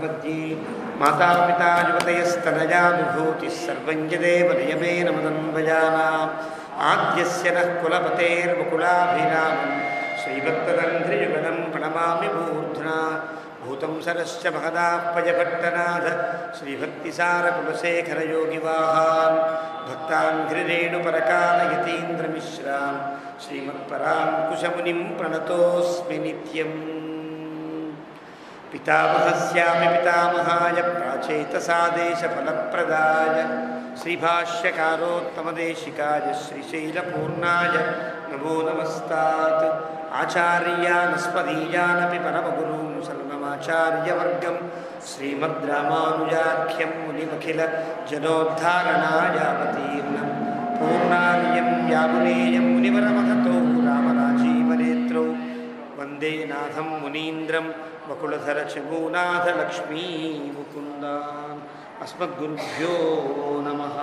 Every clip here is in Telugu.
प्रपद्ये मातापिता युवतयस्तनया विभूतिः सर्वं यदेव नियमेन मदन्वयानाम् आद्यस्य नः कुलपतेर्वकुलाभिरामं श्रीभक्तदन्ध्रियुगलं प्रणमामि मूर्ध्ना भूतं सरश्च महदाह्वयभट्टनाथ श्रीभक्तिसारकुलशेखरयोगिवाहान् भक्ताङ्घ्रिरेणुपरकालयतीन्द्रमिश्रान् श्रीमत्पराङ्कुशमुनिं प्रणतोऽस्मि नित्यम् पितामहस्यापि पितामहाय प्राचेतसादेशफलप्रदाय श्रीभाष्यकारोत्तमदेशिकाय श्रीशैलपूर्णाय नमो नमस्तात् आचार्यानस्मदीयानपि परमगुरून् शरणमाचार्यवर्गं श्रीमद्रामानुजाख्यं मुनिमखिल जनोद्धारणायावतीर्णं पूर्णार्यं यामुनेयं मुनिवरमहतो रामराजीवनेत्रौ वन्दे नाथं मुनीन्द्रं वकुलधरचमूनाथ लक्ष्मीमुकुन्दान् अस्मद्गुरुभ्यो नमः।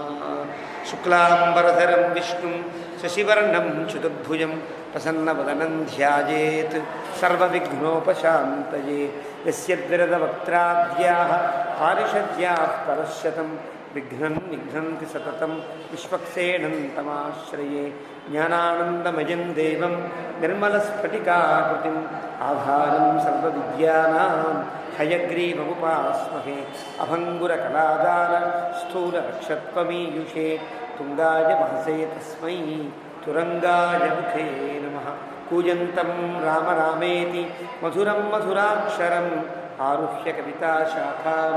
शुक्लाम्बरधरं विष्णुं शशिवर्णं चतुर्भुजं प्रसन्नवदनं ध्यायेत् सर्वविघ्नोपशान्तये यस्य द्विरदवक्त्राद्याः पारिषद्याः परश्शतं विघ्नं निघ्नन्ति सततं विश्वक्सेनं तमाश्रये ज्ञानानन्दमयं देवं निर्मलस्फटिकाकृतिम् आधारं सर्वविद्यानां हयग्रीवमुपास्महे अभङ्गुरकलादार स्थूलरक्षत्वमीयुषे तुङ्गाय महसे तस्मै तुरङ्गाय मुखे नमः। कूजन्तं राम रामेति मधुरं मधुराक्षरम् आरुह्य कविताशाखां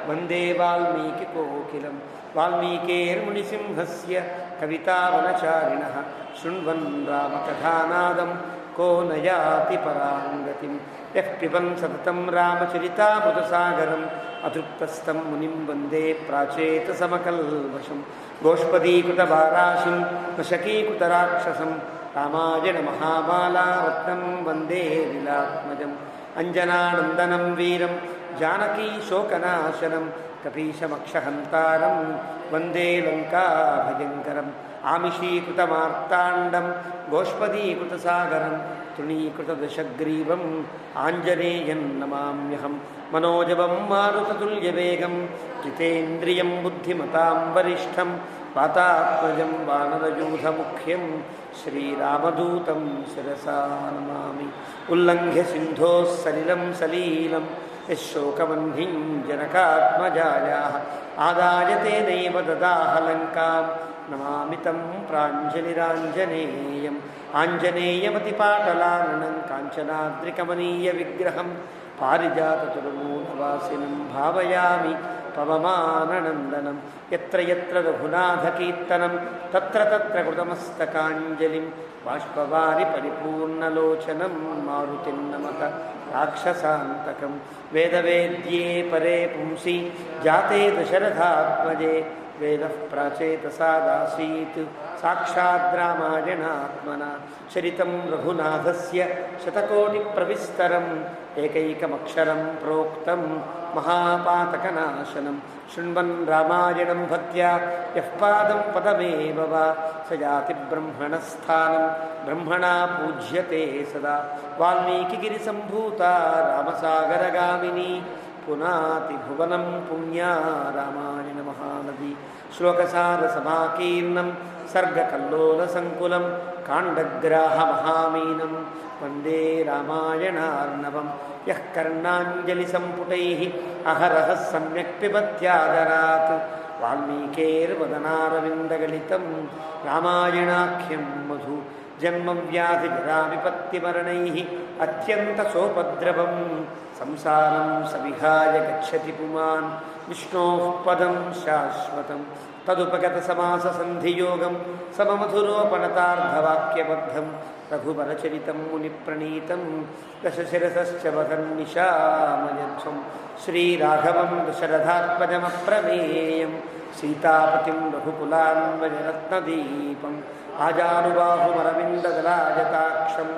वन्दे वाल्मीकिकोकिलं वाल्मीकेर्मुनिसिंहस्य कवितावनचारिणः शृण्वन् रामकथानादं को न याति परां गतिं यः पिबन् सततं रामचरितामृतसागरम् अतृप्तस्थं मुनिं वन्दे प्राचेतसमकल्मषं गोष्पदीकृतवाराशिं वशकीकृतराक्षसं रामायण महाबालारत्नं वन्दे लीलात्मजम् अंजनानंदनं वीरं जानकीशोकनाशनं कपीशमक्षहन्तारं वन्दे लङ्काभयङ्करम् आमिषीकृतमार्ताण्डं गोष्पदीकृतसागरं तृणीकृतदशग्रीवम् आञ्जनेयं नमाम्यहं मनोजवं मारुततुल्यवेगं जितेन्द्रियं बुद्धिमतां वरिष्ठं वातात्मजं वानरयूथमुख्यं श्रीरामदूतं शिरसा नमामि। उल्लङ्घ्य सिन्धोः सलिलं सलीलं यशोकवह्निं जनकात्मजायाः आदाय तेनैव ददाह लङ्कां नमामि तं प्राञ्जलिराञ्जनेयम् आञ्जनेयमतिपाटलाननं काञ्चनाद्रिकमनीयविग्रहं पारिजाततुलमूलवासिनं भावयामि पवमाननन्दनं यत्र यत्र रघुनाथकीर्तनं तत्र तत्र कृतमस्तकाञ्जलिं बाष्पवारि परिपूर्णलोचनं मारुतिं नमत राक्षसान्तकं वेदवेद्ये परे पुंसि जाते दशरथात्मजे वेदः प्राचेतसादासीत् साक्षाद्रामायणात्मना चरितं रघुनाथस्य शतकोटिप्रविस्तरम् एकैकमक्षरं प्रोक्तं महापातकनाशनं शृण्वन् रामायणं भक्त्या यः पादं पदमेव वा स याति ब्रह्मणस्थानं ब्रह्मणा पूज्यते सदा वाल्मीकिगिरिसम्भूता रामसागरगामिनी पुनाति भुवनं पुण्या रामायण महानदी श्लोकसारसमाकीर्णं सर्गकल्लोलसङ्कुलं काण्डग्राहमहामीनं वन्दे रामायणार्णवं यः कर्णाञ्जलिसम्पुटैः अहरः सम्यक् पिबत्यादरात् वाल्मीकेर्वदनारविन्दगलितं रामायणाख्यं मधु जन्मव्याधिजराविपत्तिमरणैः अत्यन्तसोपद्रवं संसारं सविहाय गच्छति पुमान् विष्णोः पदं शाश्वतं तदुपगतसमाससन्धियोगं सममधुरोपणतार्धवाक्यबद्धं रघुवरचरितं मुनिप्रणीतं दशशिरसश्च वदन्निशामयध्वं श्रीराघवं दशरथात्मजमप्रमेयं सीतापतिं रघुकुलान्वयरत्नदीपम् आजानुबाहुमरविन्ददलायताक्षं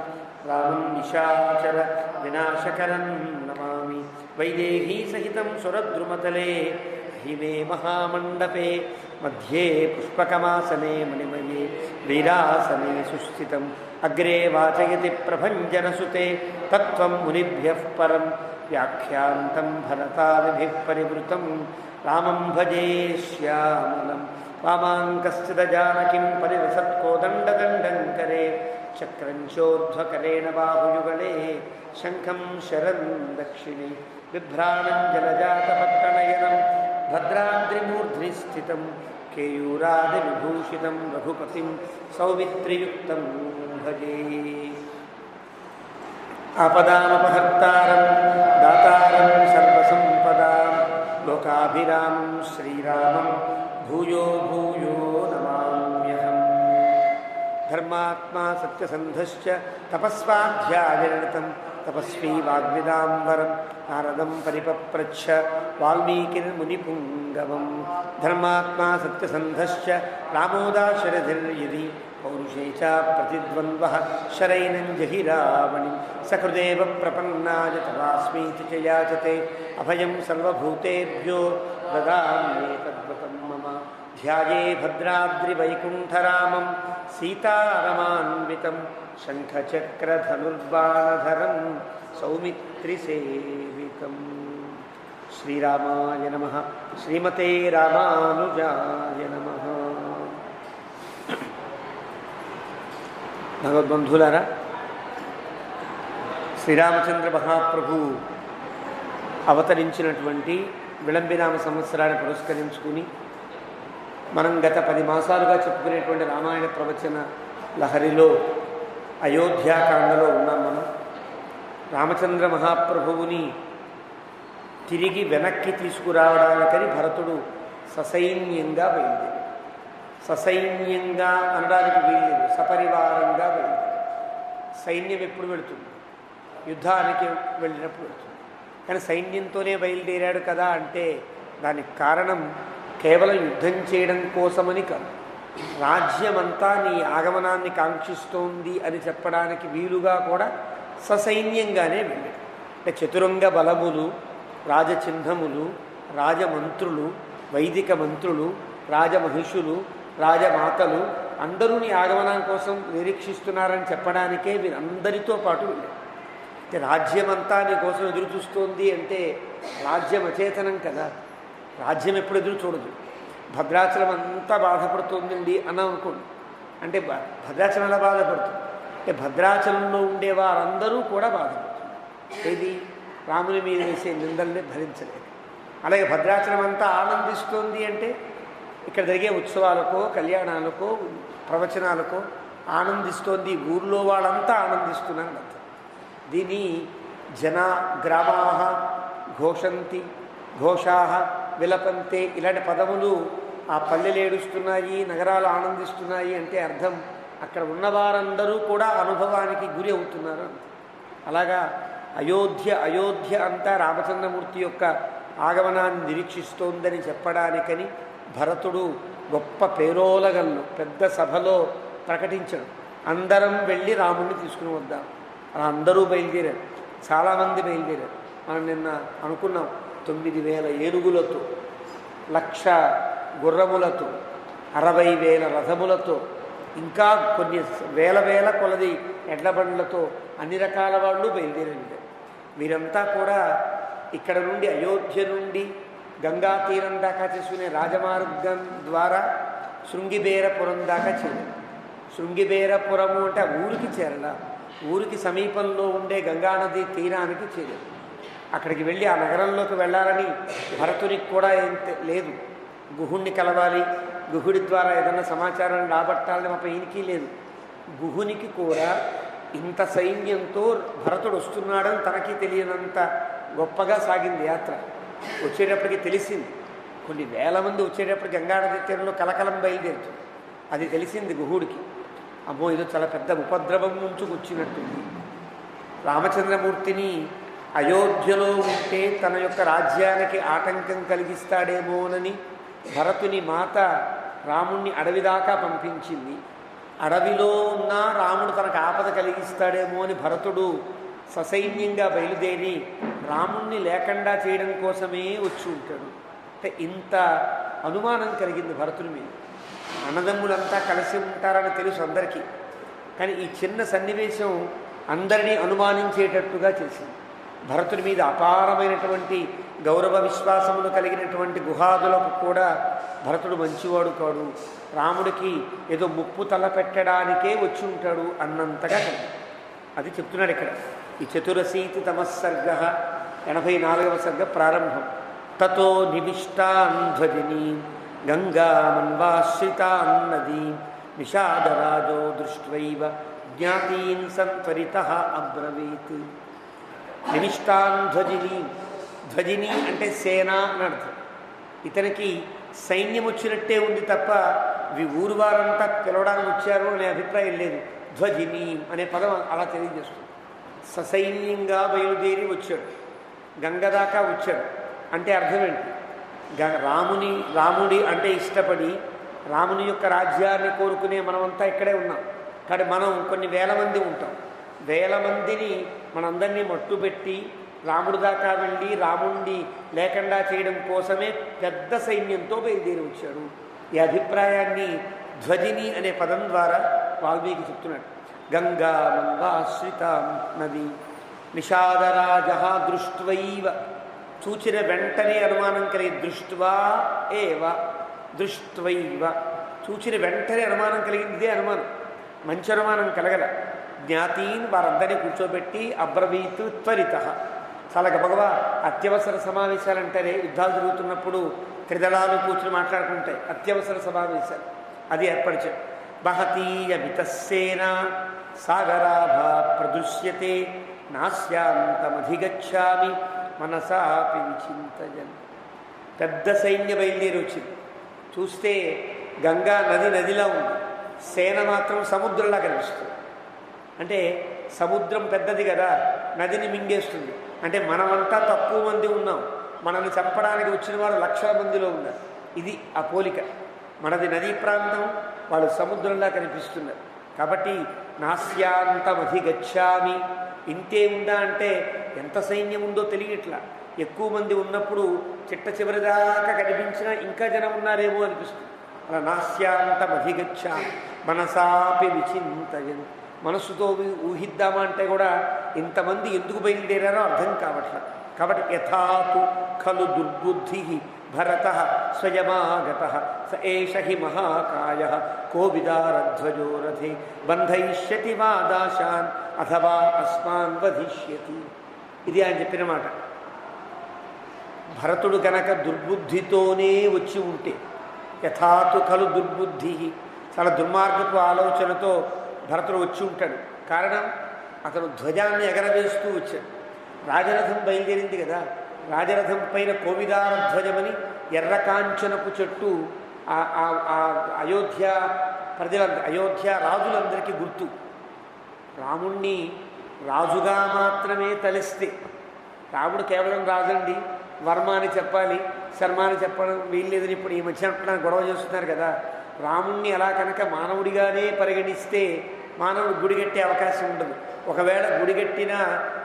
रामं निशाचर विनाशकरं नमामि। वैदेहीसहितं सुरद्रुमतले हिमे महामण्डपे मध्ये पुष्पकमासने मणिमये वीरासने सुस्थितम् अग्रे वाचयति प्रभञ्जनसुते तत्त्वं मुनिभ्यः परं వ్యాఖ్యాంతం భరతాదిభిః పరివృతం రామం భజే శ్యామలం వామాంకస్థిత జానకిం పరిరసత్కోదండదండం కరే చక్రం చోర్ధ్వకరేణ బాహుయుగళే శంఖం శరం దక్షిణే బిభ్రాణం జలజాతపట్టనయనం భద్రాద్రిమూర్ధ్ని స్థితం కేయూరాదివిభూషితం రఘుపతిం సౌమిత్రియుక్తం భజే ఆపదామపహర్తారం దాతారం సర్వసంపదాం లోకాభిరామం శ్రీరామం భూయో భూయో నమామ్యహం ధర్మాత్మా సత్యసంధశ్చ తపస్వాధ్యాయనిరతం తపస్వీ వాగ్విదాంబరం నారదం పరిపప్రచ్ఛ వాల్మీకిర్మునిపుంగవం ధర్మాత్మా సత్యసంధశ్చ రామోదాశరథిర్యది పౌరుషే చ ప్రతిద్వంద్వః శరైనం జహి రావణిం సకృదేవ ప్రపన్నాయ తవాస్మీతి చ యాచతే అభయం సర్వభూతేభ్యో దదామ్యేతద్వ్రతం మమ ధ్యాయే భద్రాద్రివైకుంఠరామం సీతారమాన్వితం శంఖచక్రధనుర్బాణధరం సౌమిత్రిసేవితం శ్రీరామాయ నమః శ్రీమతే రామానుజాయ నమః భగవద్బంధులారా శ్రీరామచంద్ర మహాప్రభు అవతరించినటువంటి విళంబినామ సంవత్సరాన్ని పురస్కరించుకుని మనం గత 10 మాసాలుగా చెప్పుకునేటువంటి రామాయణ ప్రవచన లహరిలో అయోధ్యాకాండలో ఉన్నాం. మనం రామచంద్ర మహాప్రభువుని తిరిగి వెనక్కి తీసుకురావడానికని భరతుడు ససైన్యంగా బయలుదేరాడు. ససైన్యంగా అనడానికి వీల్లేదు, సపరివారంగా బయలుదేరాడు. సైన్యం ఎప్పుడు వెళుతుంది? యుద్ధానికి వెళ్ళినప్పుడు వెళుతుంది. కానీ సైన్యంతోనే బయలుదేరాడు కదా అంటే దానికి కారణం కేవలం యుద్ధం చేయడం కోసమని కాదు, రాజ్యమంతా నీ ఆగమనాన్ని కాంక్షిస్తోంది అని చెప్పడానికి వీలుగా కూడా ససైన్యంగానే వెళ్ళాడు. అంటే చతురంగ బలములు, రాజచిహ్నములు, రాజమంత్రులు, వైదిక మంత్రులు, రాజమహిషులు, రాజమాతలు అందరూ నీ ఆగమనం కోసం నిరీక్షిస్తున్నారని చెప్పడానికే వీరందరితో పాటు వెళ్ళాడు. అంటే రాజ్యమంతా నీ కోసం ఎదురు చూస్తోంది అంటే రాజ్యం అచేతనం కదా, రాజ్యం ఎప్పుడు ఎదురు చూడదు. భద్రాచలం అంతా బాధపడుతోందండి అని అనుకోండి, అంటే భద్రాచలం ఎలా బాధపడుతుంది అంటే భద్రాచలంలో ఉండే వారందరూ కూడా బాధపడుతుంది. ఏది? రాముని మీద వేసే నిందల్ని భరించలేదు. అలాగే భద్రాచలం అంతా ఆనందిస్తోంది అంటే ఇక్కడ జరిగే ఉత్సవాలకో, కళ్యాణాలకో, ప్రవచనాలకో ఆనందిస్తోంది, ఊర్లో వాళ్ళంతా ఆనందిస్తున్నారు అర్థం. దీని జన గ్రామాః ఘోషంతి ఘోషాః విలపంతే ఇలాంటి పదములు ఆ పల్లెలు ఏడుస్తున్నాయి, నగరాలు ఆనందిస్తున్నాయి అంటే అర్థం అక్కడ ఉన్నవారందరూ కూడా అనుభవానికి గురి అవుతున్నారు అంతే. అలాగా అయోధ్య అంతా రామచంద్రమూర్తి యొక్క ఆగమనాన్ని నిరీక్షిస్తోందని చెప్పడానికని భరతుడు గొప్ప పేరోలగల్లు పెద్ద సభలో ప్రకటించడం, అందరం వెళ్ళి రాముడిని తీసుకుని వద్దాం. అలా అందరూ బయలుదేరారు, చాలామంది బయలుదేరారు. మనం నిన్న అనుకున్నాం 9,000 ఏనుగులతో, 1,00,000 గుర్రములతో, 60,000 రథములతో, ఇంకా కొన్ని వేల కొలది ఎడ్ల బండ్లతో అన్ని రకాల వాళ్ళు బయలుదేరారు. వీరంతా కూడా ఇక్కడ నుండి అయోధ్య నుండి గంగా తీరం దాకా చేసుకునే రాజమార్గం ద్వారా శృంగిబేరపురం దాకా చేరారు. శృంగిబేరపురము అంటే ఆ ఊరికి చేరలా, ఊరికి సమీపంలో ఉండే గంగానది తీరానికి చేరారు. అక్కడికి వెళ్ళి ఆ నగరంలోకి వెళ్ళాలని భరతునికి కూడా ఏం లేదు. గుహుణ్ణి కలవాలి, గుహుడి ద్వారా ఏదన్నా సమాచారాన్ని రాబట్టాలని మా ఈయనకి లేదు. గుహునికి కూడా ఇంత సైన్యంతో భరతుడు వస్తున్నాడని తనకి తెలియనంత గొప్పగా సాగింది యాత్ర. వచ్చేటప్పటికి తెలిసింది, కొన్ని వేల మంది వచ్చేటప్పటికి గంగానది తీరంలో కలకలం బయలుదేరుతుంది. అది తెలిసింది గుహుడికి. అమ్మో, ఏదో చాలా పెద్ద ఉపద్రవం నుంచి వచ్చినట్టుంది. రామచంద్రమూర్తిని అయోధ్యలో ఉంటే తన యొక్క రాజ్యానికి ఆటంకం కలిగిస్తాడేమోనని భరతుని మాత రాముణ్ణి అడవి దాకా పంపించింది. అడవిలో ఉన్న రాముడు తనకు ఆపద కలిగిస్తాడేమో అని భరతుడు ససైన్యంగా బయలుదేరి రాముణ్ణి లేకుండా చేయడం కోసమే వచ్చి ఉంటాడు. అంటే ఇంత అనుమానం కలిగింది భరతుని మీద. అన్నదమ్ములంతా కలిసి ఉంటారని తెలుసు అందరికీ, కానీ ఈ చిన్న సన్నివేశం అందరినీ అనుమానించేటట్టుగా చేసింది. భరతుడి మీద అపారమైనటువంటి గౌరవ విశ్వాసములు కలిగినటువంటి గుహాదులకు కూడా భరతుడు మంచివాడు కాడు, రాముడికి ఏదో ముప్పు తలపెట్టడానికే వచ్చి ఉంటాడు అన్నంతగా కలిగి అది చెప్తున్నాడు ఇక్కడ. ఈ చతురశీతి తమస్సర్గ 84వ సర్గ ప్రారంభం. తతో నివిష్టాన్ ధ్వజిని గంగామన్వాశ్రితాన్నదీ నిషాదరాజో దృష్ట్వైవ జ్ఞాతీన్ సంత్వరితః అబ్రవీత్. నివిష్టాన్ ధ్వజిని, ధ్వజిని అంటే సేన అని అర్థం. ఇతనికి సైన్యం వచ్చినట్టే ఉంది తప్ప ఊరు వారంతా పిలవడానికి వచ్చారు అనే అభిప్రాయం లేదు. ధ్వజిని అనే పదం అలా తెలియజేస్తుంది. ససైన్యంగా బయలుదేరి వచ్చాడు, గంగ దాకా వచ్చాడు అంటే అర్థం ఏంటి? రాముడి అంటే ఇష్టపడి రాముని యొక్క రాజ్యాన్ని కోరుకునే మనమంతా ఇక్కడే ఉన్నాం. కానీ మనం కొన్ని వేల మంది ఉంటాం. వేల మందిని మనందరినీ మట్టుబెట్టి రాముడి దాకా వెళ్ళి రాముడిని లేకుండా చేయడం కోసమే పెద్ద సైన్యంతో బయలుదేరి వచ్చాడు. ఈ అభిప్రాయాన్ని ధ్వజిని అనే పదం ద్వారా వాల్మీకి చెప్తున్నాడు. గంగా మందాశ్రిత నది నిషాదరాజ దృష్ట్వైవ, చూచిన వెంటనే అనుమానం కలిగి, దృష్ట్వా ఏవ దృష్ట్వైవ, చూచిన వెంటనే అనుమానం కలిగింది. ఇదే అనుమానం, మంచి అనుమానం కలగల. జ్ఞాతీన్ వారందరినీ కూర్చోబెట్టి అబ్రవీత్ త్వరిత, చాలా గబగబా అత్యవసర సమావేశాలు అంటారే, యుద్ధాలు జరుగుతున్నప్పుడు త్రిదళాలు కూర్చుని మాట్లాడుకుంటాయి, అత్యవసర సమావేశాలు అది ఏర్పరిచారు. బహతీయ మితస్సేన సాగరాభా ప్రదృశ్యతే నాస్యాంతమధిగచ్చామి మనసాపి విచింతయన్. పెద్ద సైన్య బయలుదేరి వచ్చింది. చూస్తే గంగా నదిలా ఉంది, సేన మాత్రం సముద్రంలా కనిపిస్తుంది. అంటే సముద్రం పెద్దది కదా, నదిని మింగేస్తుంది. అంటే మనమంతా తక్కువ మంది ఉన్నాం, మనల్ని చంపడానికి వచ్చిన వారు లక్షల మందిలో ఉన్నారు. ఇది ఆ పోలిక. మనది నదీ ప్రాంతం, వాళ్ళు సముద్రంలా కనిపిస్తున్నారు. కాబట్టి నాస్యాంతమధిగచ్చామి, ఇంతే ఉందా అంటే ఎంత సైన్యం ఉందో తెలియట్లా. ఎక్కువ మంది ఉన్నప్పుడు చిట్ట చివరి దాకా కనిపించినా ఇంకా జనం ఉన్నారేమో అనిపిస్తుంది. అలా నాస్యాంతమధిగచ్చామి మనసాపి విచింతయన్, మనస్సుతో ఊహిద్దామా అంటే కూడా ఇంతమంది ఎందుకు బయలుదేరారో అర్థం కావట్లేదు. కాబట్టి యథాతు ఖలు దుర్బుద్ధి భరత స్వయమాగత స ఏష హి మహాకాయ కోవిదారధ్వజో రథే బంధయిష్యతి వా దాశాన్ అథవా అస్మాన్ వధిష్యతి. ఇది ఆయన చెప్పిన మాట. భరతుడు కనుక దుర్బుద్ధితోనే వచ్చి ఉంటే, యథాతు ఖలు దుర్బుద్ధి, చాలా దుర్మార్గపు ఆలోచనతో భరతుడు వచ్చి ఉంటాడు. కారణం, అతను ధ్వజాన్ని ఎగరవేస్తూ వచ్చాడు. రాజరథం బయలుదేరింది కదా, రాజరథం పైన కోవిదార ధ్వజమని ఎర్రకాంచనపు చెట్టు అయోధ్య అయోధ్య రాజులందరికీ గుర్తు. రాముణ్ణి రాజుగా మాత్రమే తలిస్తే, రాముడు కేవలం రాజండి, వర్మ అని చెప్పాలి, శర్మ అని చెప్పడం వీల్లేదని ఇప్పుడు ఈ మధ్య గొడవ చేస్తున్నారు కదా. రాముణ్ణి అలా కనుక మానవుడిగానే పరిగణిస్తే మానవుడు గుడిగట్టే అవకాశం ఉండదు. ఒకవేళ గుడిగట్టినా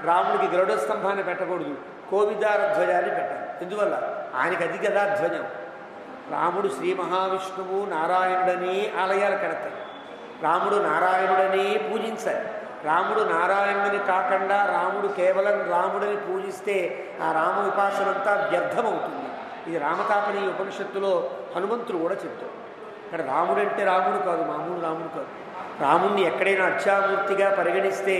రాముడికి గరుడ స్తంభాన్ని పెట్టకూడదు, కోవిదార ధ్వజాన్ని పెట్టాలి. ఎందువల్ల? ఆయనకి అది కదా ధ్వజం. రాముడు శ్రీ మహావిష్ణువు నారాయణుడనే ఆలయాలు కడతాయి, రాముడు నారాయణుడనే పూజించాలి. రాముడు నారాయణుడిని కాకుండా రాముడు కేవలం రాముడిని పూజిస్తే ఆ రామ ఉపాసనంతా వ్యర్థమవుతుంది. ఇది రామతాపని ఉపనిషత్తులో హనుమంతుడు కూడా చెప్తాడు. ఇక్కడ రాముడు అంటే రాముడు కాదు, మామూలు రాముడు కాదు. రాముణ్ణి ఎక్కడైనా అర్చామూర్తిగా పరిగణిస్తే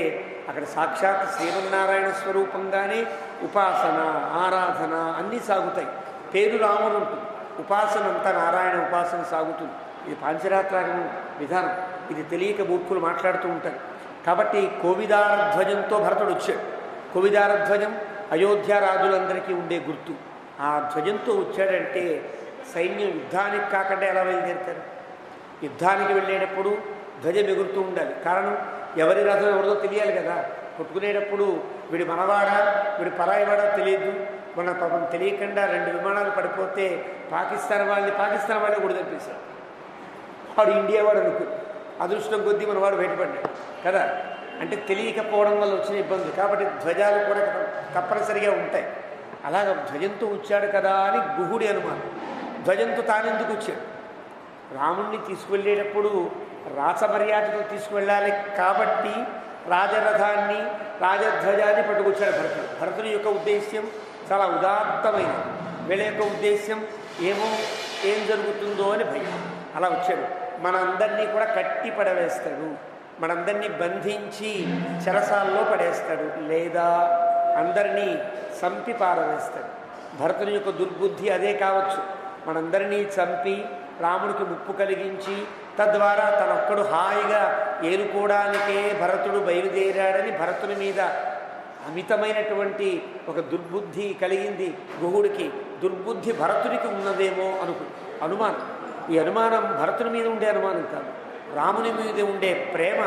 అక్కడ సాక్షాత్ శ్రీమన్నారాయణ స్వరూపంగానే ఉపాసన ఆరాధన అన్నీ సాగుతాయి. పేరు రాముడు ఉంటుంది, ఉపాసన అంతా నారాయణ ఉపాసన సాగుతుంది. ఇది పాంచరాత్రాగమ విధానం. ఇది తెలియక మూర్ఖులు మాట్లాడుతూ ఉంటారు. కాబట్టి కోవిదార ధ్వజంతో భరతుడు వచ్చాడు. కోవిదార ధ్వజం అయోధ్య రాజులందరికీ ఉండే గుర్తు. ఆ ధ్వజంతో వచ్చాడంటే సైన్యం యుద్ధానికి కాకుండా ఎలా బయలుదేరుతారు? యుద్ధానికి వెళ్ళేటప్పుడు ధ్వజం ఎగురుతూ ఉండాలి. కారణం, ఎవరి రథం ఎవరిదో తెలియాలి కదా. కొట్టుకునేటప్పుడు వీడి మనవాడా వీడి పరాయివాడా తెలియదు. మన పాపం తెలియకుండా 2 విమానాలు పడిపోతే పాకిస్తాన్ వాళ్ళే కూడా తెప్పిస్తాడు. వాడు ఇండియా వాడు అనుకుని అదృష్టం కొద్దీ మనవాడు బయటపడ్డాడు కదా. అంటే తెలియకపోవడం వల్ల వచ్చిన ఇబ్బంది. కాబట్టి ధ్వజాలు కూడా తప్పనిసరిగా ఉంటాయి. అలాగ ధ్వజంతో వచ్చాడు కదా అని గుహుడి అనుమానం. ధ్వజంతో తానెందుకు వచ్చాడు? రాముణ్ణి తీసుకువెళ్ళేటప్పుడు రాసమర్యాదతో తీసుకువెళ్ళాలి కాబట్టి రాజరథాన్ని రాజధ్వజాన్ని పట్టుకొచ్చాడు భరతుడు. భరతుని యొక్క ఉద్దేశ్యం చాలా ఉదాత్తమైనది. వీళ్ళ యొక్క ఉద్దేశ్యం ఏం జరుగుతుందో అని భయం. అలా వచ్చాడు. మనందరినీ కూడా కట్టి పడవేస్తాడు, మనందరినీ బంధించి చెరసాల్లో పడేస్తాడు, లేదా అందరినీ చంపి పారవేస్తాడు. భరతుని యొక్క దుర్బుద్ధి అదే కావచ్చు. మనందరినీ చంపి రాముడికి ముప్పు కలిగించి తద్వారా తనొక్కడు హాయిగా ఏలుకోవడానికే భరతుడు బయలుదేరాడని భరతుని మీద అమితమైనటువంటి ఒక దుర్బుద్ధి కలిగింది గుహుడికి. దుర్బుద్ధి భరతుడికి ఉన్నదేమో అనుమానం. ఈ అనుమానం భరతుని మీద ఉండే అనుమానం కాదు, రాముని మీద ఉండే ప్రేమ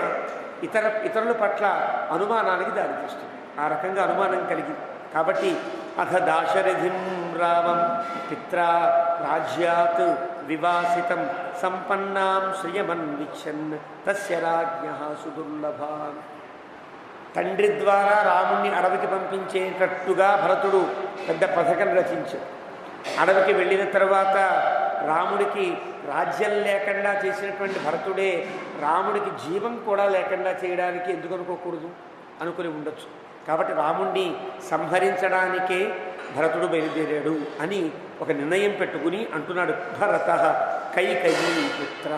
ఇతరుల పట్ల అనుమానానికి దారితీస్తుంది. ఆ రకంగా అనుమానం కలిగింది. కాబట్టి అథ దాశరథిం రామం పిత్రా రాజ్యాత్ వివాసితం సంపన్నాం శ్రియమన్విచ్చన్ తస్య రాజ్ఞ సుదుర్లభాన్. తండ్రి ద్వారా రాముణ్ణి అడవికి పంపించేటట్టుగా భరతుడు పెద్ద పథకం రచించాడు. అడవికి వెళ్ళిన తర్వాత రాముడికి రాజ్యం లేకుండా చేసినటువంటి భరతుడే రాముడికి జీవం కూడా లేకుండా చేయడానికి ఎందుకు అనుకోకూడదు అనుకుని ఉండొచ్చు. కాబట్టి రాముణ్ణి సంహరించడానికే భరతుడు బయలుదేరాడు అని ఒక నిర్ణయం పెట్టుకుని అంటున్నాడు. భరత కైకయీ పుత్ర.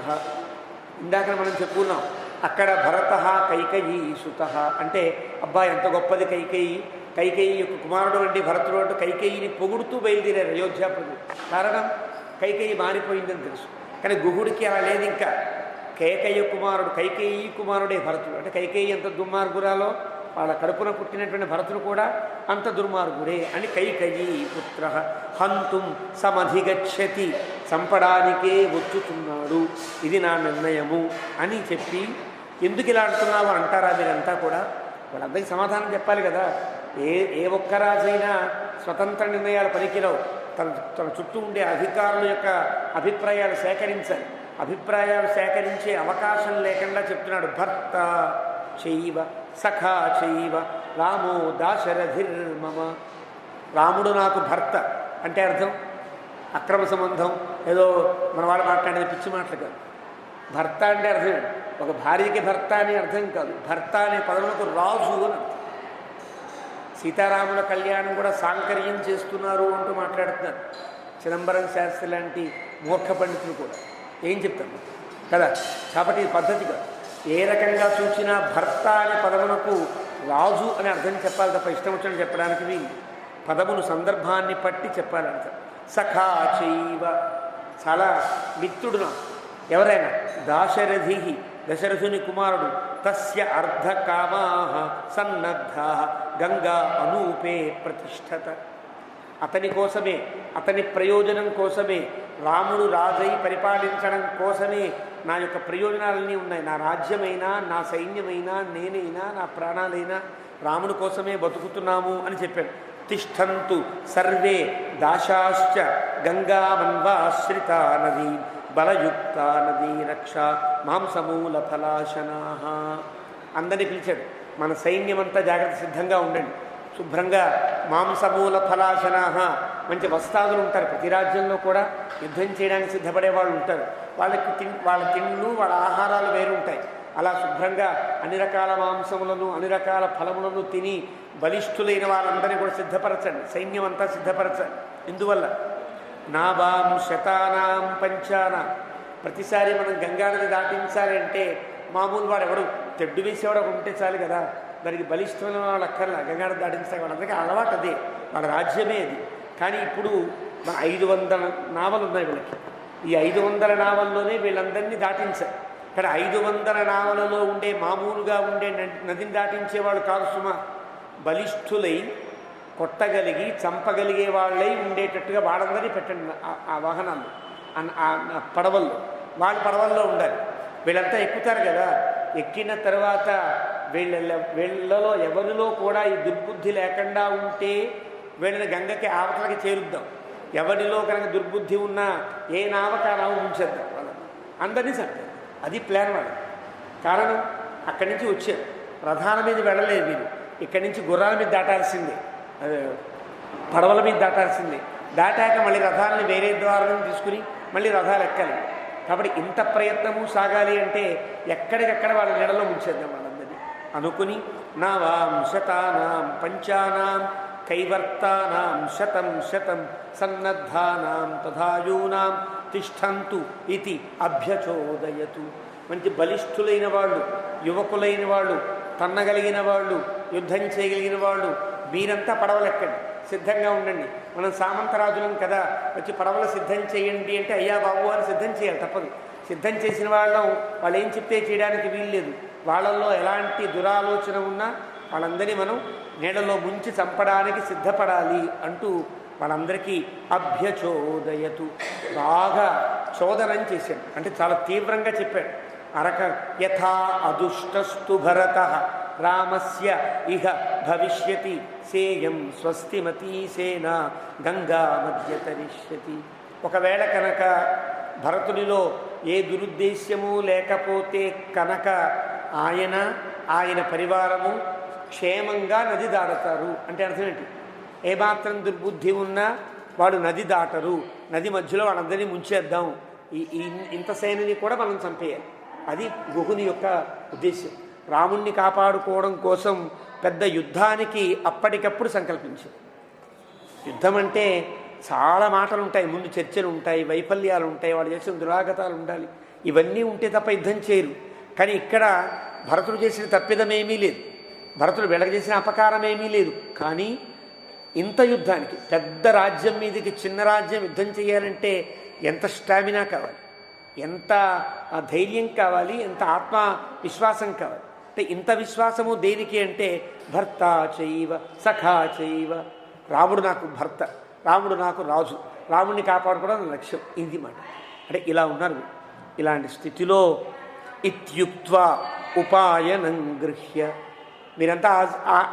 ఇందాక మనం చెప్పుకున్నాం, అక్కడ భరత కైకయీ సుత అంటే అబ్బా ఎంత గొప్పది కైకేయి, కైకేయి యొక్క కుమారుడు అంటే భరతుడు అంటూ కైకేయిని పొగుడుతూ బయలుదేరారు అయోధ్యాపతి. కారణం కైకేయి మారిపోయిందని తెలుసు. కానీ గుహుడికి అలా లేదు. ఇంకా కేకయ్య కుమారుడు కైకేయి కుమారుడే భరతుడు. అంటే కైకేయి ఎంత దుర్మార్గురాలో వాళ్ళ కడుపున పుట్టినటువంటి భరతుడు కూడా అంత దుర్మార్గుడే అని కైకయీ పుత్ర హంతుం సమధిగచ్చతి, చంపడానికే వచ్చుతున్నాడు, ఇది నా నిర్ణయము అని చెప్పి. ఎందుకు ఇలా అంటున్నావు అంటారా మీరంతా కూడా? వాళ్ళందరికీ సమాధానం చెప్పాలి కదా. ఏ ఒక్క రాజైనా స్వతంత్ర నిర్ణయాలు పనికిరావు. తన చుట్టూ ఉండే అధికారుల యొక్క అభిప్రాయాలు సేకరించాలి. అభిప్రాయాలు సేకరించే అవకాశం లేకుండా చెప్తున్నాడు. భర్త చైవ సఖా చైవ రామో దాశరథిర్మమ. రాముడు నాకు భర్త అంటే అర్థం అక్రమ సంబంధం, ఏదో మన వాళ్ళు మాట్లాడేది పిచ్చి మాటలు కాదు. భర్త అంటే అర్థం ఒక భార్యకి భర్త అని అర్థం కాదు. భర్త అనే పదములకు రాజు అని అర్థం. సీతారాముల కళ్యాణం కూడా సాంకర్యం చేస్తున్నారు అంటూ మాట్లాడుతున్నారు చిదంబరం శాస్త్రి లాంటి మూర్ఖ పండితులు కూడా. ఏం చెప్తాను కదా. కాబట్టి ఇది పద్ధతి కాదు. ఏ రకంగా చూసినా భర్త అనే పదమునకు రాజు అని అర్థం చెప్పాలి తప్ప ఇష్టం వచ్చినట్టు చెప్పడానికి పదమును సందర్భాన్ని పట్టి చెప్పాలంట. సఖా చైవ చాలా మిత్రుడు నాకు ఎవరైనా. దాశరథి దశరథుని కుమారుడు. తస్య అర్ధకామా సన్నద్ధా గంగా అనూపే ప్రతిష్ఠత. అతని కోసమే, అతని ప్రయోజనం కోసమే, రాముడు రాజై పరిపాలించడం కోసమే నా యొక్క ప్రయోజనాలన్నీ ఉన్నాయి. నా రాజ్యమైనా, నా సైన్యమైనా, నేనైనా, నా ప్రాణాలైనా రాముడి కోసమే బతుకుతున్నాము అని చెప్పాడు. తిష్టంతు సర్వే దాశాశ్చ గంగామన్వాశ్రితా నదీ బలయుక్త నదీ రక్ష మాంసమూల ఫలాశనా. అందరినీ పిలిచాడు. మన సైన్యమంతా జాగ్రత్త సిద్ధంగా ఉండండి. శుభ్రంగా మాంసమూల ఫలాశనా, మంచి వస్తాదులు ఉంటారు. ప్రతి రాజ్యంలో కూడా యుద్ధం చేయడానికి సిద్ధపడే వాళ్ళు ఉంటారు. వాళ్ళ తిండ్లు వాళ్ళ ఆహారాలు వేరు ఉంటాయి. అలా శుభ్రంగా అన్ని రకాల మాంసములను అన్ని రకాల ఫలములను తిని బలిష్ఠులైన వాళ్ళందరినీ కూడా సిద్ధపరచండి. సైన్యం అంతా సిద్ధపరచండి. ఇందువల్ల నాభాం శతానాం పంచానా. ప్రతిసారి మనం గంగానది దాటించాలి అంటే మామూలు వాడు ఎవడు తెడ్డు వేసేవాడు ఉంటే చాలు కదా. దానికి బలిష్టమైన వాళ్ళు అక్కర్లా. గంగానది దాటించాలి. వాళ్ళందరికీ అలవాటు అదే, వాళ్ళ రాజ్యమే అది. కానీ ఇప్పుడు 500 నావలు ఉన్నాయి వీళ్ళకి. ఈ 500 నావల్లోనే వీళ్ళందరినీ దాటించారు. ఇక్కడ 500 నావలలో ఉండే మామూలుగా ఉండే నదిని దాటించేవాళ్ళు కాదు సుమా. బలిష్ఠులై కొట్టగలిగి చంపగలిగే వాళ్ళై ఉండేటట్టుగా వాళ్ళందరినీ పెట్టండి ఆ వాహనాలు, ఆ పడవల్లో. వాళ్ళు పడవల్లో ఉండాలి. వీళ్ళంతా ఎక్కుతారు కదా. ఎక్కిన తర్వాత వీళ్ళలో ఎవరిలో కూడా ఈ దుర్బుద్ధి లేకుండా ఉంటే వీళ్ళని గంగకి ఆవతలకి చేరుద్దాం. ఎవరిలో కనుక దుర్బుద్ధి ఉన్నా ఏ నావక నావ ఉంచేద్దాం. వాళ్ళని అందరినీ చంపారు. అది ప్లాన్ వాళ్ళు. కారణం అక్కడి నుంచి వచ్చారు. రథాల మీద వెళ్ళలేదు వీళ్ళు. ఇక్కడి నుంచి గుర్రాల మీద దాటాల్సిందే, పడవల మీద దాటాల్సిందే. దాటాక మళ్ళీ రథాలని వేరే ద్వారాలను తీసుకుని మళ్ళీ రథాలు ఎక్కాలి. కాబట్టి ఇంత ప్రయత్నము సాగాలి అంటే ఎక్కడికక్కడ వాళ్ళ నీడలో ముంచేద్దాం వాళ్ళందరినీ. అనుకుని నావాం శతానాం పంచానాం కైవర్తానాం శతం శతం సన్నద్ధానాం తథాయూనాం తిష్టంతు ఇది అభ్యచోదయతు. మంచి బలిష్ఠులైన వాళ్ళు, యువకులైన వాళ్ళు, తన్నగలిగిన వాళ్ళు, యుద్ధం చేయగలిగిన వాళ్ళు మీరంతా పడవలెక్కండి, సిద్ధంగా ఉండండి. మనం సామంతరాజులం కదా, వచ్చి పడవలు సిద్ధం చేయండి అంటే అయ్యా బాబు అని సిద్ధం చేయాలి, తప్పదు. సిద్ధం చేసిన వాళ్ళు ఏం చెప్తే చేయడానికి వీల్లేదు. వాళ్ళల్లో ఎలాంటి దురాలోచన ఉన్నా వాళ్ళందరినీ మనం నీళ్ళలో ముంచి చంపడానికి సిద్ధపడాలి అంటూ వాళ్ళందరికీ అభ్యచోదయతు, బాగా చోదనం చేశాడు. అంటే చాలా తీవ్రంగా చెప్పాడు. యథా అదుష్టస్తు భరత రామస్య ఇహ భవిష్యతి సేయం స్వస్తిమతీ సేన గంగా మధ్య తరిష్యతి. ఒకవేళ కనుక భరతునిలో ఏ దురుద్దేశ్యము లేకపోతే కనుక ఆయన పరివారము క్షేమంగా నది దాడతారు. అంటే అర్థం ఏంటి? ఏమాత్రం దుర్బుద్ధి ఉన్నా వాడు నది దాటరు, నది మధ్యలో వాళ్ళందరినీ ముంచేద్దాం, ఇంత సేనని కూడా మనం చంపేయాలి. అది గుహుని యొక్క ఉద్దేశ్యం. రాముణ్ణి కాపాడుకోవడం కోసం పెద్ద యుద్ధానికి అప్పటికప్పుడు సంకల్పించింది. యుద్ధం అంటే చాలా మాటలు ఉంటాయి, ముందు చర్చలు ఉంటాయి, వైఫల్యాలు ఉంటాయి, వాళ్ళు చేసిన దురాగతాలు ఉండాలి, ఇవన్నీ ఉంటే తప్ప యుద్ధం చేయరు. కానీ ఇక్కడ భరతుడు చేసిన తప్పిదమేమీ లేదు, భరతుడు వీళ్ళకి చేసిన అపకారం ఏమీ లేదు. కానీ ఇంత యుద్ధానికి, పెద్ద రాజ్యం మీదకి చిన్న రాజ్యం యుద్ధం చేయాలంటే ఎంత స్టామినా కావాలి, ఎంత ధైర్యం కావాలి, ఎంత ఆత్మవిశ్వాసం కావాలి. అంటే ఇంత విశ్వాసము దేనికి అంటే భర్త చైవ సఖా చైవ, రాముడు నాకు భర్త, రాముడు నాకు రాజు, రాముడిని కాపాడుకోవడం నా లక్ష్యం, ఇది మాట. అంటే ఇలా ఉన్నారు. ఇలాంటి స్థితిలో ఇత్యుక్త్వా ఉపాయనం గృహ్య, మీరంతా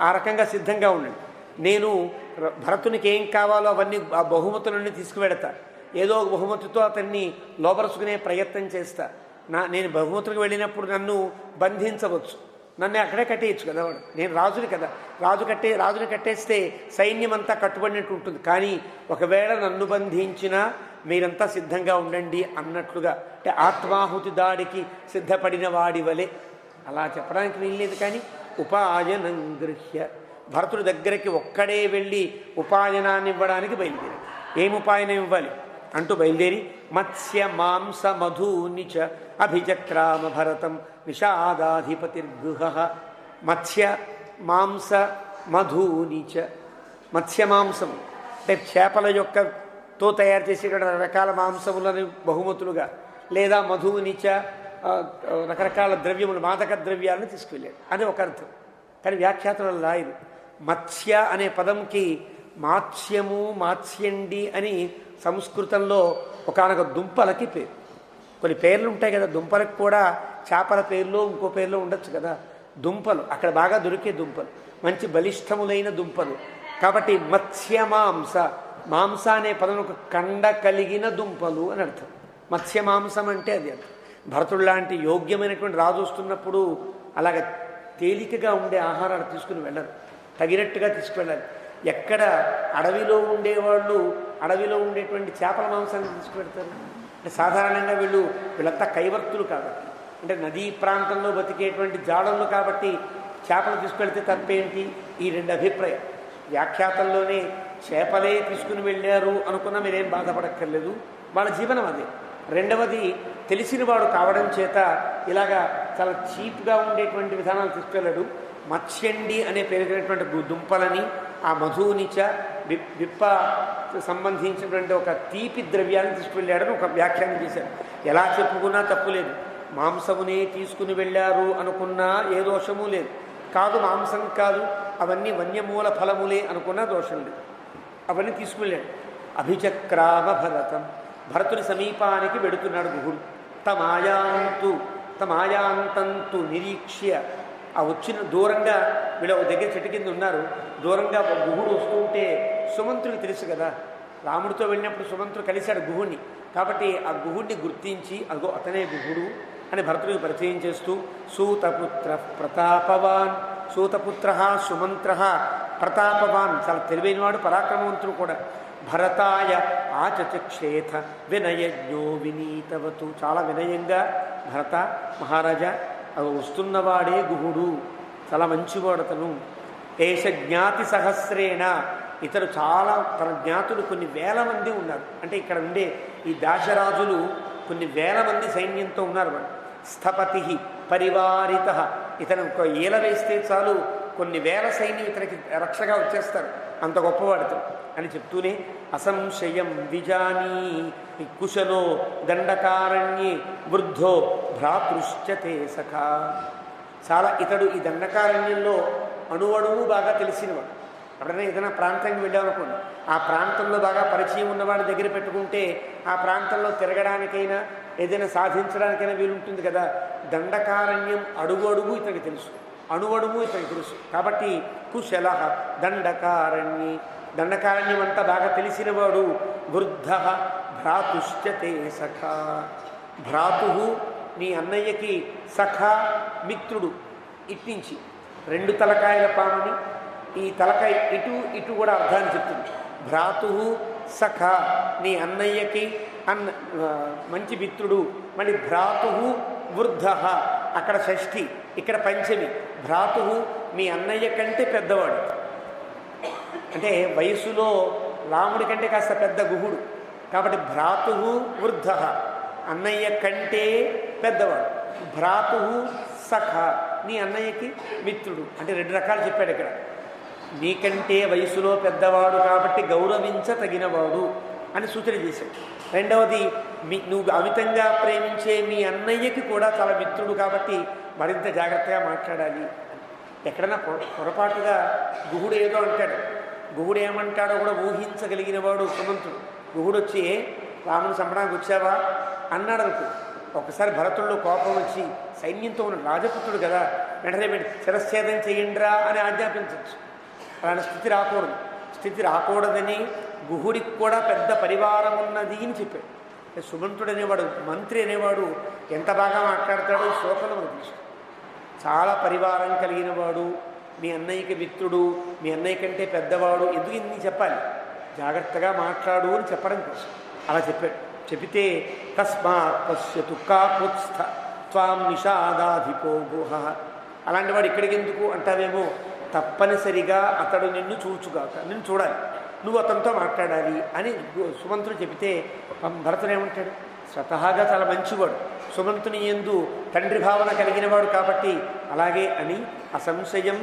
ఆ రకంగా సిద్ధంగా ఉండండి. నేను భరతునికి ఏం కావాలో అవన్నీ ఆ బహుమతులన్నీ తీసుకువెడతా, ఏదో ఒక బహుమతితో అతన్ని లోపరుచుకునే ప్రయత్నం చేస్తా. నేను బహుమతులకు వెళ్ళినప్పుడు నన్ను బంధించవచ్చు, నన్ను అక్కడే కట్టేయచ్చు కదా వాడు, నేను రాజుని కదా, రాజుని కట్టేస్తే సైన్యం అంతా కట్టుబడినట్టు ఉంటుంది. కానీ ఒకవేళ నన్ను బంధించినా మీరంతా సిద్ధంగా ఉండండి అన్నట్లుగా, అంటే ఆత్మాహుతి దాడికి సిద్ధపడిన వాడి వలె అలా చెప్పడానికి వీల్లేదు. కానీ ఉపాయనం గృహ్య, భరతుడి దగ్గరికి ఒక్కడే వెళ్ళి ఉపాయనాన్ని ఇవ్వడానికి బయలుదేరి, ఏం ఉపాయనం ఇవ్వాలి అంటూ బయలుదేరి మత్స్య మాంస మధూని చ అభిచక్రామ భరతం నిషాదాధిపతిర్గృహ. మత్స్య మాంస మధూని చ, మత్స్య మాంసం అంటే చేపల యొక్కతో తయారు చేసేటువంటి రకాల మాంసములను బహుమతులుగా, లేదా మధువునిచ రకరకాల ద్రవ్యములు, మాదక ద్రవ్యాలను తీసుకువెళ్ళాడు అని ఒక అర్థం. కానీ వ్యాఖ్యాతలు రాయరు. మత్స్య అనే పదంకి మాత్స్యము, మాత్స్యండి అని సంస్కృతంలో ఒకానొక దుంపలకి పేరు. కొన్ని పేర్లు ఉంటాయి కదా, దుంపలకు కూడా చేపల పేర్లో ఇంకో పేర్లో ఉండొచ్చు కదా. దుంపలు అక్కడ బాగా దొరికే దుంపలు, మంచి బలిష్టములైన దుంపలు. కాబట్టి మత్స్యమాంస, మాంస అనే పదం ఒక కండ కలిగిన దుంపలు అని అర్థం. మత్స్య మాంసం అంటే అది అర్థం. భరతుడు లాంటి యోగ్యమైనటువంటి రాజు వస్తున్నప్పుడు అలాగ తేలికగా ఉండే ఆహారాలు తీసుకుని వెళ్ళరు, తగినట్టుగా తీసుకువెళ్ళాలి. ఎక్కడ అడవిలో ఉండేవాళ్ళు అడవిలో ఉండేటువంటి చేపల మాంసాన్ని తీసుకువెళ్తారు అంటే సాధారణంగా వీళ్ళంతా కైవర్తులు కాబట్టి, అంటే నదీ ప్రాంతంలో బతికేటువంటి జాడళ్ళు కాబట్టి చేపలు తీసుకెళ్తే తప్పేంటి? ఈ రెండు అభిప్రాయం. వ్యాఖ్యాతంలోనే చేపలే తీసుకుని వెళ్ళారు అనుకున్నా మీరేం బాధపడక్కర్లేదు, వాళ్ళ జీవనం అదే. రెండవది తెలిసినవాడు కావడం చేత ఇలాగా చాలా చీప్గా ఉండేటువంటి విధానాలు తీసుకెళ్ళాడు. మత్స్యండి అనే పేరుటువంటి దుంపలని, ఆ మధునిచ విప్ప సంబంధించినటువంటి ఒక తీపి ద్రవ్యాన్ని తీసుకువెళ్ళాడని ఒక వ్యాఖ్యానం చేశారు. ఎలా చెప్పుకున్నా తప్పులేదు. మాంసమునే తీసుకుని వెళ్ళారు అనుకున్నా ఏ దోషము లేదు. కాదు మాంసం కాదు, అవన్నీ వన్యమూల ఫలములే అనుకున్నా దోషం లేదు. అవన్నీ తీసుకువెళ్ళాడు. అభిచక్రామ భరతం, భరతుని సమీపానికి వెడుతున్నాడు గుహుడు. తమాయాంతంతు నిరీక్ష్య, ఆ వచ్చిన దూరంగా వీళ్ళ దగ్గర చెట్టు కింద ఉన్నారు. దూరంగా గుహుడు వస్తూ ఉంటే సుమంత్రుడికి తెలుసు కదా, రాముడితో వెళ్ళినప్పుడు సుమంత్రుడు కలిశాడు గుహుడిని. కాబట్టి ఆ గుహుడిని గుర్తించి అగో అతనే గుహుడు అని భరతుడికి పరిచయం చేస్తూ సూతపుత్ర ప్రతాపవాన్, సూతపుత్ర సుమంత్ర ప్రతాపవాన్, చాలా తెలివైనవాడు, పరాక్రమవంతుడు కూడా. భరతాయ ఆచచక్షేథ వినయజ్ఞో వినీతవతు, చాలా వినయంగా భరత మహారాజా అవి వస్తున్నవాడే గుహుడు, చాలా మంచివాడు అతను. ఏష జ్ఞాతి సహస్రేణ, ఇతడు చాలా తన జ్ఞాతులు కొన్ని వేల మంది ఉన్నారు. అంటే ఇక్కడ ఉండే ఈ దాశరాజులు కొన్ని వేల మంది సైన్యంతో ఉన్నారు. వాడు స్థపతి పరివారిత, ఇతను ఒక ఈల వేస్తే చాలు కొన్ని వేల సైన్యం ఇతనికి రక్షగా వచ్చేస్తారు, అంత గొప్పవాడు అని చెప్తూనే అసంశయం విజానీ కుశలో దండకారణ్యే వృద్ధో భ్రాతృశ్చతే సఖా. చాలా ఇతడు ఈ దండకారణ్యంలో అణువణువు బాగా తెలిసినవాడు. ఎప్పుడైనా ఏదైనా ప్రాంతానికి వెళ్ళామనుకోండి, ఆ ప్రాంతంలో బాగా పరిచయం ఉన్నవాడి దగ్గర పెట్టుకుంటే ఆ ప్రాంతంలో తిరగడానికైనా ఏదైనా సాధించడానికైనా వీలుంటుంది కదా. దండకారణ్యం అడుగు అడుగు ఇతనికి తెలుసు, అణువణువు ఇతనికి తెలుసు. కాబట్టి కుశల దండకారణ్యే, దండకారణ్యం అంతా బాగా తెలిసినవాడు. వృద్ధ భ్రాతుశ్చతే సఖా, భ్రాతు నీ అన్నయ్యకి సఖా మిత్రుడు. ఇట్టించి రెండు తలకాయల పాముని, ఈ తలకాయ ఇటు ఇటు కూడా అర్థాన్ని చెప్తుంది. భ్రాతు సఖ, నీ అన్నయ్యకి మంచి మిత్రుడు. మళ్ళీ భ్రాతు వృద్ధ, అక్కడ షష్ఠి ఇక్కడ పంచమి. భ్రాతు మీ అన్నయ్య కంటే పెద్దవాడు, అంటే వయసులో రాముడి కంటే కాస్త పెద్ద గుహుడు కాబట్టి భ్రాతు వృద్ధ, అన్నయ్య కంటే పెద్దవాడు. భ్రాతు సఖ, నీ అన్నయ్యకి మిత్రుడు. అంటే రెండు రకాలు చెప్పాడు ఇక్కడ. నీకంటే వయసులో పెద్దవాడు కాబట్టి గౌరవించతగినవాడు అని సూచన చేశాడు. రెండవది నువ్వు అమితంగా ప్రేమించే మీ అన్నయ్యకి కూడా చాలా మిత్రుడు కాబట్టి మరింత జాగ్రత్తగా మాట్లాడాలి. ఎక్కడన్నా పొరపాటుగా గుహుడు ఏదో అంటాడు, గుహుడు ఏమంటాడో కూడా ఊహించగలిగినవాడు సుమంతుడు. గుహుడు వచ్చి రాముని చంపడానికి వచ్చావా అన్నాడు అనుకో, ఒకసారి భరతుల్లో కోపం వచ్చి సైన్యంతో ఉన్న రాజపుత్రుడు కదా, వెంటనే మీరు శిరశ్ఛేదం చేయండిరా అని ఆజ్ఞాపించవచ్చు. అలాంటి స్థితి రాకూడదు. స్థితి రాకూడదని గుహుడికి కూడా పెద్ద పరివారం ఉన్నది అని చెప్పాడు. సుమంతుడు అనేవాడు, మంత్రి అనేవాడు ఎంత బాగా మాట్లాడతాడో శ్లోకంలో మనకు తెలుసు. చాలా పరివారం కలిగిన వాడు, మీ అన్నయ్యకి మిత్రుడు, మీ అన్నయ్య కంటే పెద్దవాడు. ఎందుకు ఇన్ని చెప్పాలి, జాగ్రత్తగా మాట్లాడు అని చెప్పడం కోసం అలా చెప్పాడు. చెబితే తస్మాత్ పశ్యతు కాకుత్స్థ త్వాం నిషాదాధిపో గుహ. అలాంటి వాడు ఇక్కడికి ఎందుకు అంటావేమో, తప్పనిసరిగా అతడు నిన్ను చూచుగాక, నిన్ను చూడాలి, నువ్వు అతనితో మాట్లాడాలి అని సుమంతుడు చెబితే భరతుడు ఏమంటాడు, స్వతహాగా చాలా మంచివాడు, సుమంతుని యందు తండ్రి భావన కలిగినవాడు కాబట్టి అలాగే అని అసంశయం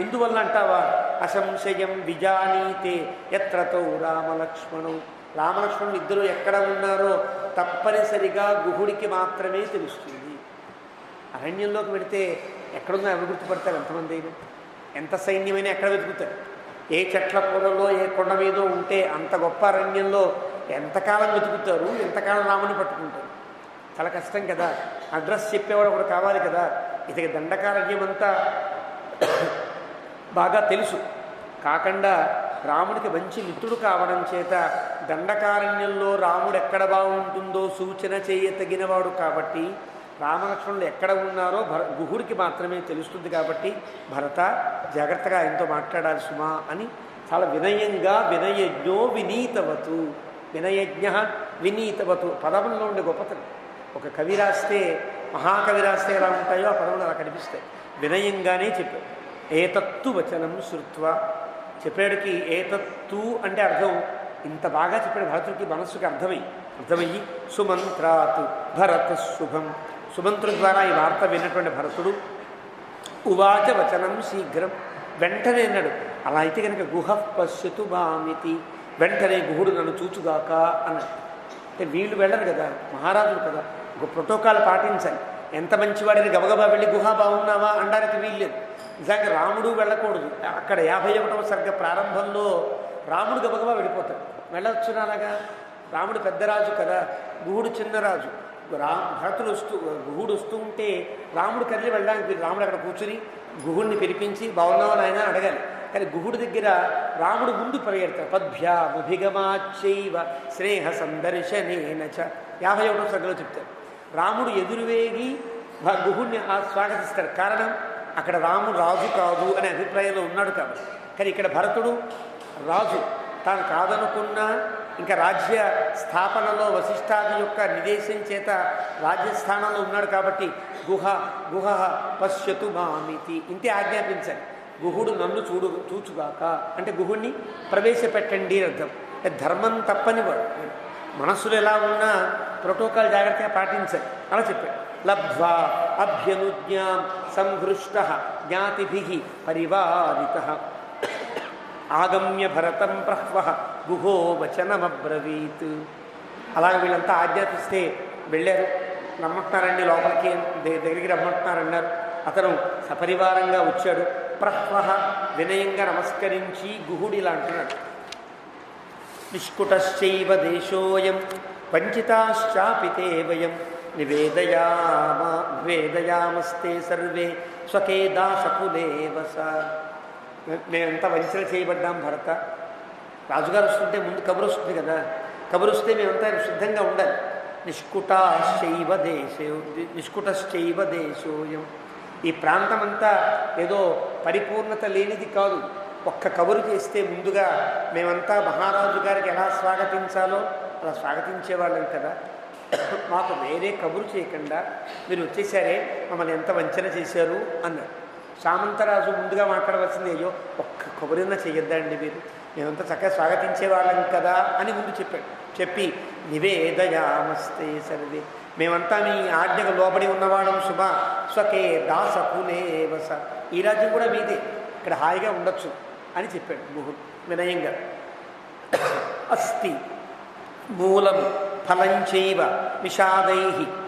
ఎందువల్ల అంటావా, అసంశయం విజానీతే ఎత్రతో రామలక్ష్మణు. రామలక్ష్మణులు ఇద్దరు ఎక్కడ ఉన్నారో తప్పనిసరిగా గుహుడికి మాత్రమే తెలుస్తుంది. అరణ్యంలోకి వెళితే ఎక్కడున్నా ఎవరు గుర్తుపడతారు, ఎంతమంది అయినా ఎంత సైన్యమైనా ఎక్కడ వెతుకుతారు. ఏ చెట్ల పొదల్లో ఏ కొండ మీదో ఉంటే అంత గొప్ప అరణ్యంలో ఎంతకాలం వెతుకుతారు, ఎంతకాలం రాముని పట్టుకుంటారు. చాలా కష్టం కదా. అడ్రస్ చెప్పేవాడు ఒకడు కావాలి కదా. ఇతకి దండకారణ్యం అంతా బాగా తెలుసు కాకుండా రాముడికి మంచి మిత్రుడు కావడం చేత దండకారణ్యంలో రాముడు ఎక్కడ బాగుంటుందో సూచన చేయతగినవాడు కాబట్టి రామలక్ష్మణులు ఎక్కడ ఉన్నారో గుహుడికి మాత్రమే తెలుస్తుంది. కాబట్టి భరత జాగ్రత్తగా ఆయనతో మాట్లాడాలి సుమా అని చాలా వినయంగా, వినయజ్ఞో వినీతవతు, వినయజ్ఞ వినీతవతు పదముల్లో ఉండే గొప్పతనం. ఒక కవి రాస్తే, మహాకవి రాస్తే ఎలా ఉంటాయో ఆ పదములు అలా కనిపిస్తాయి. వినయంగానే చెప్పాడు. ఏతత్తు వచనం శృత్వా, చెప్పాడికి ఏతత్తు అంటే అర్థం ఇంత బాగా చెప్పాడు భరతుడికి మనస్సుకి అర్థమయ్యి సుమంత్రాత్ భరత శుభం, సుమంత్రుడి ద్వారా ఈ వార్త విన్నటువంటి భరతుడు ఉవాచ వచనం శీఘ్రం, వెంటనే అన్నాడు, అలా అయితే కనుక గుహ పశ్యతు మామితి, వెంటనే గుహుడు నన్ను చూచుగాక అన్నాడు. అంటే వీళ్ళు వెళ్ళరు కదా, మహారాజులు కదా, ఒక ప్రోటోకాల్ పాటించాలి. ఎంత మంచివాడిని గబగబా వెళ్ళి గుహ బాగున్నావా అనడానికి వీల్లేదు. నిజంగా రాముడు వెళ్ళకూడదు. అక్కడ 51వ సర్గ ప్రారంభంలో రాముడు గబగబా వెళ్ళిపోతాడు. వెళ్ళొచ్చునా అలాగా, రాముడు పెద్దరాజు కదా, గుహుడు చిన్నరాజు. భరతుడు గుహుడు వస్తూ ఉంటే రాముడు కదిలి వెళ్ళడానికి రాముడు అక్కడ కూర్చుని గుహుడిని పిలిపించి బాగున్నావా నాయన అడగాలి. కానీ గుహుడి దగ్గర రాముడు ముందు పరిగెడతాడు. పద్భ్యామభిగమాచైవ స్నేహ సందర్శనేన చ 51వ సర్గలో చెప్తారు. రాముడు ఎదురువేగి గుహుడిని స్వాగతిస్తాడు. కారణం అక్కడ రాముడు రాజు కాదు అనే అభిప్రాయంలో ఉన్నాడు కాబట్టి. కానీ ఇక్కడ భరతుడు రాజు, తాను కాదనుకున్నా ఇంకా రాజ్య స్థాపనలో వశిష్ఠాది యొక్క నిర్దేశం చేత రాజ్యస్థానంలో ఉన్నాడు కాబట్టి గుహ గుహ పశ్యతు మామితి ఇంతే ఆజ్ఞాపించాలి. గుహుడు నన్ను చూచుగాక అంటే గుహుడిని ప్రవేశపెట్టండి అర్థం. అంటే ధర్మం తప్పని వాడు, మనస్సులో ఎలా ఉన్నా ప్రోటోకాల్ జాగ్రత్తగా పాటించాలి అలా చెప్పాడు. లబ్ధ్వా అభ్యనుజ్ఞాం సంహృష్ట జ్ఞాతిభి పరివారిత ఆగమ్య భరతం ప్రహ్వ గుహో వచనమబ్రవీత్. అలాగే వీళ్ళంతా ఆజ్ఞాపిస్తే వెళ్ళారు. రమ్మంటున్నారండి లోపలికి, దగ్గరికి రమ్మంటున్నారన్నారు. అతను సపరివారంగా వచ్చాడు. ప్రహ్వ వినయంగా నమస్కరించి గుహుడు ఇలా అంటున్నాడు. నిష్కుటశ్చైవ దేశోయం వంచితాశ్చాపి తే వయం నివేదయామస్తే సర్వే స్వకే దాసకులే వస. మేమంతా వంచన చేయబడ్డాం భరత. రాజుగారు వస్తుంటే ముందు కబురు వస్తుంది కదా, కబురు వస్తే మేమంతా సిద్ధంగా ఉండాలి. నిష్కుటశ్చైవ దేశోయం. ఈ ప్రాంతమంతా ఏదో పరిపూర్ణత లేనిది కాదు. ఒక్క కబురు చేస్తే ముందుగా మేమంతా మహారాజు గారికి ఎలా స్వాగతించాలో అలా స్వాగతించేవాళ్ళం కదా. మాకు వేరే కబురు చేయకుండా మీరు వచ్చేసారే, మమ్మల్ని ఎంత వంచన చేశారు అన్నాడు. సామంతరాజు ముందుగా మాట్లాడవలసింది, అయ్యో ఒక్క కబురైనా చేయొద్దండి మీరు, మేమంతా చక్కగా స్వాగతించేవాళ్ళం కదా అని ముందు చెప్పాడు. చెప్పి నివేదయామస్తే సర్వే, మేమంతా మీ ఆజ్ఞకు లోబడి ఉన్నవాళ్ళం శుభ స్వకే దాసకులే వస. ఈ రాజ్యం కూడా మీదే, ఇక్కడ హాయిగా ఉండొచ్చు అని చెప్పాడు గుహుడు వినయంగా. అస్తి మూలం ఫలంచైవ విషాదై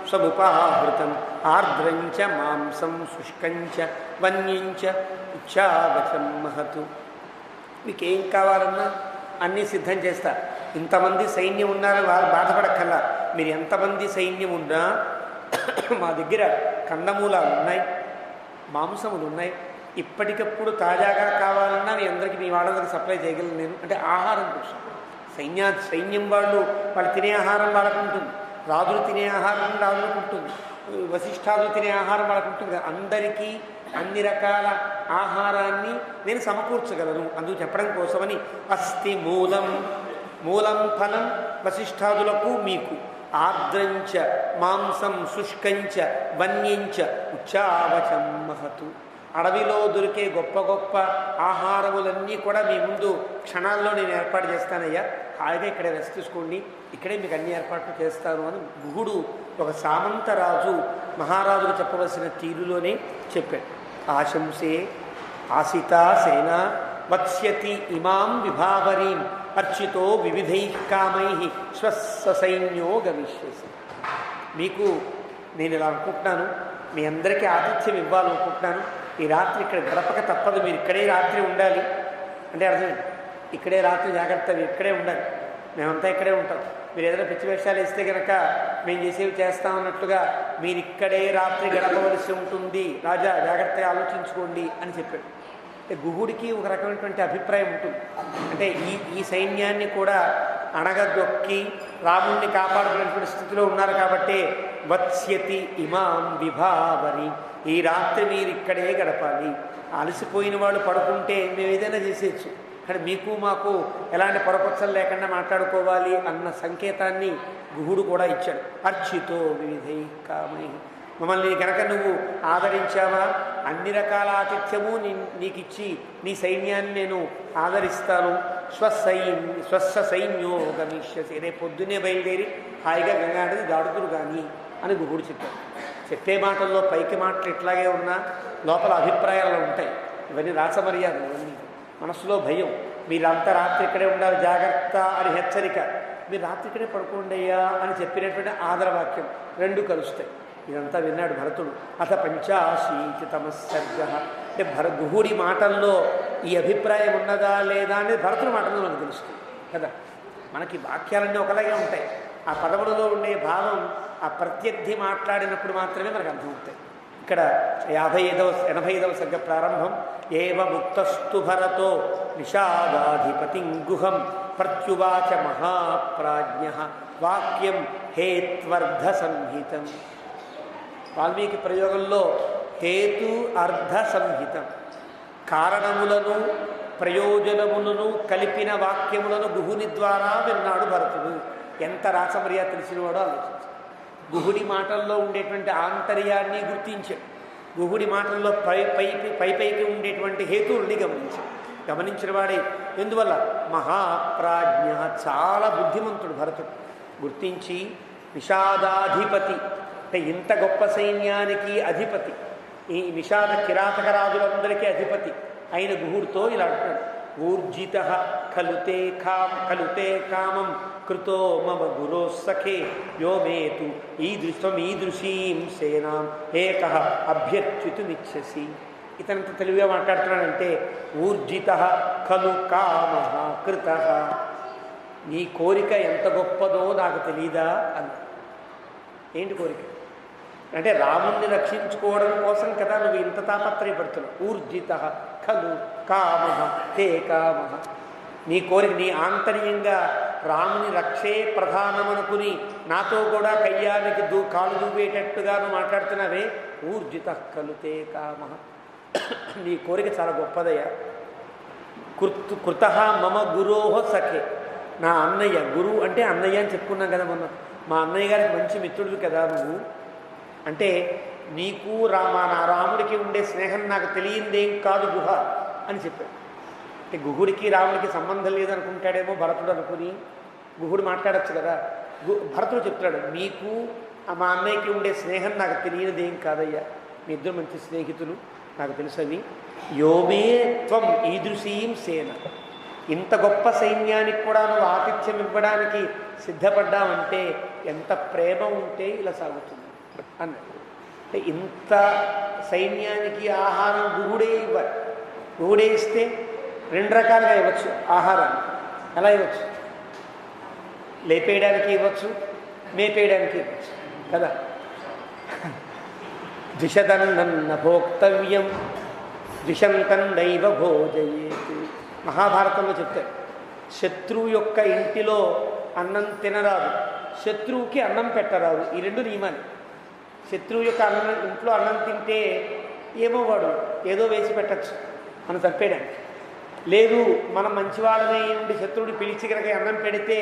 స్వముపాహృతం ఆర్ద్రంచ మాంసం శుష్కంచ వన్యంచ ఇచ్చావచం మహతు. మీకేం కావాలన్నా అన్నీ సిద్ధం చేస్తా. ఇంతమంది సైన్యం ఉన్నారని వారు బాధపడక్కల్లా. మీరు ఎంతమంది సైన్యం ఉన్నా మా దగ్గర కందమూలాలు ఉన్నాయి, మాంసములు ఉన్నాయి. ఇప్పటికప్పుడు తాజాగా కావాలన్నా మీ అందరికీ మీ వాళ్ళందరికీ సప్లై చేయగలను నేను. అంటే ఆహారం కోసం సైన్యం వాళ్ళు తినే ఆహారం వాళ్ళకు ఉంటుంది, రాజులు తినే ఆహారం రాజులకు ఉంటుంది, వశిష్ఠాదులు తినే ఆహారం వాళ్ళకు ఉంటుంది. అందరికీ అన్ని రకాల ఆహారాన్ని నేను సమకూర్చగలను. అందుకు చెప్పడం కోసమని అస్తి మూలం ఫలం వశిష్ఠాదులకు మీకు ఆర్ద్రంచ మాంసం శుష్కంచ వన్యంచ ఉచ్చావచం మహతు. అడవిలో దొరికే గొప్ప గొప్ప ఆహారములన్నీ కూడా మీ ముందు క్షణాల్లో నేను ఏర్పాటు చేస్తానయ్యా, హాయిగా ఇక్కడే రెస్ట్ తీసుకోండి, ఇక్కడే మీకు అన్ని ఏర్పాట్లు చేస్తాను అని గుహుడు ఒక సామంతరాజు మహారాజుకు చెప్పవలసిన తీరులోనే చెప్పాడు. ఆశంసే ఆసితా సేన వత్స్యతి ఇమాం విభావరీం అర్చితో వివిధై కామై స్వసైన్యో గమిష్యసి. మీకు నేను ఇలా అనుకుంటున్నాను, మీ అందరికీ ఆతిథ్యం ఇవ్వాలనుకుంటున్నాను. ఈ రాత్రి ఇక్కడ గడపక తప్పదు, మీరు ఇక్కడే రాత్రి ఉండాలి అంటే అర్థం, ఇక్కడే రాత్రి జాగ్రత్త, మీరు ఇక్కడే ఉండాలి, మేమంతా ఇక్కడే ఉంటాం. మీరు ఏదైనా పిచ్చి వేషాలు వేస్తే కనుక మేము చేసేవి చేస్తామన్నట్లుగా మీరు ఇక్కడే రాత్రి గడపవలసి ఉంటుంది, రాజా జాగ్రత్తగా ఆలోచించుకోండి అని చెప్పాడు. అంటే గుహుడికి ఒక రకమైనటువంటి అభిప్రాయం ఉంటుంది. అంటే ఈ సైన్యాన్ని కూడా అణగదొక్కి రాముణ్ణి కాపాడుకునేటువంటి స్థితిలో ఉన్నారు కాబట్టి వత్స్యతి ఇమాం విభావరి, ఈ రాత్రి మీరు ఇక్కడే గడపాలి. అలసిపోయిన వాళ్ళు పడుకుంటే మేము ఏదైనా చేసేయచ్చు, కానీ మీకు మాకు ఎలాంటి పొరపచ్చలు లేకుండా మాట్లాడుకోవాలి అన్న సంకేతాన్ని గుహుడు కూడా ఇచ్చాడు. అర్చితో వివిధై కామై, మమ్మల్ని కనుక నువ్వు ఆదరించావా అన్ని రకాల ఆతిథ్యము నీకు ఇచ్చి నీ సైన్యాన్ని నేను ఆదరిస్తాను. స్వస్వ సైన్యో గమిష్యసి, రేపు పొద్దున్నే బయలుదేరి హాయిగా గంగా నది దాడుతురు కానీ అని గుహుడు చెప్పాడు. చెప్పే మాటల్లో పైకి మాటలు ఇట్లాగే ఉన్నా లోపల అభిప్రాయాలు ఉంటాయి. ఇవన్నీ రాసమర్యాదలు, ఇవన్నీ మనసులో భయం. మీరంతా రాత్రి ఇక్కడే ఉండాలి జాగ్రత్త అని హెచ్చరిక, మీరు రాత్రి ఇక్కడే పడుకోండి అయ్యా అని చెప్పినటువంటి ఆదరవాక్యం రెండు కలుస్తాయి. ఇదంతా విన్నాడు భరతుడు. అథ పంచాశీతితమస్సర్గ, అంటే గుహుడి మాటల్లో ఈ అభిప్రాయం ఉన్నదా లేదా అనేది భరతుడి మాటల్లో మనకు తెలుస్తుంది కదా. మనకి వాక్యాలన్నీ ఒకలాగే ఉంటాయి, ఆ పదములలో ఉండే భావం ఆ ప్రత్యర్థి మాట్లాడినప్పుడు మాత్రమే మనకు అర్థమవుతాయి. ఇక్కడ 85వ సర్గ ప్రారంభం. ఏవ ముక్తస్తు భరతో నిషాదాధిపతిం గుహం ప్రత్యువాచ మహాప్రాజ్ఞ వాక్యం హేత్వర్థ సంహితం. వాల్మీకి ప్రయోగంలో హేతు అర్ధ సంహితం, కారణములను ప్రయోజనములను కలిపిన వాక్యములను గుహుని ద్వారా విన్నాడు భరతుడు. ఎంత రాసమర్యాద తెలిసినవాడో ఆలోచించు. గుహుడి మాటల్లో ఉండేటువంటి ఆంతర్యాన్ని గుర్తించాడు. గుహుడి మాటల్లో పైకి ఉండేటువంటి హేతువుల్ని గమనించిన వాడే. ఎందువల్ల మహాప్రాజ్ఞ, చాలా బుద్ధిమంతుడు భరతుడు. గుర్తించి నిషాదాధిపతి అంటే ఇంత గొప్ప సైన్యానికి అధిపతి, ఈ నిషాద కిరాతక రాజులందరికీ అధిపతి అయిన గుహుడితో ఇలా అంటున్నాడు. ఊర్జిత కలుతే కామం కృతో మమ గురో సఖే యోమేతు ఈదృశీం సేనాం ఏక అభ్యర్చితుమిచ్చసి. ఇతనంత తెలివిగా మాట్లాడుతున్నాడంటే ఊర్జిత ఖలు కామ కృత, నీ కోరిక ఎంత గొప్పదో నాకు తెలీదా అని. ఏంటి కోరిక అంటే రాముణ్ణి రక్షించుకోవడం కోసం కదా నువ్వు ఇంత తాపత్రయపడుతున్నావు. ఊర్జిత ఖలు కామ తే కామ, నీ కోరిక నీ ఆంతర్యంగా రాముని రక్షే ప్రధానమనుకుని నాతో కూడా కయ్యానికి కాలు దూపేటట్టుగా నువ్వు మాట్లాడుతున్నావే. ఊర్జిత ఖలు తే కామ, నీ కోరిక చాలా గొప్పదయ్యా. కృత మమ గురోహ సఖే, నా అన్నయ్య, గురువు అంటే అన్నయ్య అని చెప్పుకున్నాం కదా మొన్న. మా అన్నయ్య గారికి మంచి మిత్రుడు కదా నువ్వు. అంటే నీకు నా రాముడికి ఉండే స్నేహం నాకు తెలియందేం కాదు గుహ అని చెప్పాడు. అంటే గుహుడికి రాముడికి సంబంధం లేదనుకుంటాడేమో భరతుడు అనుకుని గుహుడు మాట్లాడచ్చు కదా. భరతుడు చెప్తాడు, నీకు మా అన్నయ్యకి ఉండే స్నేహం నాకు తెలియనిదేం కాదయ్యా, మీ ఇద్దరు మంచి స్నేహితులు, నాకు తెలుసని. యోమే త్వం ఈదృశీం సేన, ఇంత గొప్ప సైన్యానికి కూడా నువ్వు ఆతిథ్యం ఇవ్వడానికి సిద్ధపడ్డావంటే ఎంత ప్రేమ ఉంటే ఇలా సాగుతుంది అన్నాడు. అంటే ఇంత సైన్యానికి ఆహారం గుహుడే ఇవ్వాలి. గుహుడే ఇస్తే రెండు రకాలుగా ఇవ్వచ్చు ఆహారాన్ని. ఎలా ఇవ్వచ్చు? లేపేయడానికి ఇవ్వచ్చు, మేపేయడానికి ఇవ్వచ్చు కదా. ద్విషదన్న భోక్తవ్యం ద్విషంతన్నైవ భోజయేత్. మహాభారతంలో చెప్తారు, శత్రువు యొక్క ఇంటిలో అన్నం తినరాదు, శత్రువుకి అన్నం పెట్టరాదు. ఈ రెండు నియమాలు. శత్రువు యొక్క ఇంట్లో అన్నం తింటే ఏమో వాడు ఏదో వేసి పెట్టచ్చు మనం చంపేయడానికి. లేదు మనం మంచివాళ్ళనే ఉండి శత్రువుని పిలిచి కనుక అన్నం పెడితే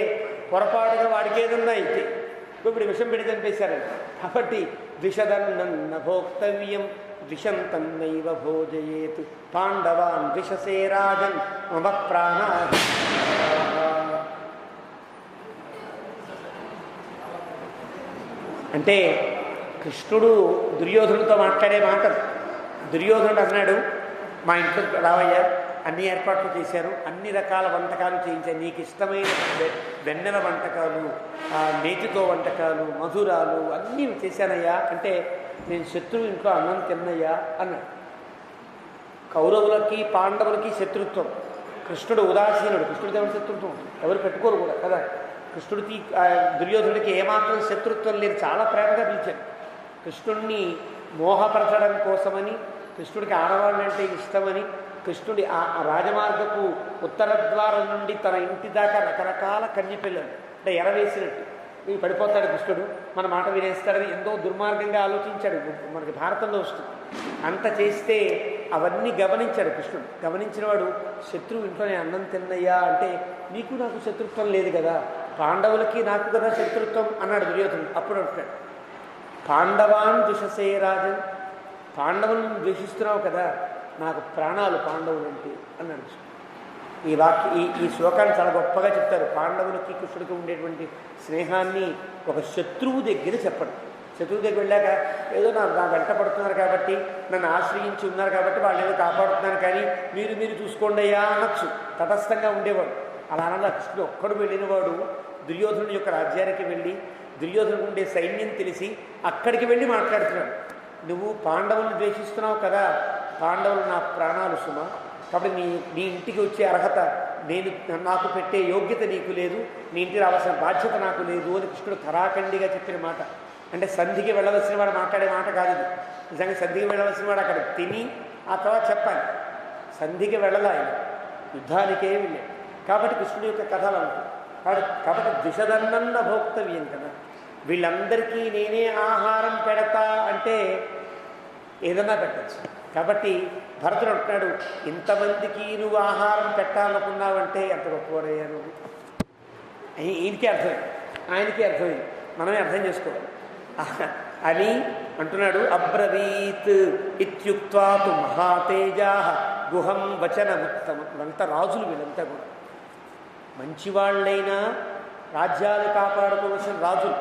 పొరపాటుగా వాడికి ఏదన్నా అయితే ఇప్పుడు విషం పెడి చంపేశారండి. కాబట్టి ద్విషదన్న భోక్తవ్యం ద్విషంతన్నైవ భోజయేత్ పాండవాన్ ద్విషసే రాజన్ మమ ప్రాణా. అంటే కృష్ణుడు దుర్యోధనుడితో మాట్లాడే మాటలు. దుర్యోధనుడు అన్నాడు, మా ఇంట్లో రావయ్యా, అన్ని ఏర్పాట్లు చేశారు, అన్ని రకాల వంటకాలు చేయించారు, నీకు ఇష్టమైన వెన్నెల వంటకాలు, నేతితో వంటకాలు, మధురాలు అన్నీ చేశానయ్యా. అంటే నేను శత్రువు ఇంట్లో అన్నం తిన్నయ్యా అన్నాడు. కౌరవులకి పాండవులకి శత్రుత్వం. కృష్ణుడు ఉదాసీనుడు, కృష్ణుడికి ఎవరు శత్రుత్వం ఎవరు పెట్టుకోరు కూడా కదా. కృష్ణుడికి దుర్యోధనుడికి ఏమాత్రం శత్రుత్వం లేదు, చాలా ప్రేమగా పిలిచాడు. కృష్ణుడిని మోహపరచడం కోసమని, కృష్ణుడికి ఆడవాళ్ళంటే ఇష్టమని, కృష్ణుడి ఆ రాజమార్గపు ఉత్తర ద్వారం నుండి తన ఇంటి దాకా రకరకాల కన్యపిల్లలు అంటే ఎరవేసినట్టు ఇవి పడిపోతాడు కృష్ణుడు, మన మాట వినేస్తాడని ఎంతో దుర్మార్గంగా ఆలోచించాడు. మనకి భారతంలో వస్తుంది. అంత చేస్తే అవన్నీ గమనించాడు కృష్ణుడు. గమనించిన వాడు శత్రువు ఇంట్లోనే అన్నం తిన్నయ్యా అంటే నీకు నాకు శత్రుత్వం లేదు కదా, పాండవులకి నాకు కదా శత్రుత్వం అన్నాడు దుర్యోధనుడు. అప్పుడు అంటాడు, పాండవాన్ ద్విషసే రాజన్, పాండవులను ద్వేషిస్తున్నావు కదా, నాకు ప్రాణాలు పాండవులు అంటే అన్నాడు. ఈ శ్లోకాన్ని చాలా గొప్పగా చెప్తారు. పాండవులకి కృష్ణుడికి ఉండేటువంటి స్నేహాన్ని ఒక శత్రువు దగ్గర చెప్పడం. శత్రువు దగ్గర వెళ్ళాక ఏదో నా వెంట పడుతున్నారు కాబట్టి, నన్ను ఆశ్రయించి ఉన్నారు కాబట్టి వాళ్ళు ఏదో కాపాడుతున్నారు, కానీ మీరు చూసుకోండి అయ్యా అనొచ్చు. తటస్థంగా ఉండేవాడు. అలా అనగా కృష్ణుడు ఒక్కడు వెళ్ళినవాడు దుర్యోధనుడి యొక్క రాజ్యానికి వెళ్ళి దుర్యోధనుడు ఉండే సైన్యం తెలిసి అక్కడికి వెళ్ళి మాట్లాడుతున్నాడు. నువ్వు పాండవులను ద్వేషిస్తున్నావు కదా, పాండవులు నా ప్రాణాలు సుమ, కాబట్టి నీ ఇంటికి వచ్చే అర్హత నాకు పెట్టే యోగ్యత నీకు లేదు, నీ ఇంటికి రావాల్సిన బాధ్యత నాకు లేదు అని కృష్ణుడు ఖరాఖండిగా చెప్పిన మాట. అంటే సంధికి వెళ్ళవలసిన వాడు మాట్లాడే మాట కాదు ఇది. నిజంగా సంధికి వెళ్ళవలసిన వాడు అక్కడ తిని ఆ తర్వాత చెప్పాలి. సంధికి వెళ్ళలా ఆయన, యుద్ధానికే వెళ్ళాడు. కాబట్టి కృష్ణుడి యొక్క కథలు అంటారు. కాబట్టి దిశదన్న భోక్తవ్యం కదా, వీళ్ళందరికీ నేనే ఆహారం పెడతా అంటే ఏదన్నా పెట్టచ్చు. కాబట్టి భరతుడు అంటున్నాడు, ఇంతమందికి నువ్వు ఆహారం పెట్టాలనుకున్నావంటే ఎంత గొప్పవాడయ్యా నువ్వు. ఈయనకే అర్థమైంది, ఆయనకే అర్థమైంది, మనమే అర్థం చేసుకోవాలి అని అంటున్నాడు. అబ్రవీత్ ఇత్యుక్త్వా తు మహాతేజా గుహం వచనముత్తమం. ఇవంతా రాజులు, వీళ్ళంతా కూడా మంచివాళ్ళైనా రాజ్యాలు కాపాడుకోవాల్సిన రాజులు.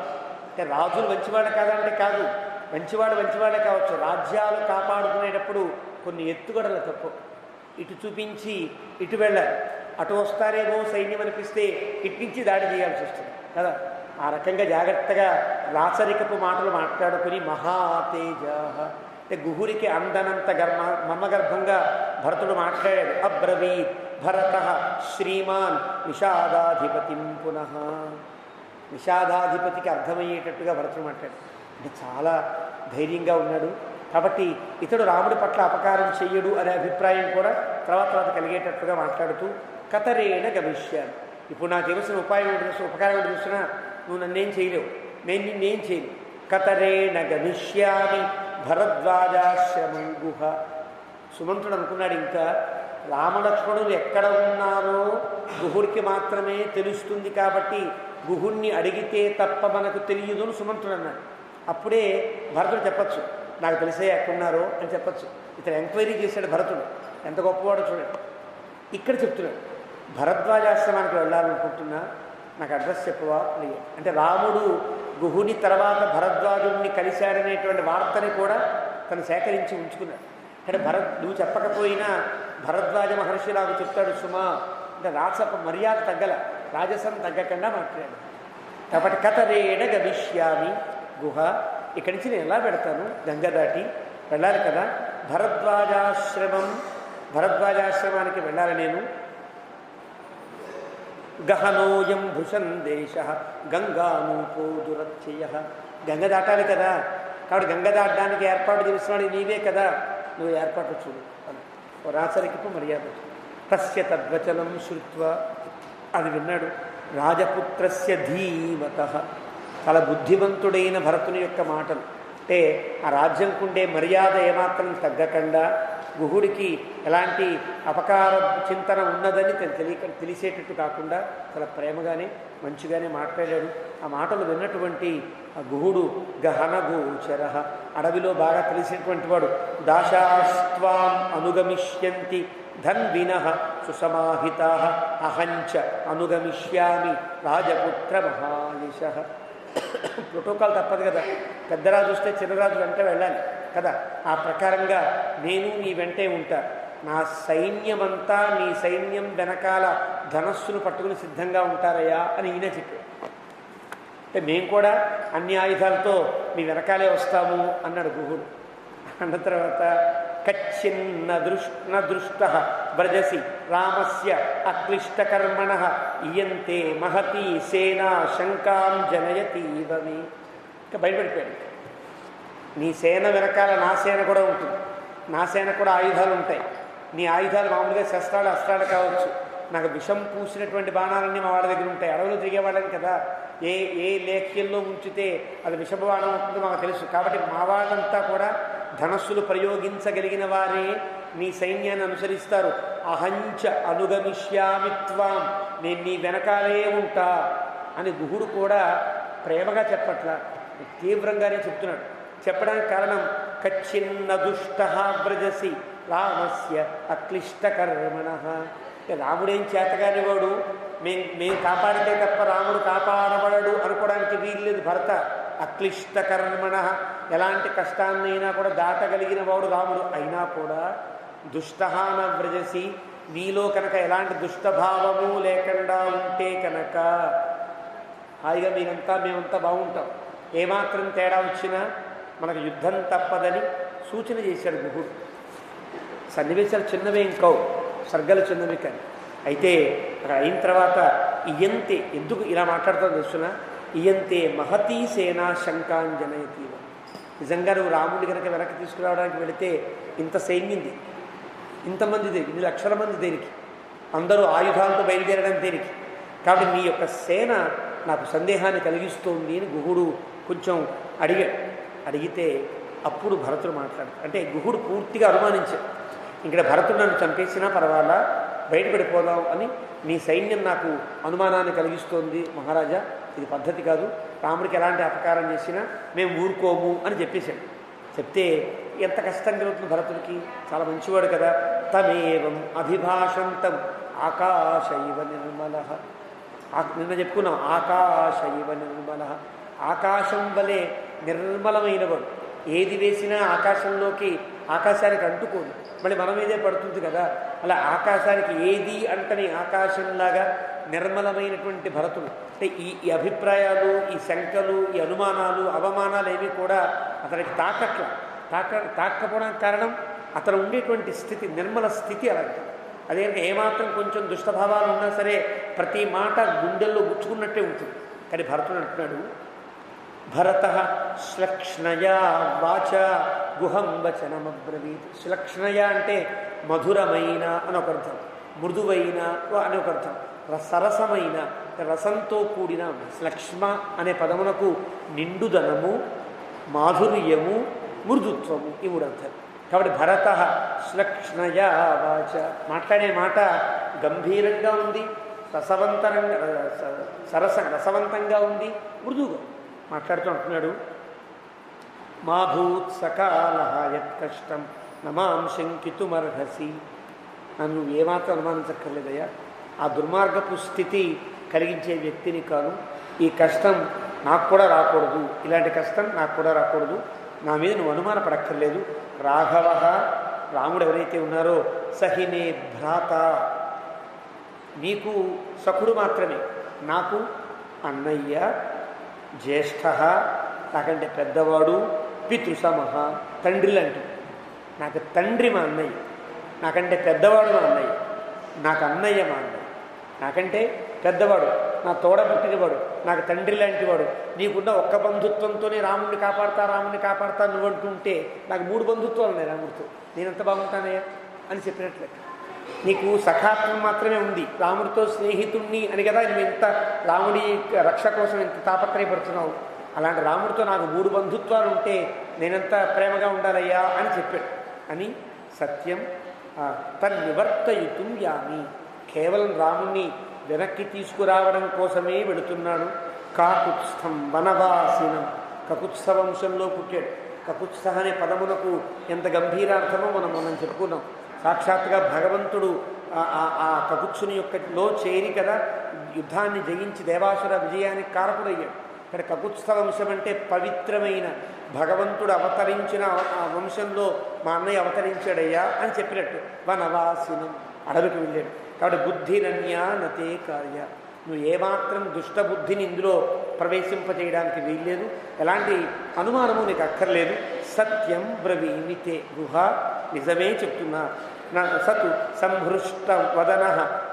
అంటే రాజులు మంచివాళ్ళు కాదంటే కాదు, మంచివాళ్ళే కావచ్చు. రాజ్యాలు కాపాడుకునేటప్పుడు కొన్ని ఎత్తుగడలు తప్పు. ఇటు చూపించి ఇటు వెళ్ళాలి, అటు వస్తారేమో సైన్యం అనిపిస్తే ఇటు నుంచి దాడి చేయాల్సి వస్తుంది కదా. ఆ రకంగా జాగ్రత్తగా రాచరికపు మాటలు మాట్లాడుకుని మహాతేజ అంటే గుహుడికి అందనంత మమ్మగర్భంగా భరతుడు మాట్లాడాడు. అబ్రవీత్ భరత శ్రీమాన్ నిషాదాధిపతిం పునః. నిషాదాధిపతికి అర్థమయ్యేటట్టుగా భరతుడు మాట్లాడు. అంటే చాలా ధైర్యంగా ఉన్నాడు. కాబట్టి ఇతడు రాముడి పట్ల అపకారం చెయ్యడు అనే అభిప్రాయం కూడా తర్వాత కలిగేటట్టుగా మాట్లాడుతూ కతరేణ గమిష్యాను. ఇప్పుడు నాకు తెలిసిన ఉపాయం ఏంటి తెలుసు, ఉపకారం ఏంటి చూసినా, నువ్వు నన్నేం చేయలేవు, నేను నిన్నేం చేయను. కతరేణ గమిష్యామి భరద్వాజాశ్రమం గుహ. సుమంతుడు అనుకున్నాడు, ఇంకా రామలక్ష్మణులు ఎక్కడ ఉన్నారో గుహుడికి మాత్రమే తెలుస్తుంది, కాబట్టి గుహుణ్ణి అడిగితే తప్ప మనకు తెలియదు అని సుమంతుడు అన్నాడు. అప్పుడే భరతుడు చెప్పచ్చు, నాకు తెలిసే ఎక్కడున్నారో అని చెప్పచ్చు. ఇతను ఎంక్వైరీ చేశాడు భరతుడు, ఎంత గొప్పవాడో చూడండి. ఇక్కడ చెప్తున్నాడు, భరద్వాజాశ్రమానికి వెళ్ళాలనుకుంటున్నా, నాకు అడ్రస్ చెప్పవా లేదు అంటే, రాముడు గుహుని తర్వాత భరద్వాజుడిని కలిశాడనేటువంటి వార్తని కూడా తను సేకరించి ఉంచుకున్నాడు. అంటే నువ్వు చెప్పకపోయినా భరద్వాజ మహర్షి నాకు చెప్తాడు సుమా అంటే రాసప మర్యాద తగ్గల, రాజసం తగ్గకుండా మాట్లాడాడు. కాబట్టి కతరేణ గమిష్యామి గుహ. ఇక్కడి నుంచి నేను ఎలా పెడతాను, గంగ దాటి వెళ్ళాలి కదా. భరద్వాజాశ్రమానికి వెళ్ళాలి నేను. గహనోయం భుషన్ దేశ గంగానూపో దురత్యయ. గంగ దాటాలి కదా, కాబట్టి గంగ దాటడానికి ఏర్పాటు చేసినాడు నీవే కదా, నువ్వు ఏర్పాటు చూడు అని రాచరికపు మర్యాద. తస్య తద్వచనం శ్రుత్వా, అది విన్నాడు. రాజపుత్రస్య ధీమత, చాలా బుద్ధిమంతుడైన భరతుని యొక్క మాటలు. అంటే ఆ రాజ్యంకుండే మర్యాద ఏమాత్రం తగ్గకుండా, గుహుడికి ఎలాంటి అపకార చింతన ఉన్నదని తెలిసేటట్టు కాకుండా చాలా ప్రేమగానే మంచిగానే మాట్లాడాడు. ఆ మాటలు విన్నటువంటి ఆ గుహుడు గహన గోచర, అడవిలో బాగా తెలిసినటువంటి వాడు. దాశాస్త్వాం అనుగమిష్యంతి ధన్వినః సుసమాహితాః అహంచ అనుగమిష్యామి రాజపుత్ర మహానిశః. ప్రోటోకాల్ తప్పదు కదా, పెద్దరాజు వస్తే చిన్నరాజు వెంట వెళ్ళాలి కదా. ఆ ప్రకారంగా నేను నీ వెంటే ఉంటా. నా సైన్యమంతా నీ సైన్యం వెనకాల ధనస్సును పట్టుకుని సిద్ధంగా ఉంటారయ్యా అని ఈయన చెప్పాడు. అంటే మేము కూడా అన్ని ఆయుధాలతో మీ వెనకాలే వస్తాము అన్నాడు గుహుడు. అన్న తర్వాత కచ్చిన్న దృష్ట వ్రజసి రామస్య అక్లిష్టకర్మణ ఇయంతే మహతీ సేనా శంకాం జనయతీవమి. ఇంకా బయటపడిపోయాడు. నీ సేన వెనకాల నా సేన కూడా ఉంటుంది, నా సేన కూడా ఆయుధాలు ఉంటాయి. నీ ఆయుధాలు మామూలుగా శస్త్రాలు అస్త్రాలు కావచ్చు, నాకు విషం పూసినటువంటి బాణాలన్నీ మా వాళ్ళ దగ్గర ఉంటాయి. అడవులు తిరిగేవాళ్ళని కదా, ఏ లేఖ్యంలో ఉంచితే అది విషబాణం ఉంటుందో మాకు తెలుసు. కాబట్టి మా వాళ్ళంతా కూడా ధనస్సులు ప్రయోగించగలిగిన వారే నీ సైన్యాన్ని అనుసరిస్తారు. అహంచ అనుగమిష్యామిత్వాం, నేను నీ వెనకాలే ఉంటా అని గుహుడు కూడా ప్రేమగా చెప్పట్లా, తీవ్రంగానే చెప్తున్నాడు. చెప్పడానికి కారణం కచ్చిన్న దుష్ట వ్రజసి రామస్య అక్లిష్టకర్మణ. రాముడేం చేతగాని వాడు, మేము కాపాడితే తప్ప రాముడు కాపాడబడడు అనుకోవడానికి వీల్లేదు. భరత అక్లిష్టకర్మణ, ఎలాంటి కష్టాన్నైనా కూడా దాటగలిగిన వాడు రాముడు. అయినా కూడా దుష్టహాన వ్రజసి, నీలో కనుక ఎలాంటి దుష్టభావము లేకుండా ఉంటే కనుక హాయిగా మేమంతా బాగుంటాం. ఏమాత్రం తేడా వచ్చినా మనకు యుద్ధం తప్పదని సూచన చేశాడు గుహుడు. సన్నివేశాలు చిన్నవేం కావు, సర్గలు చిన్నవి కానీ. అయితే అక్కడ అయిన తర్వాత ఇయంతే, ఎందుకు ఇలా మాట్లాడుతావు తెలుసునా, ఇయంతే మహతీ సేనా శంకాంజనయతీవ. నిజంగా నువ్వు రాముడి కనుక వెనక్కి తీసుకురావడానికి వెళితే ఇంత సైన్యంది, ఇంతమంది దేనికి, 1 లక్షల మంది దేనికి, అందరూ ఆయుధాలతో బయలుదేరడం దేనికి. కాబట్టి మీ యొక్క సేన నాకు సందేహాన్ని కలిగిస్తోంది అని గుహుడు కొంచెం అడిగాడు. అడిగితే అప్పుడు భరతుడు మాట్లాడతాడు. అంటే గుహుడు పూర్తిగా అనుమానించాడు. ఇక్కడ భరతుడు నన్ను చంపేసినా పర్వాలా, బయటపడిపోదాం అని నీ సైన్యం నాకు అనుమానాన్ని కలిగిస్తోంది మహారాజా, ఇది పద్ధతి కాదు, రాముడికి ఎలాంటి అపకారం చేసినా మేము ఊరుకోము అని చెప్పేశాడు. చెప్తే ఎంత కష్టం కలుగుతుంది భరతుడికి, చాలా మంచివాడు కదా. తమేవం అభిభాషంతం ఆకాశ ఇవ నిర్మల, నిన్న చెప్పుకున్నాం, ఆకాశ ఇవ నిర్మల, ఆకాశం వలె నిర్మలమైనవాడు. ఏది వేసినా ఆకాశంలోకి, ఆకాశానికి అంటుకోదు, మళ్ళీ మన మీదే పడుతుంది కదా. అలా ఆకాశానికి ఏది అంటని ఆకాశంలాగా నిర్మలమైనటువంటి భరతుడు. అంటే ఈ అభిప్రాయాలు, ఈ శంకలు, ఈ అనుమానాలు, అవమానాలు ఏవి కూడా అతనికి తాకపోవడానికి కారణం అతను ఉండేటువంటి స్థితి, నిర్మల స్థితి అలాంటి. అదేంటే ఏమాత్రం కొంచెం దుష్టభావాలు ఉన్నా సరే ప్రతి మాట గుండెల్లో గుచ్చుకున్నట్టే ఉంటుంది. కానీ భరతుడు అంటున్నాడు, భరత శ్లక్ష్ణయా వాచ గుహం వచనమబ్రవీత్. శ్లక్ష్ణయ అంటే మధురమైన అని ఒక అర్థం, మృదువైన అని ఒక అర్థం, సరసమైన, రసంతో కూడిన. శ్లక్ష్మ అనే పదమునకు నిండుదనము, మాధుర్యము, మృదుత్వము, ఈ మూడు అర్థాలు. కాబట్టి భరత శ్లక్ష్ణయా వాచ, మాట్లాడే మాట గంభీరంగా ఉంది, రసవంతంగా ఉంది, మృదువుగా మాట్లాడుతూ అంటున్నాడు, మా భూత్ సకాల యత్ కష్టం నమాం శంకితుమర్హసి. నన్ను ఏమాత్రం అనుమానించక్కర్లేదయ్యా, ఆ దుర్మార్గపు స్థితి కలిగించే వ్యక్తిని కాను. ఈ కష్టం నాకు కూడా రాకూడదు, ఇలాంటి కష్టం నాకు కూడా రాకూడదు, నా మీద నువ్వు అనుమానపడక్కర్లేదు. రాఘవ, రాముడు ఎవరైతే ఉన్నారో, సహినే భ్రాత, నీకు సఖుడు మాత్రమే, నాకు అన్నయ్య, జ్యేష్ఠ, నాకంటే పెద్దవాడు, పితృసమహ, తండ్రి లాంటి. నాకు తండ్రి మా అన్నయ్య, నాకంటే పెద్దవాడు మా అన్నయ్య, నాకు అన్నయ్య మా అన్నయ్య, నాకంటే పెద్దవాడు, నా తోడబుట్టినవాడు, నాకు తండ్రి లాంటి వాడు. నీకున్న ఒక్క బంధుత్వంతోనే రాముడిని కాపాడతా నువ్వు అంటుంటే నాకు 3 బంధుత్వాలు ఉన్నాయి రాముడితో, నేనెంత బాగుంటానయ్యా అని చెప్పినట్లే. నీకు సఖాత్వం మాత్రమే ఉంది, రాముడితో స్నేహితుణ్ణి అని కదా నువ్వు ఎంత రాముడి రక్ష కోసం ఎంత తాపత్రయపడుతున్నావు. అలాంటి రాముడితో నాకు 3 బంధుత్వాలు ఉంటే నేనెంత ప్రేమగా ఉండాలయ్యా అని చెప్పాడు. అని సత్యం తన్నివర్తయుతుం యామి, కేవలం రాముణ్ణి వెనక్కి తీసుకురావడం కోసమే వెళుతున్నాడు. కాకుత్స్థం వనవాసినం, కకుత్స్థ వంశంలో పుట్టాడు. కకుత్స్థ అనే పదమునకు ఎంత గంభీరార్థమో మనం చెప్పుకున్నాం. సాక్షాత్తుగా భగవంతుడు ఆ కకుత్సుని యొక్కలో చేరి కదా యుద్ధాన్ని జయించి దేవాసుర విజయానికి కారకుడయ్యాడు. ఇక్కడ కకుత్స్థ వంశం అంటే పవిత్రమైన, భగవంతుడు అవతరించిన ఆ వంశంలో మా అన్నయ్య అవతరించాడయ్యా అని చెప్పినట్టు. వనవాసినం, అడవికి వెళ్ళాడు. కాబట్టి బుద్ధిరన్యా నతే కార్య, నువ్వు ఏమాత్రం దుష్టబుద్ధిని ఇందులో ప్రవేశింపజేయడానికి వీల్లేదు, ఎలాంటి అనుమానము నీకు అక్కర్లేదు. సత్యం బ్రవీమితే గుహ, నిజమే చెప్తున్నా. సతు సంహృష్ట వదన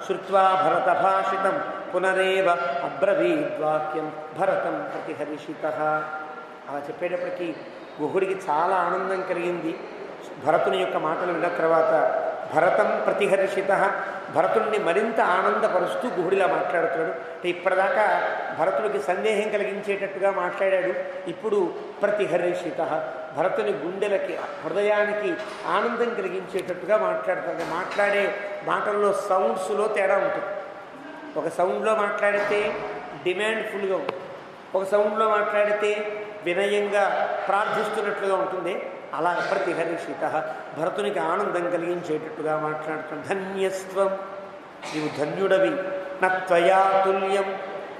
శ్రుత్వా భరత భాషితం పునరేవ అబ్రవీద్వాక్యం భరతం ప్రతిహర్షిత. అలా చెప్పేటప్పటికీ గుహుడికి చాలా ఆనందం కలిగింది. భరతుని యొక్క మాటలు విన్న తర్వాత భరతం ప్రతిహర్షిత, భరతుడిని మరింత ఆనందపరుస్తూ గుహుడిలా మాట్లాడుతున్నాడు. ఇప్పటిదాకా భరతుడికి సందేహం కలిగించేటట్టుగా మాట్లాడాడు, ఇప్పుడు ప్రతిహర్షిత, భరతుని గుండెలకి, హృదయానికి ఆనందం కలిగించేటట్టుగా మాట్లాడుతాడు. మాట్లాడే మాటల్లో సౌండ్స్లో తేడా ఉంటుంది. ఒక సౌండ్లో మాట్లాడితే డిమాండ్ఫుల్గా ఉంటుంది, ఒక సౌండ్లో మాట్లాడితే వినయంగా ప్రార్థిస్తున్నట్లుగా ఉంటుంది. అలా ప్రతిహర్షిత, భరతునికి ఆనందం కలిగించేటట్టుగా మాట్లాడుతాడు. ధన్యస్వం, నీవు ధన్యుడవి. నత్వయా తుల్యం,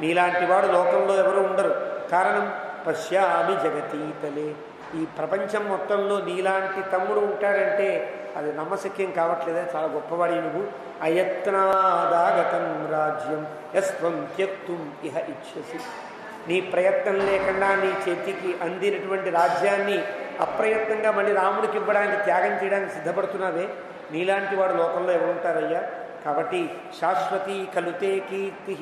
నీలాంటి వాడు లోకంలో ఎవరు ఉండరు. కారణం పశ్యామి జగతీతలే, ఈ ప్రపంచం మొత్తంలో నీలాంటి తమ్ముడు ఉంటాడంటే అది నమ్మశక్యం కావట్లేదా, చాలా గొప్పవాడి నువ్వు. అయత్నాదాగతం రాజ్యం యస్వం త్యక్తుం ఇహ ఇచ్ఛసి, నీ ప్రయత్నం లేకుండా నీ చేతికి అందినటువంటి రాజ్యాన్ని అప్రయత్నంగా మళ్ళీ రాముడికి ఇవ్వడానికి, త్యాగం చేయడానికి సిద్ధపడుతున్నావే, నీలాంటి వాడు లోకంలో ఎవరుంటారయ్యా. కాబట్టి శాశ్వతీ కలుతే కీర్తి,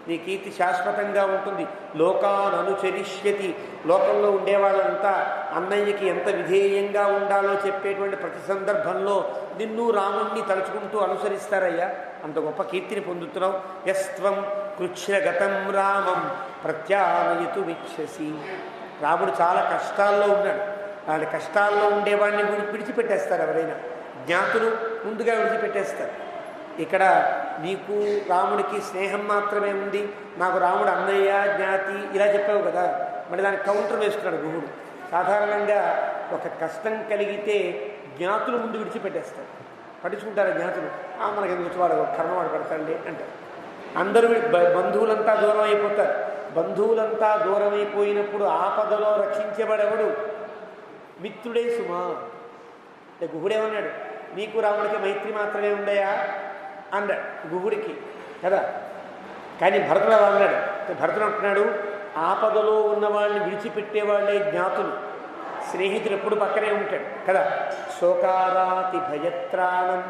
నీ కీర్తి శాశ్వతంగా ఉంటుంది. లోకాన్ అనుచరిష్యతి, లోకంలో ఉండేవాళ్ళంతా అన్నయ్యకి ఎంత విధేయంగా ఉండాలో చెప్పేటువంటి ప్రతి సందర్భంలో నిన్ను రాముణ్ణి తలుచుకుంటూ అనుసరిస్తారయ్యా, అంత గొప్ప కీర్తిని పొందుతున్నావు. యస్త్వం కృచ్ఛ్రగతం రామం ప్రత్యానయతుమిచ్ఛసి, రాముడు చాలా కష్టాల్లో ఉన్నాడు, వాళ్ళ కష్టాల్లో ఉండేవాడిని విడిచిపెట్టేస్తారు. ఎవరైనా జ్ఞాతులు ముందుగా విడిచిపెట్టేస్తారు. ఇక్కడ నీకు రాముడికి స్నేహం మాత్రమే ఉంది, నాకు రాముడు అన్నయ్య జ్ఞాతి ఇలా చెప్పావు కదా, మళ్ళీ దానికి కౌంటర్ వేస్తున్నాడు గుహుడు. సాధారణంగా ఒక కష్టం కలిగితే జ్ఞాతులు ముందు విడిచిపెట్టేస్తారు, పట్టించుకుంటారు జ్ఞాతులు. మనకి ఎందుకు వాడు కర్మవాడు పెడతాండి అంటారు. అందరూ బంధువులంతా దూరం అయిపోతారు. బంధువులంతా దూరం అయిపోయినప్పుడు ఆపదలో రక్షించబడేవాడు మిత్రుడే సుమా. గుహుడేమన్నాడు, నీకు రాముడికి మైత్రి మాత్రమే ఉండయా అన్నాడు గుహుడికి కదా. కానీ భరతుడు అలా అన్నాడు. భరతుడు అంటున్నాడు, ఆపదలో ఉన్నవాళ్ళని విడిచిపెట్టేవాళ్ళే జ్ఞాతులు, స్నేహితుడు ఎప్పుడు పక్కనే ఉంటాడు కదా. శోకారాతి భయత్రాణం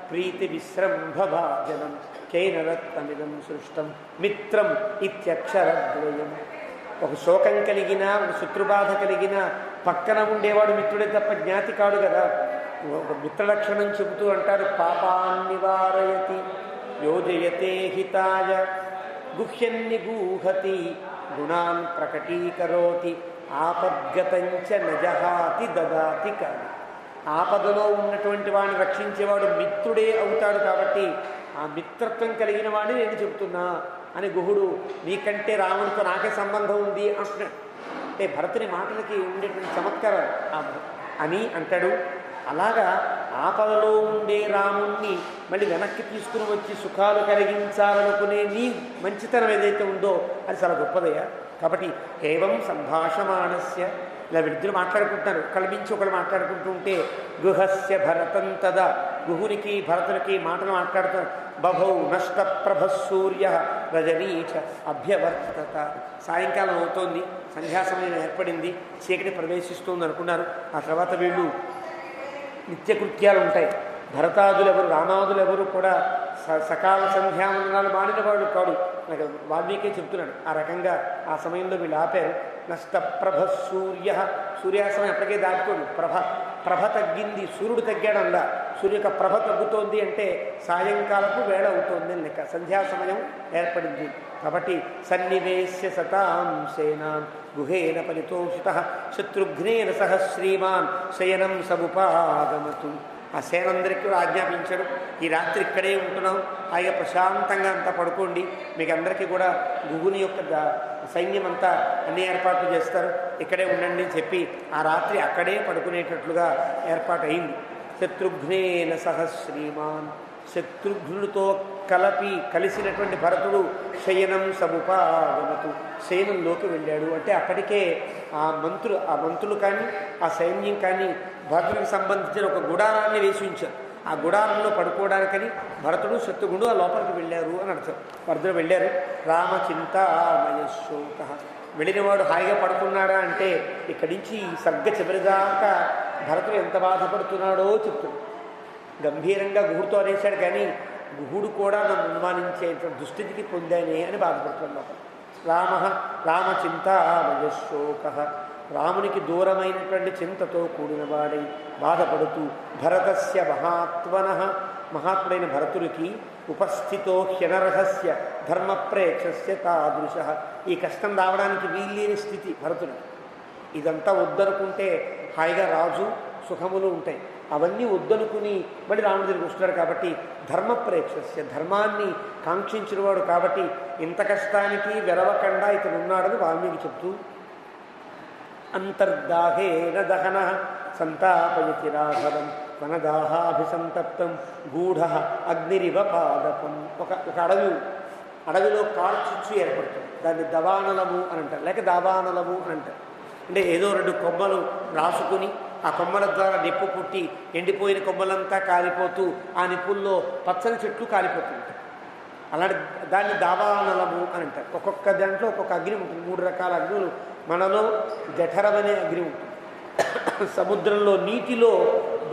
ప్రీతి విశ్రంభభాజనం కేనరత్నమిదం సృష్టం మిత్రం ఇత్యక్షరద్వయం. ఒక శోకం కలిగినా ఒక శత్రుబాధ కలిగినా పక్కన ఉండేవాడు మిత్రుడే తప్ప జ్ఞాతి కాడు కదా. ఒక మిత్రలక్షణం చెబుతూ అంటారు, పాపాన్నివారయతి యోజయతే హితాయ గుహ్యన్నిగూహతి గుణాన్ ప్రకటీకరోతి ఆపద్గతంచ నజహాతి దదాతి కాని. ఆపదలో ఉన్నటువంటి వాడిని రక్షించేవాడు మిత్రుడే అవుతాడు. కాబట్టి ఆ మిత్రత్వం కలిగిన వాడిని నేను చెబుతున్నా అని గుహుడు నీకంటే రాముడితో నాకే సంబంధం ఉంది అంటున్నాడు. అంటే భరతుని మాటలకి ఉండేటువంటి చమత్కారం అని అంటాడు. అలాగా ఆపదలో ఉండే రాముణ్ణి మళ్ళీ వెనక్కి తీసుకుని వచ్చి సుఖాలు కలిగించాలనుకునే నీ మంచితనం ఏదైతే ఉందో అది చాలా గొప్పదయ్యా. కాబట్టి ఏవం సంభాషమాణస్య, ఇలా వీళ్ళిద్దరు మాట్లాడుకుంటున్నారు, ఒకళ్ళ మించి ఒకళ్ళు మాట్లాడుకుంటూ ఉంటే గుహస్య భరతం తదా, గుహునికి భరతునికి మాటలు మాట్లాడుతారు. బభౌ నష్ట ప్రభసూర్య రజనీచ అభ్యవర్తత. సాయంకాలం అవుతోంది, సంధ్యా సమయం ఏర్పడింది, చీకటి ప్రవేశిస్తుంది అనుకున్నారు. ఆ తర్వాత వీళ్ళు నిత్యకృత్యాలు ఉంటాయి. భరతాదులు ఎవరు రామాదులు ఎవరు కూడా సకాల సంధ్యావందనాలు మాడిన వాడు కాడు. నాకు వాల్మీకే చెప్తున్నాడు. ఆ రకంగా ఆ సమయంలో వీళ్ళు ఆపారు. నష్టప్రభ సూర్య, సూర్యాస్తమయం అప్పటికే దాటుకోండి. ప్రభ తగ్గింది, సూర్యుడు తగ్గాడల్లా. సూర్య యొక్క ప్రభ తగ్గుతోంది అంటే సాయంకాలపు వేళ అవుతోంది అని లెక్క. సంధ్యా సమయం ఏర్పడింది. కాబట్టి సన్నివేశ్య సతాం సేనాం గుహేన పరితోషిత శత్రుఘ్నేన సహ శ్రీమాన్ శయనం సముపాగమతు. ఆ సేనందరికీ కూడా ఆజ్ఞాపించాడు, ఈ రాత్రి ఇక్కడే ఉంటున్నాం, హాయిగా ప్రశాంతంగా అంతా పడుకోండి, మీకు అందరికీ కూడా గుహుని యొక్క సైన్యం అంతా అన్ని ఏర్పాట్లు చేస్తారు, ఇక్కడే ఉండండి అని చెప్పి ఆ రాత్రి అక్కడే పడుకునేటట్లుగా ఏర్పాటు అయింది. శత్రుఘ్నేన సహ శ్రీమాన్, శత్రుఘ్నుడితో కలిసినటువంటి భరతుడు శయనం సముపాగమతు, శయనంలోకి వెళ్ళాడు. అంటే అప్పటికే ఆ మంత్రులు కానీ ఆ సైన్యం కానీ భరతుడికి సంబంధించిన ఒక గుడారాన్ని వేసి ఉంచారు. ఆ గుడారంలో పడుకోవడానికని భరతుడు శత్రుఘ్నుడు ఆ లోపలికి వెళ్ళారు అని అర్థం. భరతుడు వెళ్ళారు. రామచింతామయశోక, వెళ్ళినవాడు హాయిగా పడుకున్నాడా అంటే ఇక్కడి నుంచి ఈ సర్గ చివరిదాకా భరతుడు ఎంత బాధపడుతున్నాడో చెప్తున్నాడు. గంభీరంగా గుహుడితో అనేశాడు, కానీ గుహుడు కూడా నన్ను అనుమానించే దుస్థితికి పొందానే అని బాధపడుతున్నాడు. రామచింతామయశోక, రామునికి దూరమైనటువంటి చింతతో కూడినవాడై బాధపడుతూ భరతస్య మహాత్ముడైన భరతుడికి ఉపస్థితో హ్యనర్హస్య ధర్మప్రేక్షస్య తాదృశ, ఈ కష్టం రావడానికి వీల్లేని స్థితి భరతుడు. ఇదంతా వద్దనుకుంటే హాయిగా రాజు సుఖములు ఉంటాయి, అవన్నీ వద్దనుకుని మళ్ళీ రాముడి దగ్గరికి వస్తున్నాడు. కాబట్టి ధర్మప్రేక్షస్య, ధర్మాన్ని కాంక్షించినవాడు కాబట్టి ఇంత కష్టానికి వెరవకుండా ఇతను ఉన్నాడని వాల్మీకి చెప్తూ అంతర్దాహేన దహన సంతాపయతి రాఘవం వనదాహాభిసంతప్తం గూఢ అగ్నిరివ పాదపం. ఒక అడవిలో కార్చిచ్చు ఏర్పడుతుంది, దాన్ని దవానలము అని అంటారు, లేక దావానలము అని అంటారు. అంటే ఏదో రెండు కొమ్మలు రాసుకుని ఆ కొమ్మల ద్వారా నిప్పు పుట్టి ఎండిపోయిన కొమ్మలంతా కాలిపోతూ ఆ నిప్పుల్లో పచ్చని చెట్లు కాలిపోతుంటాయి. అలాంటి దాన్ని దావానలము అని అంటారు. ఒక్కొక్క దాంట్లో ఒక్కొక్క అగ్ని ఉంటుంది, 3 రకాల అగ్నులు. మనలో జఠరం అనే అగ్ని ఉంటుంది, సముద్రంలో నీటిలో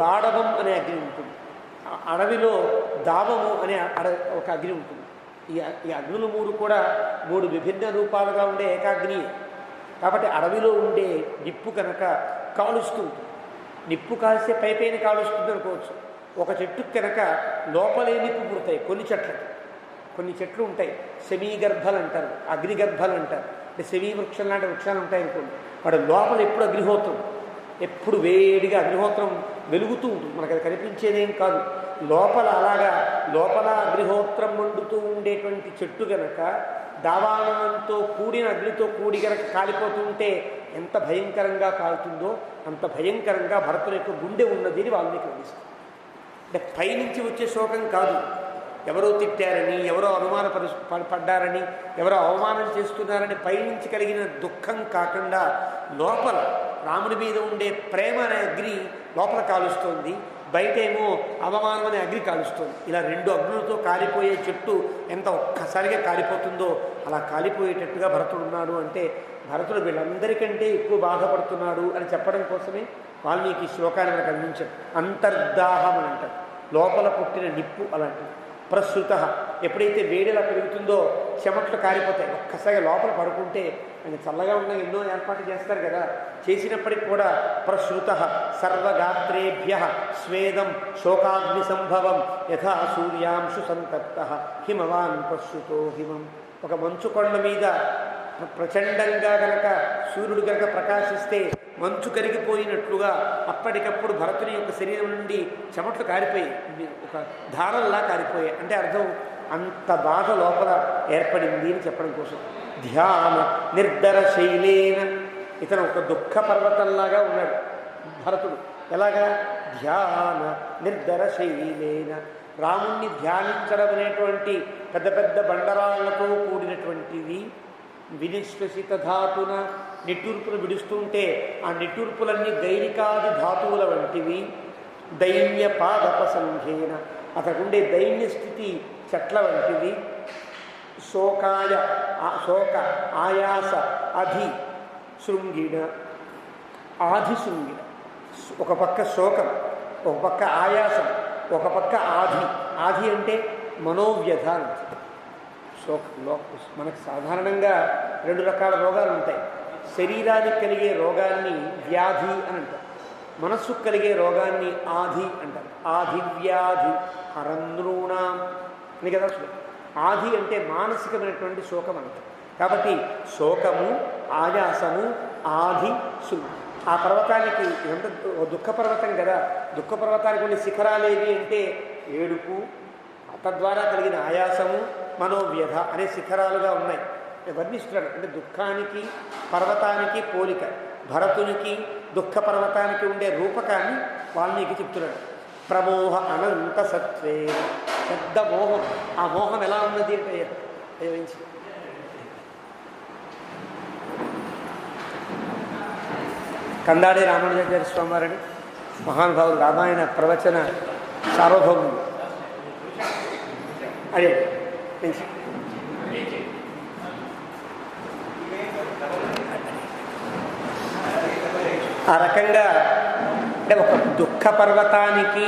బాడవం అనే అగ్ని ఉంటుంది, అడవిలో దావము అనే ఒక అగ్ని ఉంటుంది. ఈ అగ్నులు 3 కూడా 3 విభిన్న రూపాలుగా ఉండే ఏకాగ్నియే. కాబట్టి అడవిలో ఉండే నిప్పు కనుక కాలుస్తూ ఉంటుంది. నిప్పు కాల్స్తే పైపైన కాలుస్తుంది అనుకోవచ్చు. ఒక చెట్టు కనుక లోపలే నిప్పు పుడతాయి. కొన్ని చెట్లు ఉంటాయి, సెమీగర్భలు అంటారు, అగ్నిగర్భలు అంటారు. అంటే సెమీ వృక్షం లాంటి వృక్షాలు ఉంటాయి అనుకోండి, వాడు లోపల ఎప్పుడు అగ్నిహోత్రం, ఎప్పుడు వేడిగా అగ్నిహోత్రం వెలుగుతూ ఉంటుంది, మనకు అది కనిపించేదేం కాదు. లోపల అలాగా లోపల అగ్నిహోత్రం వండుతూ ఉండేటువంటి చెట్టు గనక దావానంతో కూడిన అగ్నితో కూడి గనక కాలిపోతూ ఉంటే ఎంత భయంకరంగా కాలుతుందో అంత భయంకరంగా భరతుని యొక్క గుండె ఉన్నది అని వాల్మీకి వర్ణిస్తారు. అంటే పైనుంచి వచ్చే శోకం కాదు, ఎవరో తిట్టారని, ఎవరో పడ్డారని, ఎవరో అవమానం చేస్తున్నారని పైనుంచి కలిగిన దుఃఖం కాకుండా లోపల రాముని మీద ఉండే ప్రేమ అనే అగ్ని లోపల కాలుస్తోంది, బయటేమో అవమానం అనే అగ్ని కాలుస్తుంది. ఇలా రెండు అగ్నులతో కాలిపోయే చెట్టు ఎంత ఒక్కసారిగా కాలిపోతుందో అలా కాలిపోయేటట్టుగా భరతుడు ఉన్నాడు. అంటే భరతుడు వీళ్ళందరికంటే ఎక్కువ బాధపడుతున్నాడు అని చెప్పడం కోసమే వాల్మీకి శ్లోకాన్ని మనకు అందించాడు. అంతర్దాహం అని అంటారు, లోపల పుట్టిన నిప్పు అలాంటిది. ప్రసృత, ఎప్పుడైతే వేడిలా పెరుగుతుందో చెమట్లు కారిపోతాయి, ఒక్కసారిగా లోపల పడుకుంటే ఆయన చల్లగా ఉన్న ఎన్నో ఏర్పాటు చేస్తారు కదా, చేసినప్పటికి కూడా ప్రసృత సర్వగాత్రేభ్య స్వేదం శోకాగ్ని సంభవం యథా సూర్యాంశు సంతప్త హిమవాన్ ప్రసృతో హిమం. ఒక మంచు కొండ మీద ప్రచండంగా గనక సూర్యుడు గనక ప్రకాశిస్తే మంచు కరిగిపోయినట్లుగా అప్పటికప్పుడు భరతుని యొక్క శరీరం నుండి చెమట్లు కారిపోయాయి, ఒక ధారల్లా కారిపోయాయి. అంటే అర్థం అంత బాధ లోపల ఏర్పడింది అని చెప్పడం కోసం. ధ్యాన నిర్ధర శైలేన, ఇతను ఒక దుఃఖ పర్వతంలాగా ఉన్నాడు భరతుడు. ఎలాగా? ధ్యాన నిర్ధర శైలేన, రాముణ్ణి ధ్యానించడం అనేటువంటి పెద్ద పెద్ద బండరాళ్లతో కూడినటువంటిది. వినిశ్వసిత ధాతున, నిట్టూర్పులు విడుస్తుంటే ఆ నిట్టూర్పులన్నీ దైనికాది ధాతువుల వంటివి. దైన్య పాదపసంఘేన, అతడుండే దైన్య స్థితి చెట్ల వంటిది. శోకాయ శోక ఆయాస అధి శృంగిణ, ఆధి శృంగిణ. ఒక పక్క శోకం, ఒక పక్క ఆయాసం, ఒక పక్క ఆధి. ఆధి అంటే మనోవ్యధ అంటే. శోకంలో మనకు సాధారణంగా రెండు రకాల రోగాలు ఉంటాయి. శరీరానికి కలిగే రోగాన్ని వ్యాధి అని అంటారు, మనస్సుకు కలిగే రోగాన్ని ఆధి అంటారు. ఆధివ్యాధి హరంద్రూణాం అని కదా. ఆధి అంటే మానసికమైనటువంటి శోకం అంటారు. కాబట్టి శోకము, ఆయాసము, ఆధి శృంగి. ఆ పర్వతానికి ఎంత దుఃఖ పర్వతం కదా, దుఃఖ పర్వతానికి కొన్ని శిఖరాలు ఏవి అంటే ఏడుపు, తద్వారా కలిగిన ఆయాసము, మనోవ్యధ అనే శిఖరాలుగా ఉన్నాయి. వర్ణిస్తున్నాడు. అంటే దుఃఖానికి పర్వతానికి పోలిక, భరతునికి దుఃఖ పర్వతానికి ఉండే రూపకాన్ని వాల్మీకి చెప్తున్నాడు. ప్రమోహ అనంత సత్వే, పెద్ద మోహం. ఆ మోహం ఎలా ఉన్నది అంటే కందాడి రామానుజాచార్య స్వామి వారిని మహానుభావులు, రామాయణ ప్రవచన సార్వభౌములు. అదే ఆ రకంగా అంటే ఒక దుఃఖ పర్వతానికి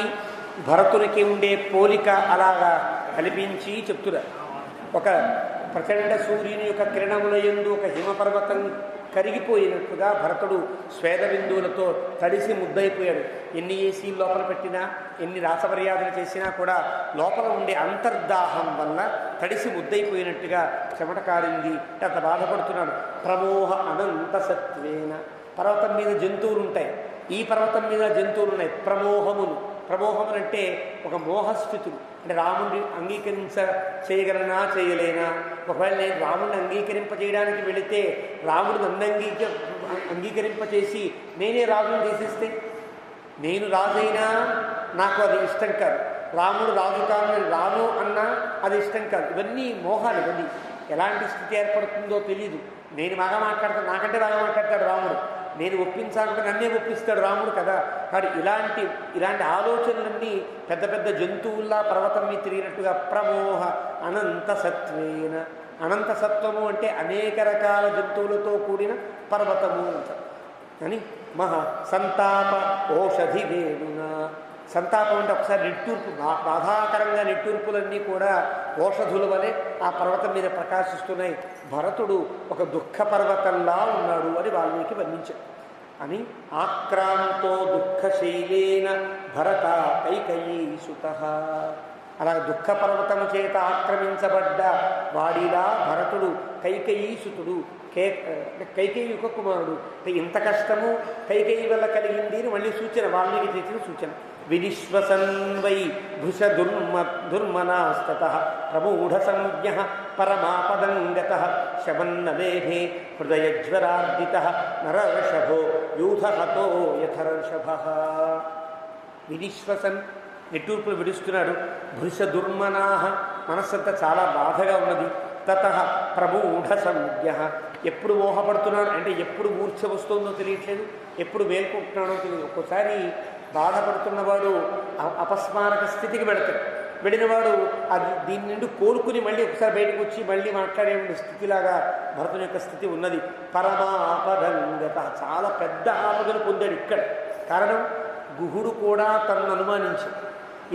భరతునికి ఉండే పోలిక అలాగా కల్పించి చెప్తున్నారు. ఒక ప్రచండ సూర్యుని యొక్క కిరణముల యందు ఒక హిమపర్వతం కరిగిపోయినట్టుగా భరతుడు స్వేద బిందువులతో తడిసి ముద్దయిపోయాడు. ఎన్ని ఏసీలు లోపల పెట్టినా, ఎన్ని రాసమర్యాదలు చేసినా కూడా లోపల ఉండే అంతర్దాహం వల్ల తడిసి ముద్దయిపోయినట్టుగా చెమట కారింది. అంత బాధపడుతున్నాడు. ప్రమోహ అనంత సత్వేన, పర్వతం మీద జంతువులు ఉంటాయి, ఈ పర్వతం మీద జంతువులు ఉన్నాయి. ప్రమోహములు, ప్రమోహములు అంటే ఒక మోహస్థితులు. అంటే రాముడిని చేయగలనా చేయలేనా, ఒకవేళ నేను రాముడిని అంగీకరింపచేయడానికి వెళితే రాముడు నన్ను అంగీకరింపచేసి నేనే రాజును చేసేస్తే, నేను రాజైనా నాకు అది ఇష్టం కాదు, రాముడు రాజు కాను రాను అన్నా అది ఇష్టం కాదు. ఇవన్నీ మోహాలు. ఇవన్నీ ఎలాంటి స్థితి ఏర్పడుతుందో తెలియదు. నేను బాగా మాట్లాడతాను, నాకంటే బాగా మాట్లాడతాడు రాముడు, నేను ఒప్పించాలంటే నన్నే ఒప్పిస్తాడు రాముడు కదా. కానీ ఇలాంటి ఆలోచనలన్నీ పెద్ద పెద్ద జంతువుల్లా పర్వతం మీద తిరిగినట్టుగా ప్రమోహ అనంత సత్వేన. అనంత సత్వము అంటే అనేక రకాల జంతువులతో కూడిన పర్వతము అంటారు. అని మహా సంతాప ఓషధి వేణున. సంతాపం అంటే ఒకసారి నిట్టూర్పు, బాధాకరంగా నిట్టూర్పులన్నీ కూడా ఓషధుల వలె ఆ పర్వతం మీద ప్రకాశిస్తున్నాయి. భరతుడు ఒక దుఃఖ పర్వతంలా ఉన్నాడు అని వాల్మీకి వర్ణించాడు. అని ఆక్రాంతో దుఃఖశైలేన భరత కైకయీసుత. అలా దుఃఖ పర్వతము చేత ఆక్రమించబడ్డ వాడిలా భరతుడు కైకయీసుతుడు. కైకేయి యొక్క కుమారుడు. ఇంత కష్టము కైకేయి వల్ల కలిగింది అని మళ్ళీ సూచన, వాల్మీకి చేసిన సూచన. వినిశ్వసన్వై భృష దుర్మనాస్తత ప్రమూఢ సంజ్ఞ పరమాపదంగత శవన్నలేభే హృదయజ్వరార్దిత నరర్షభో యూథహతో యథర్షభ. వినిశ్వసన్ నిట్టూర్పులు విడుస్తున్నాడు. భృష దుర్మనాహ మనస్సంతా చాలా బాధగా ఉన్నది. తత ప్రమూఢ సంజ్ఞ ఎప్పుడు మోహపడుతున్నాడు అంటే ఎప్పుడు మూర్ఛ వస్తుందో తెలియట్లేదు, ఎప్పుడు మేల్కొంటున్నాడో తెలియదు. ఒక్కోసారి బాధపడుతున్నవాడు అపస్మారక స్థితికి వెళతాడు. వెళ్ళినవాడు అది దీని నుండి కోలుకుని మళ్ళీ ఒకసారి బయటకు వచ్చి మళ్ళీ మాట్లాడే స్థితిలాగా భరతుని యొక్క స్థితి ఉన్నది. పరమాపదంగత చాలా పెద్ద ఆపదను పొందాడు ఇక్కడ. కారణం గుహుడు కూడా తనను అనుమానించాడు.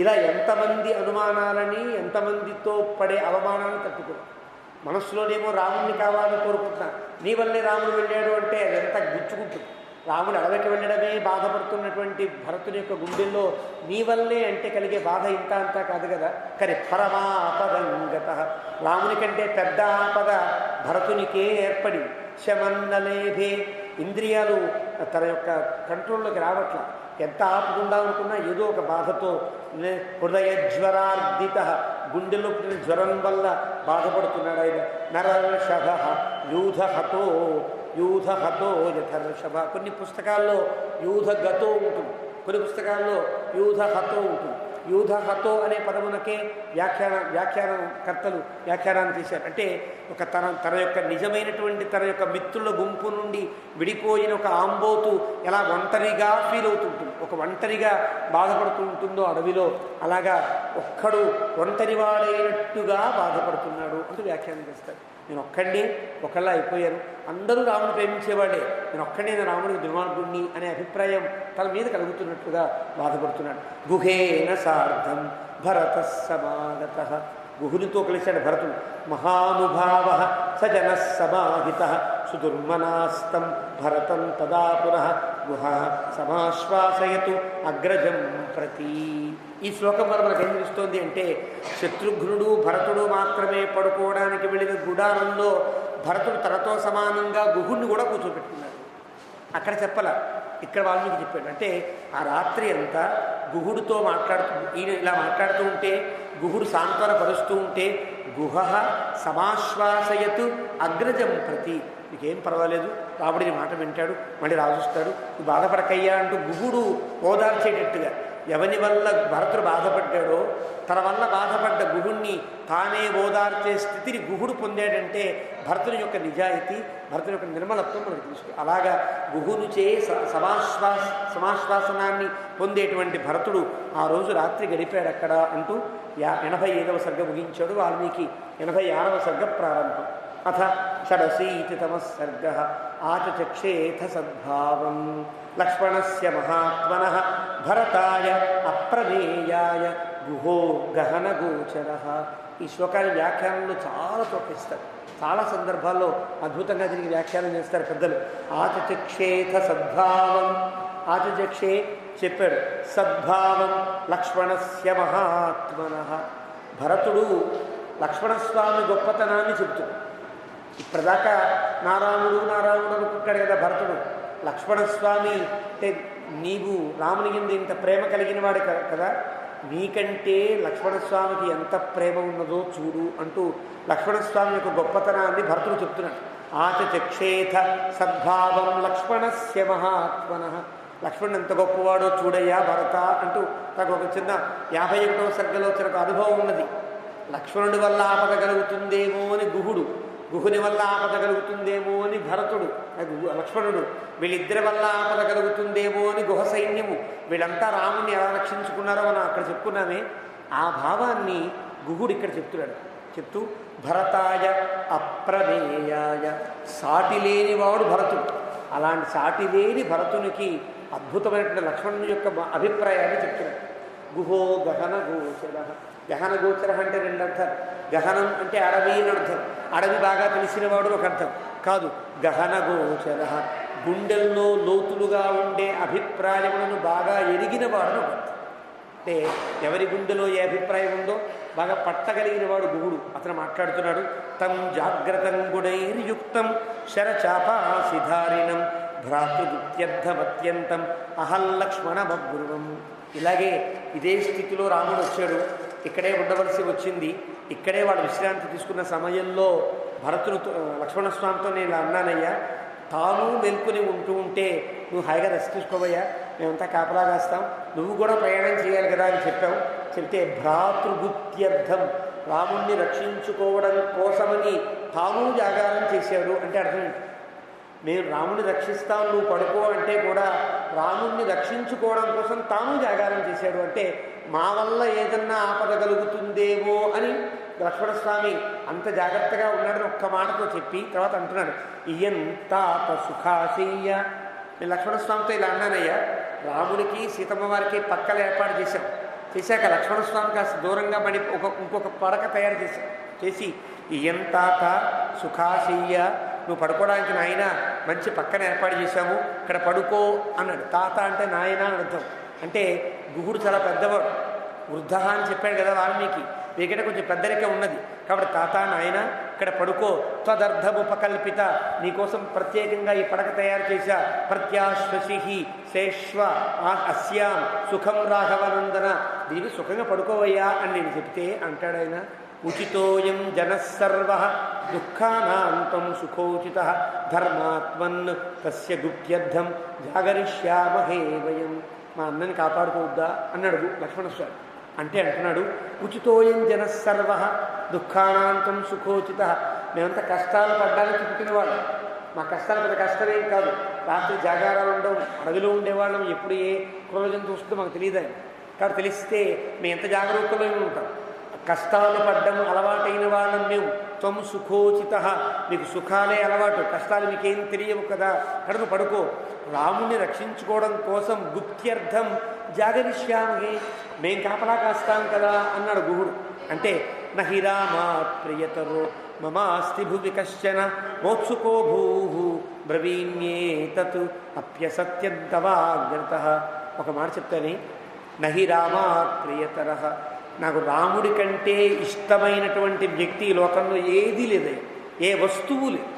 ఇలా ఎంతమంది అనుమానాలని, ఎంతమందితో పడే అవమానాలను తట్టుకోడు. మనస్సులోనేమో రాముడిని కావాలని కోరుకుంటున్నాను, నీ వల్లే రాముడు వెళ్ళాడు అంటే అదంతా గుచ్చుకుంటుంది. రాముడు అడవికి వెళ్ళడమే బాధపడుతున్నటువంటి భరతుని యొక్క గుండెల్లో నీ వల్లే అంటే కలిగే బాధ ఇంత అంతా కాదు కదా. కానీ పరమాపదంగత రాముని కంటే పెద్ద ఆపద భరతునికే ఏర్పడి శమన్నలేభే ఇంద్రియాలు తన యొక్క కంట్రోల్లోకి రావట్ల. ఎంత ఆపుకుందామనుకున్నా ఏదో ఒక బాధతో హృదయజ్వరార్దిత గుండెలో పుట్టిన జ్వరం వల్ల బాధపడుతున్నాడు ఆయన. నరర్షభ యూథహతో యథర్షభ. కొన్ని పుస్తకాల్లో యూథగతో ఉంటుంది, కొన్ని పుస్తకాల్లో యూథహతో ఉంటుంది. యూథహతో అనే పదమునకే వ్యాఖ్యానకర్తలు వ్యాఖ్యానాన్ని చేశారు. అంటే ఒక తన యొక్క నిజమైనటువంటి తన యొక్క మిత్రుల గుంపు నుండి విడిపోయిన ఒక ఆంబోతు ఎలా ఒంటరిగా ఫీల్ అవుతుంటుంది, ఒక ఒంటరిగా బాధపడుతూ ఉంటుందో అడవిలో, అలాగా ఒక్కడు ఒంటరివాడైనట్టుగా బాధపడుతున్నాడు అంటూ వ్యాఖ్యానం చేస్తారు. నేను ఒక్కడిని ఒకళ్ళ అయిపోయాను, అందరూ రాముని ప్రేమించేవాడే, నేను ఒక్కడే రాముడికి దుర్మార్గుణ్ణి అనే అభిప్రాయం తన మీద కలుగుతున్నట్లుగా బాధపడుతున్నాడు. గుహేన సార్ధం భరత సమాగత గుహునితో కలిశాడు భరతుడు. మహానుభావ సజన సమాహిత సుదుర్మనాస్తం భరతం తదా పునః గుహ సమాశ్వాసయతు అగ్రజం ప్రతి. ఈ శ్లోకం వల్ల మనకు ఏం తెలుస్తోంది అంటే శత్రుఘ్నుడు భరతుడు మాత్రమే పడుకోవడానికి వెళ్ళిన గుడారంలో భరతుడు తనతో సమానంగా గుహుడిని కూడా కూర్చోబెట్టుకున్నాడు. అక్కడ చెప్పాల, ఇక్కడ వాల్మీకి చెప్పాడు. అంటే ఆ రాత్రి అంతా గుహుడితో ఈయన ఇలా మాట్లాడుతూ ఉంటే, గుహుడు సాంత్వన పరుస్తూ ఉంటే, గుహ సమాశ్వాసయతు అగ్రజం ప్రతి, నీకేం పర్వాలేదు, రాముడిని మాట వింటాడు, మళ్ళీ రాజుస్తాడు, నువ్వు బాధపడకయ్యా అంటూ గుహుడు ఓదార్చేటట్టుగా. ఎవని వల్ల భరతుడు బాధపడ్డాడో తన వల్ల బాధపడ్డ గుహుణ్ణి తానే ఓదార్చే స్థితిని గుహుడు పొందాడంటే భరతుని యొక్క నిజాయితీ, భరతుని యొక్క నిర్మలత్వం మనకు తెలుసు. అలాగా గుహునుచే సమాశ్వాసనాన్ని పొందేటువంటి భరతుడు ఆ రోజు రాత్రి గడిపాడు అక్కడ అంటూ 85వ సర్గ ముగించాడు వాల్మీకి. 86వ సర్గ ప్రారంభం. అథ షడశీతితమః సర్గః ఆచచక్షేథ సద్భావం లక్ష్మణస్య మహాత్మనః భరతాయ అప్రమేయాయ గుహో గహనగోచరః. ఈ శ్లోకాన్ని వ్యాఖ్యానంలో చాలా చోటిస్తారు, చాలా సందర్భాల్లో అద్భుతంగా దీనికి వ్యాఖ్యానం చేస్తారు పెద్దలు. ఆచచక్షేథ సద్భావం, ఆచచక్షే చెప్పాడు, సద్భావం లక్ష్మణస్య మహాత్మనః. భరతుడు లక్ష్మణస్వామి గొప్పతనాన్ని చెబుతాడు. ఇప్పటిదాకా నారాయణుడు అనుకుంటాడు కదా భరతుడు. లక్ష్మణస్వామి అంటే నీవు రాముని కింద ఇంత ప్రేమ కలిగిన వాడు కదా, నీకంటే లక్ష్మణస్వామికి ఎంత ప్రేమ ఉన్నదో చూడు అంటూ లక్ష్మణస్వామి యొక్క గొప్పతనాన్ని భరతుడు చెప్తున్నాడు. ఆచచక్షేథ సద్భావం లక్ష్మణస్య మహాత్మనః. లక్ష్మణుడు ఎంత గొప్పవాడో చూడయ్యా భరత అంటూ నాకు ఒక చిన్న 51వ సర్గలో ఒక అనుభవం ఉన్నది. లక్ష్మణుడి వల్ల ఆపద కలుగుతుందేమో అని గుహుడు, గుహుని వల్ల ఆపద కలుగుతుందేమో అని భరతుడు, లక్ష్మణుడు, వీళ్ళిద్దరి వల్ల ఆపద కలుగుతుందేమో అని గుహ సైన్యము, వీళ్ళంతా రాముని ఎలా రక్షించుకున్నారో మనం అక్కడ చెప్పుకున్నామే. ఆ భావాన్ని గుహుడు ఇక్కడ చెప్తున్నాడు. చెప్తూ భరతాయ అప్రమేయాయ, సాటి లేనివాడు భరతుడు. అలాంటి సాటి లేని భరతునికి అద్భుతమైనటువంటి లక్ష్మణుని యొక్క అభిప్రాయాన్ని చెప్తున్నాడు. గుహో గహన గోచర. గహన గోచర అంటే 2 అర్థాలు. గహనం అంటే అడవి అని అర్థం, అడవి బాగా తెలిసినవాడు ఒక అర్థం కాదు. గహన గోచర గుండెల్లో లోతులుగా ఉండే అభిప్రాయములను బాగా ఎరిగినవాడు ఒక అర్థం. అంటే ఎవరి గుండెలో ఏ అభిప్రాయం ఉందో బాగా పట్టగలిగిన వాడు గుహుడు. అతను మాట్లాడుతున్నాడు. తం జాగ్రత్తం గుణైర్యుక్తం శరచాపాసిధారిణం భ్రాతృగుప్త్యర్థమత్యంతం అహల్లక్ష్మణమబ్రువం. ఇలాగే ఇదే స్థితిలో రాముడు వచ్చాడు. ఇక్కడే ఉండవలసి వచ్చింది. ఇక్కడే వాడు విశ్రాంతి తీసుకున్న సమయంలో భరతుడు లక్ష్మణస్వామితో నేను అన్నానయ్యా, తాను మెల్కొని ఉంటూ ఉంటే నువ్వు హాయిగా రెస్ట్ తీసుకోవయ్యా, మేమంతా కాపలా కాస్తాం, నువ్వు కూడా ప్రయాణం చేయాలి కదా అని చెప్పావు. చెప్తే భ్రాతృగుప్త్యర్థం, రాముణ్ణి రక్షించుకోవడం కోసమని తాను జాగారం చేశాడు అంటే అర్థం ఏంటి? మేము రాముని రక్షిస్తాం, నువ్వు పడుకో అంటే కూడా రాముణ్ణి రక్షించుకోవడం కోసం తాను జాగారం చేశాడు అంటే మా వల్ల ఏదన్నా ఆపద కలుగుతుందేమో అని లక్ష్మణస్వామి అంత జాగ్రత్తగా ఉన్నాడని ఒక్క మాటతో చెప్పి తర్వాత అంటున్నాడు, ఇయంతాత సుఖాశీయ. నేను లక్ష్మణస్వామితో ఇలా అన్నానయ్యా, రాముడికి సీతమ్మ వారికి పక్కలు ఏర్పాటు చేశాక లక్ష్మణస్వామి కాస్త దూరంగా పడి ఇంకొక పడక తయారు చేసి ఇయంతాత సుఖాశీయ, నువ్వు పడుకోవడానికి నాయన మంచి పక్కన ఏర్పాటు చేశాము, ఇక్కడ పడుకో అన్నాడు. తాత అంటే నాయన అని అర్థం. అంటే గుహుడు చాలా పెద్దవాడు, వృద్ధ అని చెప్పాడు కదా వాల్మీకి, వీకంటే కొంచెం పెద్దరికే ఉన్నది కాబట్టి తాత నాయన ఇక్కడ పడుకో, త్వదర్థముపకల్పిత, నీకోసం ప్రత్యేకంగా ఈ పడక తయారు చేశా, ప్రత్యాశ్వసి శేష్వ అస్యాం సుఖం రాఘవనందన, దీనికి సుఖంగా పడుకోవయ్యా అని నేను చెప్తే అంటాడు ఆయన, ఉచితోయం జనసర్వ దుఃఖానాంతం సుఖోచిత ధర్మాత్మన్ తస్య గుప్త్యర్థం జాగరిష్యామహే వయం. మా అన్నని కాపాడుకోవద్దా అన్నాడు లక్ష్మణస్వామి. అంటే అంటున్నాడు, ఉచితోయం జనసర్వ దుఃఖానాంతం సుఖోచిత, మేమంతా కష్టాలు పడ్డానికి పుట్టినవాళ్ళు, మా కష్టాలు పెద్ద కష్టమేం కాదు, రాత్రి జాగారాలు ఉండవు, అడవిలో ఉండేవాళ్ళం, ఎప్పుడు ఏ క్రోజంతో వస్తుందో మాకు తెలియదని. కాబట్టి తెలిస్తే మేము ఎంత జాగ్రత్తలో ఉంటాం, కష్టాలు పడ్డం అలవాటైన వాళ్ళం మేము. త్వం సుఖోచిత, మీకు సుఖాలే అలవాటు, కష్టాలు మీకేం తెలియవు కదా, కడుపు పడుకో, రాముణ్ణి రక్షించుకోవడం కోసం గుప్త్యర్థం జాగరిష్యామహే, మేం కాపలా కాస్తాం కదా అన్నాడు గుహుడు. అంటే నహి రామాత్ ప్రియతరో మమాస్తి భువి కశ్చన మోత్సుకో భూ బ్రవీణ్యేతత్ అప్యసత్యంతవాగ్రత. ఒక మాట చెప్తానే, నహి రామాత్ ప్రియతర, నాకు రాముడి కంటే ఇష్టమైనటువంటి వ్యక్తి ఈ లోకంలో ఏదీ లేదు, ఏ వస్తువు లేదు.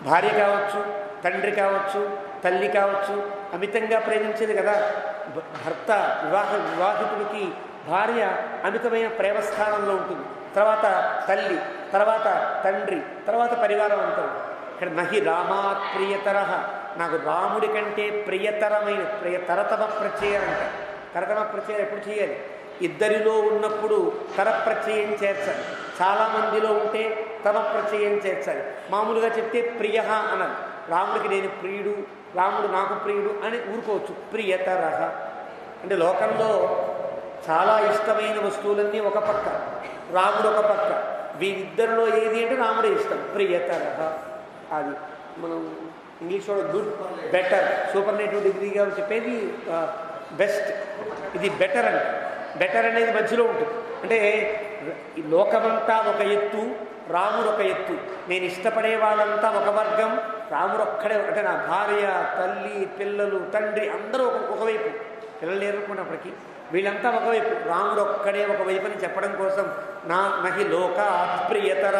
భార్య కావచ్చు, తండ్రి కావచ్చు, తల్లి కావచ్చు, అమితంగా ప్రేమించేది కదా భర్త. వివాహితుడికి భార్య అమితమైన ప్రేమస్థానంలో ఉంటుంది, తర్వాత తల్లి, తర్వాత తండ్రి, తర్వాత పరివారం అంటారు. ఇక్కడ నహి రామాత్ ప్రియతర, నాకు రాముడి కంటే ప్రియతరమైన, తరతమ ప్రత్యయం అంట. తరతమ ప్రత్యయం ఎప్పుడు చేయాలి? ఇద్దరిలో ఉన్నప్పుడు తర ప్రత్యయం చేర్చాలి, చాలామందిలో ఉంటే తమ ప్రత్యయం చేర్చాలి. మామూలుగా చెప్తే ప్రియ అనాలి. రాముడికి నేను ప్రియుడు, రాముడు నాకు ప్రియుడు అని ఊరుకోవచ్చు. ప్రియతరహ అంటే లోకంలో చాలా ఇష్టమైన వస్తువులన్నీ ఒక పక్క, రాముడు ఒక పక్క, వీరిద్దరిలో ఏది అంటే రాముడే ఇష్టం. ప్రియతరహ అది మనం ఇంగ్లీష్లో గుడ్, బెటర్, సూపర్నేటివ్ డిగ్రీగా చెప్పేది బెస్ట్, ఇది బెటర్ అంటే. బెటర్ అనేది మధ్యలో ఉంటుంది. అంటే ఈ లోకమంతా ఒక ఎత్తు, రాముడు ఒక ఎత్తు. నేను ఇష్టపడే వాళ్ళంతా ఒక వర్గం, రాముడు ఒక్కడే. అంటే నా భార్య, తల్లి, పిల్లలు, తండ్రి అందరూ ఒకవైపు, పిల్లలు లేరుకున్నప్పటికీ వీళ్ళంతా ఒకవైపు, రాముడు ఒక్కడే ఒకవైపు అని చెప్పడం కోసం నహి లోకాత్ ప్రియతర,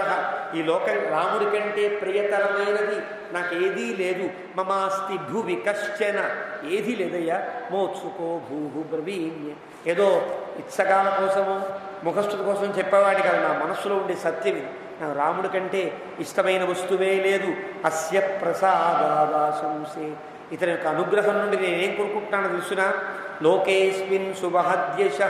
ఈ లోకం రాముడి కంటే ప్రియతరమైనది నాకేదీ లేదు. మమాస్తి భువి కశ్చన, ఏదీ లేదయ్యా. మోత్సుకో భూ బ్రవీణ్య, ఏదో ఇత్సకాల కోసమో ముఖస్థుల కోసం చెప్పేవాడి కాదు, నా మనస్సులో ఉండే సత్యం ఇది. నాకు రాముడి కంటే ఇష్టమైన వస్తువే లేదు. అస్య ప్రసాదాశంసే, ఇతని యొక్క అనుగ్రహం నుండి నేనేం కోరుకుంటున్నానో తెలుసునా? లోకేస్మిన్ సుమహద్యశ,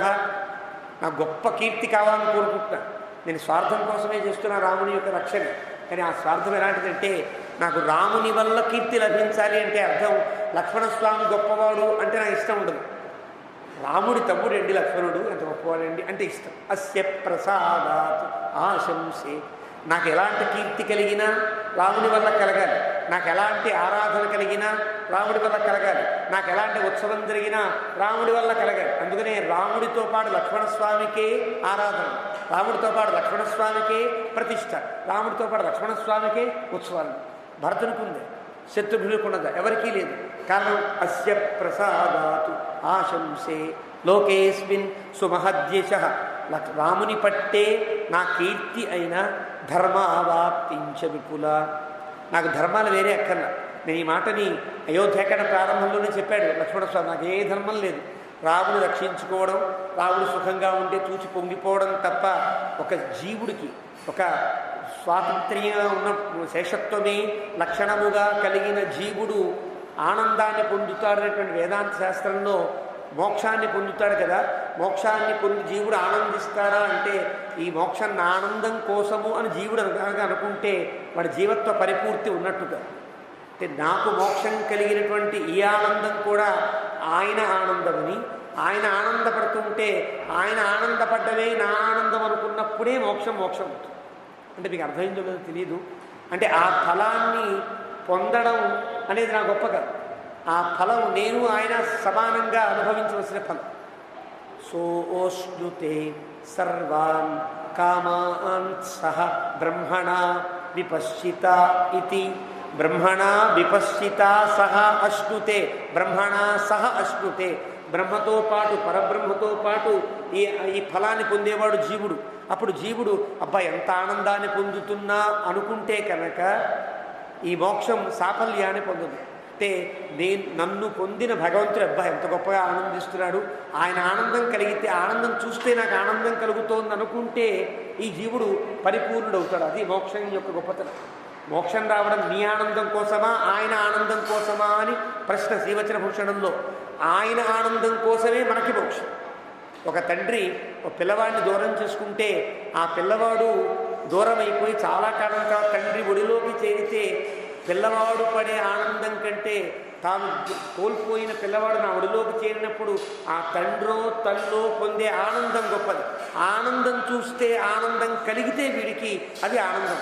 నా గొప్ప కీర్తి కావాలని కోరుకుంటున్నాను. నేను స్వార్థం కోసమే చేస్తున్నా రాముని యొక్క రక్షణ. కానీ ఆ స్వార్థం ఎలాంటిదంటే, నాకు రాముని వల్ల కీర్తి లభించాలి అంటే అర్థం లక్ష్మణస్వామి గొప్పవాడు అంటే నాకు ఇష్టం ఉండదు. రాముడి తమ్ముడండి లక్ష్మణుడు, ఎంత గొప్పవాడండి అంటే ఇష్టం. అస్య ప్రసాదాత్ ఆశంసే, నాకు ఎలాంటి కీర్తి కలిగినా రాముడి వల్ల కలగాలి, నాకు ఎలాంటి ఆరాధన కలిగినా రాముడి వల్ల కలగాలి, నాకు ఎలాంటి ఉత్సవం జరిగినా రాముడి వల్ల కలగాలి. అందుకనే రాముడితో పాటు లక్ష్మణస్వామికే ఆరాధన, రాముడితో పాటు లక్ష్మణస్వామికే ప్రతిష్ట, రాముడితో పాటు లక్ష్మణస్వామికే ఉత్సవాలు. భరతునికి ఉంది, శత్రుఘ్నునికి ఉన్నదా? ఎవరికీ లేదు. కారణం అస్య ప్రసాదాతు ఆశంసే లోకేస్మిన్ సుమహద్యశ రాముని పట్టే నా కీర్తి అయిన ధర్మ అవాప్తించ విపుల. నాకు ధర్మాలు వేరే అక్కర్లా. నేను ఈ మాటని అయోధ్యాకాండ ప్రారంభంలోనే చెప్పాడు లక్ష్మణస్వామి. నాకు ఏ ధర్మం లేదు, రాముని రక్షించుకోవడం, రాముడు సుఖంగా ఉంటే చూచి పొంగిపోవడం తప్ప ఒక జీవుడికి ఒక స్వాతంత్ర్యంగా ఉన్న శేషత్వమే లక్షణముగా కలిగిన జీవుడు ఆనందాన్ని పొందుతాడనేటువంటి వేదాంత శాస్త్రంలో మోక్షాన్ని పొందుతాడు కదా. మోక్షాన్ని పొంది జీవుడు ఆనందిస్తాడా అంటే ఈ మోక్షాన్ని ఆనందం కోసము అని జీవుడు అనుకుంటే వాడి జీవత్వ పరిపూర్తి ఉన్నట్టుగా. అంటే నాకు మోక్షం కలిగినటువంటి ఈ ఆనందం కూడా ఆయన ఆనందమని, ఆయన ఆనందపడుతుంటే ఆయన ఆనందపడ్డమే నా ఆనందం అనుకున్నప్పుడే మోక్షం అవుతుంది. అంటే మీకు అర్థమైందో లేదో తెలియదు. అంటే ఆ ఫలాన్ని పొందడం అనేది నా గొప్ప కాదు. ఆ ఫలం నేను ఆయన సమానంగా అనుభవించవలసిన ఫలం. సోష్ణుతే సర్వాన్ కామాన్ సహ బ్రహ్మణ విపశ్చిత ఇది. బ్రహ్మణ విపశ్చిత సహ అశ్నుతే. బ్రహ్మణ సహ అశ్నుతే. బ్రహ్మతో పాటు పరబ్రహ్మతో పాటు ఈ ఫలాన్ని పొందేవాడు జీవుడు. అప్పుడు జీవుడు అబ్బా ఎంత ఆనందాన్ని పొందుతున్నా అనుకుంటే కనుక ఈ మోక్షం సాఫల్యాన్ని పొందదు. అంటే నన్ను పొందిన భగవంతుడు అబ్బా ఎంత గొప్పగా ఆనందిస్తున్నాడు, ఆయన ఆనందం కలిగితే ఆనందం చూస్తే నాకు ఆనందం కలుగుతోంది అనుకుంటే ఈ జీవుడు పరిపూర్ణుడవుతాడు. అది మోక్షం యొక్క గొప్పతనం. మోక్షం రావడం నీ ఆనందం కోసమా ఆయన ఆనందం కోసమా అని ప్రశ్న శ్రీవచన భూషణంలో. ఆయన ఆనందం కోసమే మనకి మోక్షం. ఒక తండ్రి ఒక పిల్లవాడిని దూరం చేసుకుంటే ఆ పిల్లవాడు దూరం అయిపోయి చాలా కాలం తర్వాత తండ్రి ఒడిలోకి చేరితే పిల్లవాడు పడే ఆనందం కంటే తాను కోల్పోయిన పిల్లవాడు నా ఒడిలోకి చేరినప్పుడు ఆ తండ్రో తల్లో పొందే ఆనందం గొప్పది. ఆనందం చూస్తే ఆనందం కలిగితే వీడికి అది ఆనందం.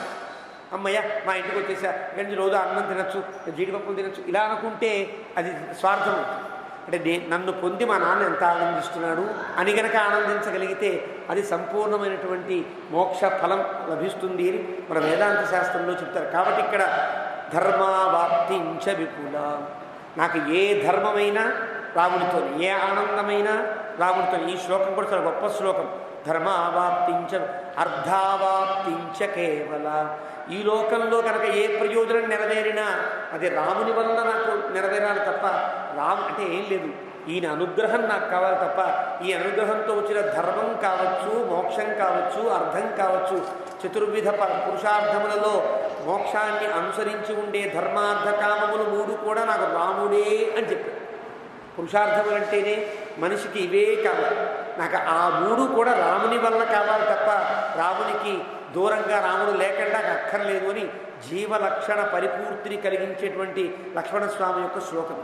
అమ్మయ్య మా ఇంటికి వచ్చేసా గంజి రోజు అన్నం తినచ్చు, జీడిపప్పులు తినచ్చు ఇలా అనుకుంటే అది స్వార్థం అవుతుంది. అంటే నన్ను పొంది మా నాన్న ఎంత ఆనందిస్తున్నాడు అని గనక ఆనందించగలిగితే అది సంపూర్ణమైనటువంటి మోక్ష ఫలం లభిస్తుంది అని మన వేదాంత శాస్త్రంలో చెప్తారు. కాబట్టి ఇక్కడ ధర్మావాప్తించ విపుల. నాకు ఏ ధర్మమైనా రాముడితో, ఏ ఆనందమైనా రాముడితో. ఈ శ్లోకం కూడా చాలా గొప్ప శ్లోకం. ధర్మావాప్తించ అర్ధావాప్తించ కేవల. ఈ లోకంలో కనుక ఏ ప్రయోజనం నెరవేరినా అది రాముని వల్ల నాకు నెరవేరాలి తప్ప అంటే ఏం లేదు, ఈయన అనుగ్రహం నాకు కావాలి తప్ప ఈ అనుగ్రహంతో వచ్చిన ధర్మం కావచ్చు, మోక్షం కావచ్చు, అర్థం కావచ్చు, చతుర్విధ పురుషార్థములలో మోక్షాన్ని అనుసరించి ఉండే ధర్మార్థ కామములు 3 కూడా నాకు రాముడే అని చెప్పారు. పురుషార్థములు అంటేనే మనిషికి ఇవే కావాలి. నాకు ఆ 3 కూడా రాముని వల్ల కావాలి తప్ప రామునికి దూరంగా రాముడు లేకుండా అక్కర్లేదు అని జీవలక్షణ పరిపూర్తిని కలిగించేటువంటి లక్ష్మణస్వామి యొక్క శ్లోకం.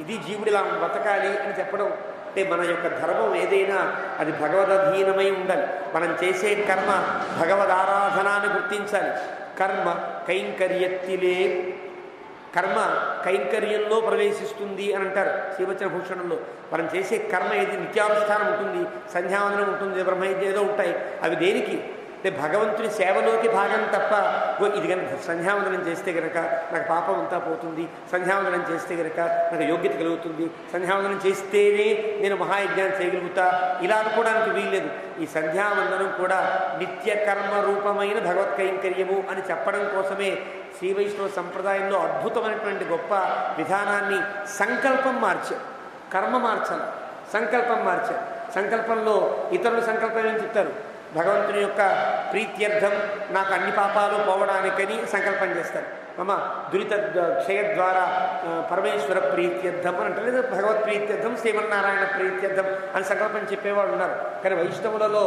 ఇది జీవుడిలా బతకాలి అని చెప్పడం. అంటే మన యొక్క ధర్మం ఏదైనా అది భగవదధీనమై ఉండాలి. మనం చేసే కర్మ భగవదారాధనాన్ని గుర్తించాలి. కర్మ కైంకర్యత్తిలే. కర్మ కైంకర్యంలో ప్రవేశిస్తుంది అని అంటారు శ్రీవచన భూషణంలో. మనం చేసే కర్మ ఏది నిత్యానుష్ఠానం ఉంటుంది, సంధ్యావందనం ఉంటుంది, బ్రహ్మయజ్ఞం ఏదో ఉంటాయి. అవి దేనికి అంటే భగవంతుని సేవలోకి భాగం తప్ప ఇది కనుక సంధ్యావందనం చేస్తే కనుక నాకు పాపం అంతా పోతుంది, సంధ్యావందనం చేస్తే కనుక నాకు యోగ్యత కలుగుతుంది, సంధ్యావందనం చేస్తేనే నేను మహాయజ్ఞాన్ని చేయగలుగుతా ఇలా అనుకోవడానికి వీల్లేదు. ఈ సంధ్యావందనం కూడా నిత్య కర్మ రూపమైన భగవత్ కైంకర్యము అని చెప్పడం కోసమే శ్రీ వైష్ణవ సంప్రదాయంలో అద్భుతమైనటువంటి గొప్ప విధానాన్ని సంకల్పం మార్చారు. కర్మ మార్చాలి, సంకల్పం మార్చారు. సంకల్పంలో ఇతరుల సంకల్పం ఏం చెప్తారు, భగవంతుని యొక్క ప్రీత్యర్థం నాకు అన్ని పాపాలు పోవడానికని సంకల్పం చేస్తారు. మమ దురిత క్షయ ద్వారా పరమేశ్వర ప్రీత్యర్థం అని అంటే, లేదా భగవత్ ప్రీత్యర్థం, శ్రీమన్నారాయణ ప్రీత్యర్థం అని సంకల్పం చెప్పేవాడు ఉన్నారు. కానీ వైష్ణవులలో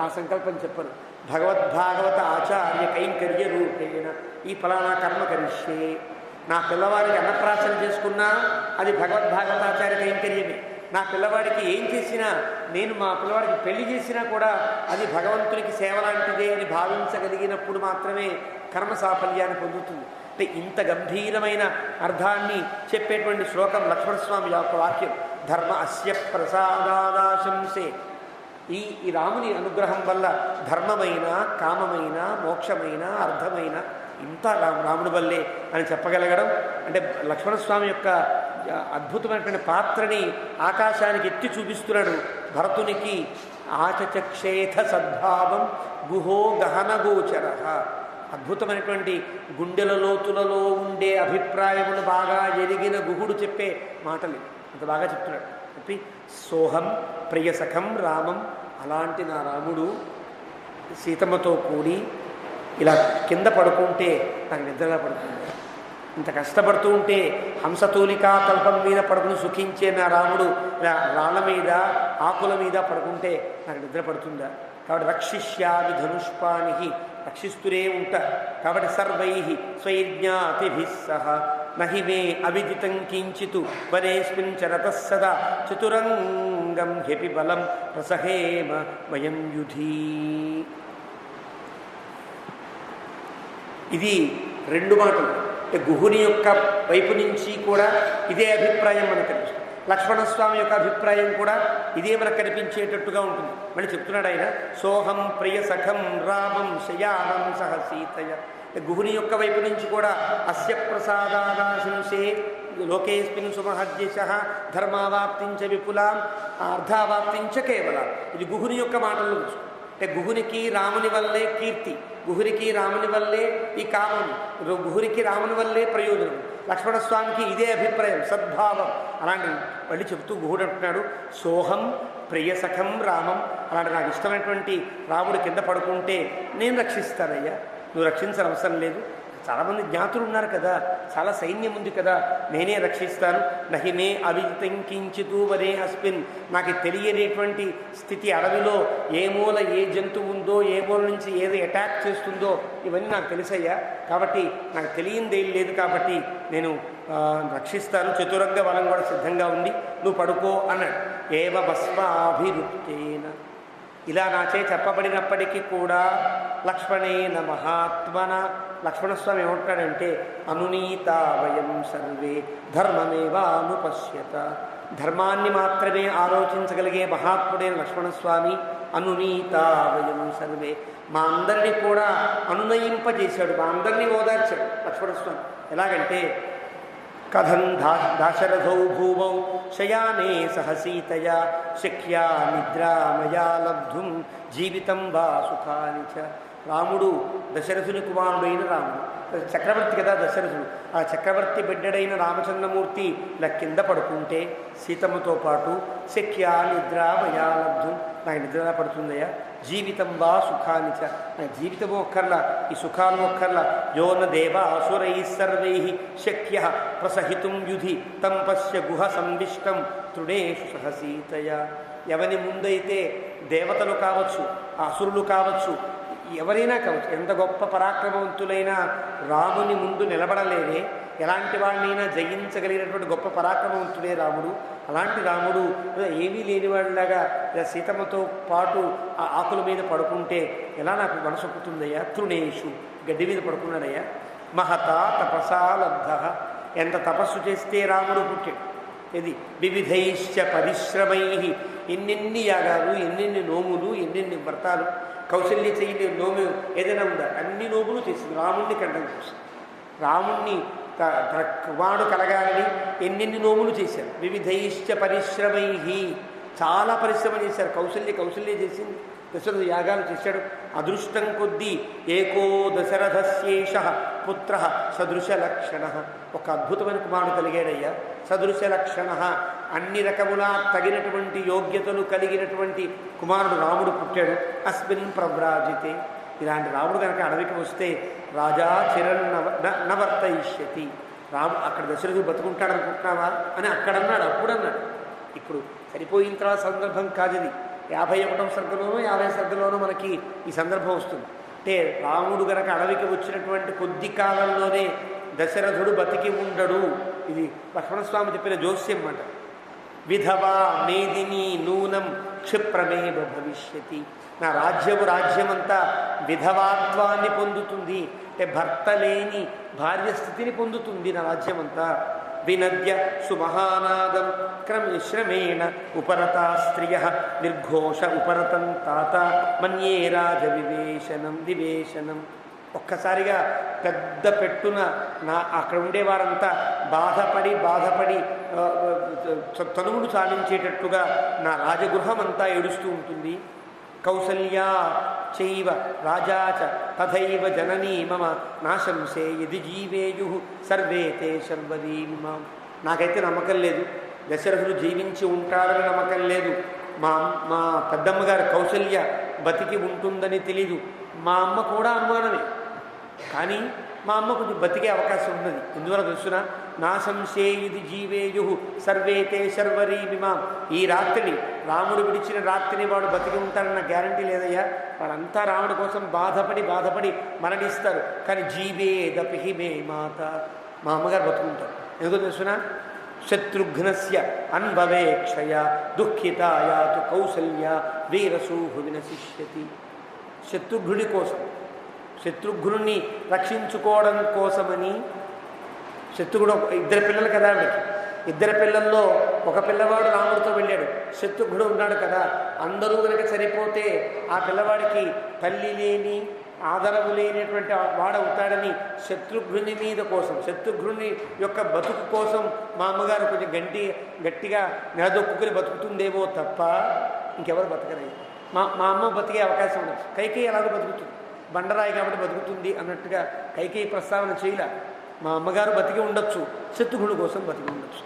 ఆ సంకల్పం చెప్పరు. భగవద్భాగవత ఆచార్య కైంకర్య రూపేణ ఈ ఫలానా కర్మ కరిష్యే. నా పిల్లవాడికి అన్నప్రాసన చేసుకున్నా అది భగవద్భాగవతాచార్య కైంకర్యమే. నా పిల్లవాడికి ఏం చేసినా, నేను మా పిల్లవాడికి పెళ్లి చేసినా కూడా అది భగవంతునికి సేవ లాంటిదే అని భావించగలిగినప్పుడు మాత్రమే కర్మ సాఫల్యాన్ని పొందుతుంది. అంటే ఇంత గంభీరమైన అర్థాన్ని చెప్పేటువంటి శ్లోకం లక్ష్మణస్వామి యొక్క వాక్యం. ధర్మ అస్య ప్రసాదాదాశంసే. ఈ రాముని అనుగ్రహం వల్ల ధర్మమైన, కామమైన, మోక్షమైన, అర్థమైన ఇంత రాముడి వల్లే అని చెప్పగలగడం అంటే లక్ష్మణస్వామి యొక్క అద్భుతమైనటువంటి పాత్రని ఆకాశానికి ఎత్తి చూపిస్తున్నాడు భరతునికి. ఆచచక్షేథ సద్భావం గుహో గహనగోచర. అద్భుతమైనటువంటి గుండెల లోతులలో ఉండే అభిప్రాయములు బాగా ఎరిగిన గుహుడు చెప్పే మాటలు అంత బాగా చెప్తున్నాడు. చెప్పి సోహం ప్రియసఖం రామం, అలాంటి నా రాముడు సీతమ్మతో కూడి ఇలా కింద పడుకుంటే నాకు నిద్రలా పడుతుంది. ఇంత కష్టపడుతూ ఉంటే హంసతూలికా కల్పం మీద పడుకుని సుఖించే నా రాముడు రాళ్ళ మీద ఆకుల మీద పడుకుంటే నాకు నిద్ర పడుతుందా? కాబట్టి రక్షిష్యామి ధనుష్పాణి, రక్షిస్తూనే ఉంటా. కాబట్టి సర్వై స్వైజ్ఞాతిభి సహ నహి మే అవిదితం కించిత్ వనేస్మిన్ చరతః సదా చతురంగం హ్యపి బలం రసహేమ వయం యుధి. ఇది రెండు మాటలు. గుహుని యొక్క వైపు నుంచి కూడా ఇదే అభిప్రాయం మనకు కనిపిస్తుంది. లక్ష్మణస్వామి యొక్క అభిప్రాయం కూడా ఇదే మనకు కనిపించేటట్టుగా ఉంటుంది. మళ్ళీ చెప్తున్నాడు ఆయన, సోహం ప్రియ సఖం రామం శయానం సహ సీతయ. గుహుని యొక్క వైపు నుంచి కూడా అస్య ప్రసాదాశంసే లోకేస్మిన్ సుమహద్యశ ధర్మావాప్తించ విపులాం అర్ధావాప్తించ కేవలం. ఇది గుహుని యొక్క మాటలు. అంటే గుహునికి రాముని వల్లే కీర్తి, గుహునికి రాముని వల్లే ఈ కామం, గుహునికి రాముని వల్లే ప్రయోజనం. లక్ష్మణస్వామికి ఇదే అభిప్రాయం, సద్భావం. అలాంటి మళ్ళీ చెప్తూ గుహుడు అంటున్నాడు, సోహం ప్రియసఖం రామం. అలాంటి నాకు ఇష్టమైనటువంటి రాముడు కింద పడుకుంటే నేను రక్షిస్తానయ్యా, నువ్వు రక్షించిన అవసరం లేదు. చాలామంది జ్ఞాతులు ఉన్నారు కదా, చాలా సైన్యం ఉంది కదా, నేనే రక్షిస్తాను. నహిమే అవితంకించితూ వరే అస్మిన్. నాకు తెలియనేటువంటి స్థితి, అడవిలో ఏ మూల ఏ జంతువు ఉందో, ఏ మూల నుంచి ఏది అటాక్ చేస్తుందో ఇవన్నీ నాకు తెలుసయ్యా. కాబట్టి నాకు తెలియందేం లేదు, కాబట్టి నేను రక్షిస్తాను. చతురంగ బలం కూడా సిద్ధంగా ఉంది, నువ్వు పడుకో అన్నాడు. ఏవ భస్మాభిరుక్తేన, ఇలా నాచే చెప్పబడినప్పటికీ కూడా లక్ష్మణేన మహాత్మన, లక్ష్మణస్వామి ఏమంటాడంటే అనునీతా వయం సర్వే ధర్మమేవానుపశ్యత. ధర్మాన్ని మాత్రమే ఆలోచించగలిగే మహాత్ముడైన లక్ష్మణస్వామి అనునీతా వయం సర్వే, మా అందరినీ కూడా అనునయింపజేశాడు, మా అందరినీ ఓదార్చాడు లక్ష్మణస్వామి. ఎలాగంటే కథం దాశరథౌ భూమౌ శయానే సహ సీతయా శక్యా నిద్రామయా లబ్ధుం జీవితం వా సుఖాని చ. రాముడు దశరథుని కుమారుడైన రాముడు, చక్రవర్తి కదా దశరథుడు. ఆ చక్రవర్తి బిడ్డడైన రామచంద్రమూర్తి ఇలా కింద పడుకుంటే సీతమ్మతో పాటు శక్యా నిద్రామయా లబ్ధుం, నాకు నిద్ర పడుతుందయ్యా. జీవితం వా సుఖాని చ, నా జీవితము ఒక్కర్లా, ఈ సుఖాలు ఒక్కర్లా. యోన దేవాసురై సర్వై శక్య ప్రసహితుం యుధి తం పశ్య గుహ సంవిష్టం తృణేషు సహ సీతయ. ఎవని ముందైతే దేవతలు కావచ్చు, అసురులు కావచ్చు, ఎవరైనా కావచ్చు, ఎంత గొప్ప పరాక్రమవంతులైనా రాముని ముందు నిలబడలేదే, ఎలాంటి వాడినైనా జయించగలిగినటువంటి గొప్ప పరాక్రమవంతుడే రాముడు. అలాంటి రాముడు ఏమీ లేనివాడిలాగా సీతమ్మతో పాటు ఆ ఆకుల మీద పడుకుంటే ఎలా నాకు మనసు ఒప్పుతుందయ్యా. తృణేషు, గడ్డి మీద పడుకున్నాడయ్యా. మహతా తపసా లబ్ధ, ఎంత తపస్సు చేస్తే రాముడు పుట్టాడు. ఇది వివిధైశ్చ పరిశ్రమై, ఎన్నెన్ని యాగాలు, ఎన్నెన్ని నోములు, ఎన్నెన్ని వ్రతాలు. కౌశల్య చేయని నోము ఏదైనా ఉందా, అన్ని నోములు చేసింది రాముణ్ణి కండం కోసం. రాముణ్ణి కుమారుడు కలగాలని ఎన్నెన్ని నోములు చేశారు. వివిధైశ్చ పరిశ్రమై, చాలా పరిశ్రమ చేశారు. కౌశల్య చేసింది, దశరథ యాగాలు చేశాడు. అదృష్టం కొద్దీ ఏకో దశరథస్యేష పుత్ర సదృశ లక్షణ, ఒక అద్భుతమైన కుమారుడు కలిగాడయ్యా. సదృశ లక్షణ, అన్ని రకములా తగినటువంటి యోగ్యతలు కలిగినటువంటి కుమారుడు రాముడు పుట్టాడు. అస్మిన్ ప్రవ్రాజితే, ఇలాంటి రాముడు కనుక అడవికి వస్తే రాజా చిరన్ నవర్తయిష్యతి. రాము అక్కడ దశరథుడు బతుకుంటాడు అనుకుంటున్నావా అని అక్కడన్నాడు, అప్పుడన్నాడు. ఇప్పుడు సరిపోయిన తర్వాత సందర్భం కాదు ఇది. 51వ సర్గలోనో 50వ సర్గలోనో మనకి ఈ సందర్భం వస్తుంది. అంటే రాముడు గనక అడవికి వచ్చినటువంటి కొద్ది కాలంలోనే దశరథుడు బతికి ఉండడు. ఇది లక్ష్మణస్వామి చెప్పిన జోస్యం అన్నమాట. విధవా మేదిని నూనం క్షిప్రమేవ భవిష్యతి, నా రాజ్యమంతా విధవాత్వాన్ని పొందుతుంది, అంటే భర్త లేని భార్య స్థితిని పొందుతుంది నా రాజ్యమంతా. వినద్య సుమహానాదం క్రమేణ ఉపరతా స్త్రియ నిర్ఘోష ఉపరతం తాత మన్యే రాజ వివేశనం. ఒక్కసారిగా పెద్ద పెట్టున అక్కడ ఉండేవారంతా బాధపడి తనువును సాధించేటట్టుగా నా రాజగృహం అంతా ఏడుస్తూ ఉంటుంది. కౌసల్యా చైవ రాజా చ తథైవ జననీ మమ నాశంసే యది జీవేయు సర్వే తే శర్వరీమిమాం. నాకైతే నమ్మకం లేదు, దశరథుడు జీవించి ఉంటాడని నమ్మకం లేదు. మా పెద్దమ్మగారు కౌసల్య బతికి ఉంటుందని తెలీదు. మా అమ్మ కూడా అనుమానమే, కానీ మా అమ్మ కొంచెం బతికే అవకాశం ఉన్నది. ఎందువల్ల తెలుసునా? నా సంశే ఇది జీవేయు సర్వేతే శర్వరీమిమాం. ఈ రాత్రిని, రాముడు విడిచిన రాత్రిని వాడు బతికి ఉంటారన్న గ్యారంటీ లేదయ్యా. వాడంతా రాముడి కోసం బాధపడి మరణిస్తారు. కానీ జీవేదపి మే మాత, మా అమ్మగారు బతుకుంటారు. ఎందుకో తెలుసునా? శత్రుఘ్నస్య అన్భవేక్షయ దుఃఖితాయాతు కౌసల్య వీరసూహు వినశిష్యతి. శత్రుఘ్నుడి కోసం, శత్రుఘ్నుడిని రక్షించుకోవడం కోసమని, శత్రుఘ్నుడు ఇద్దరు పిల్లలు కదా ఆవిడకి. ఇద్దరు పిల్లల్లో ఒక పిల్లవాడు రాముడితో వెళ్ళాడు, శత్రుఘ్నుడు ఉన్నాడు కదా. అందరూ కనుక చనిపోతే ఆ పిల్లవాడికి తల్లి లేని ఆదరవు లేనటువంటి వాడవుతాడని శత్రుఘ్నుని మీద కోసం, శత్రుఘ్నుని యొక్క బతుకు కోసం మా అమ్మగారు కొంచెం గట్టిగా నిలదొక్కుని బతుకుతుందేమో తప్ప ఇంకెవరు బతకరు. మా అమ్మ బతికే అవకాశం ఉండదు. కైకేయి ఎలాగో బతుకుతుంది, బండరాయి కాబట్టి బతుకుతుంది అన్నట్టుగా కైకేయి ప్రస్తావన చేయలే. మా అమ్మగారు బతికి ఉండొచ్చు, శత్రుఘ్నుడి కోసం బతికి ఉండొచ్చు.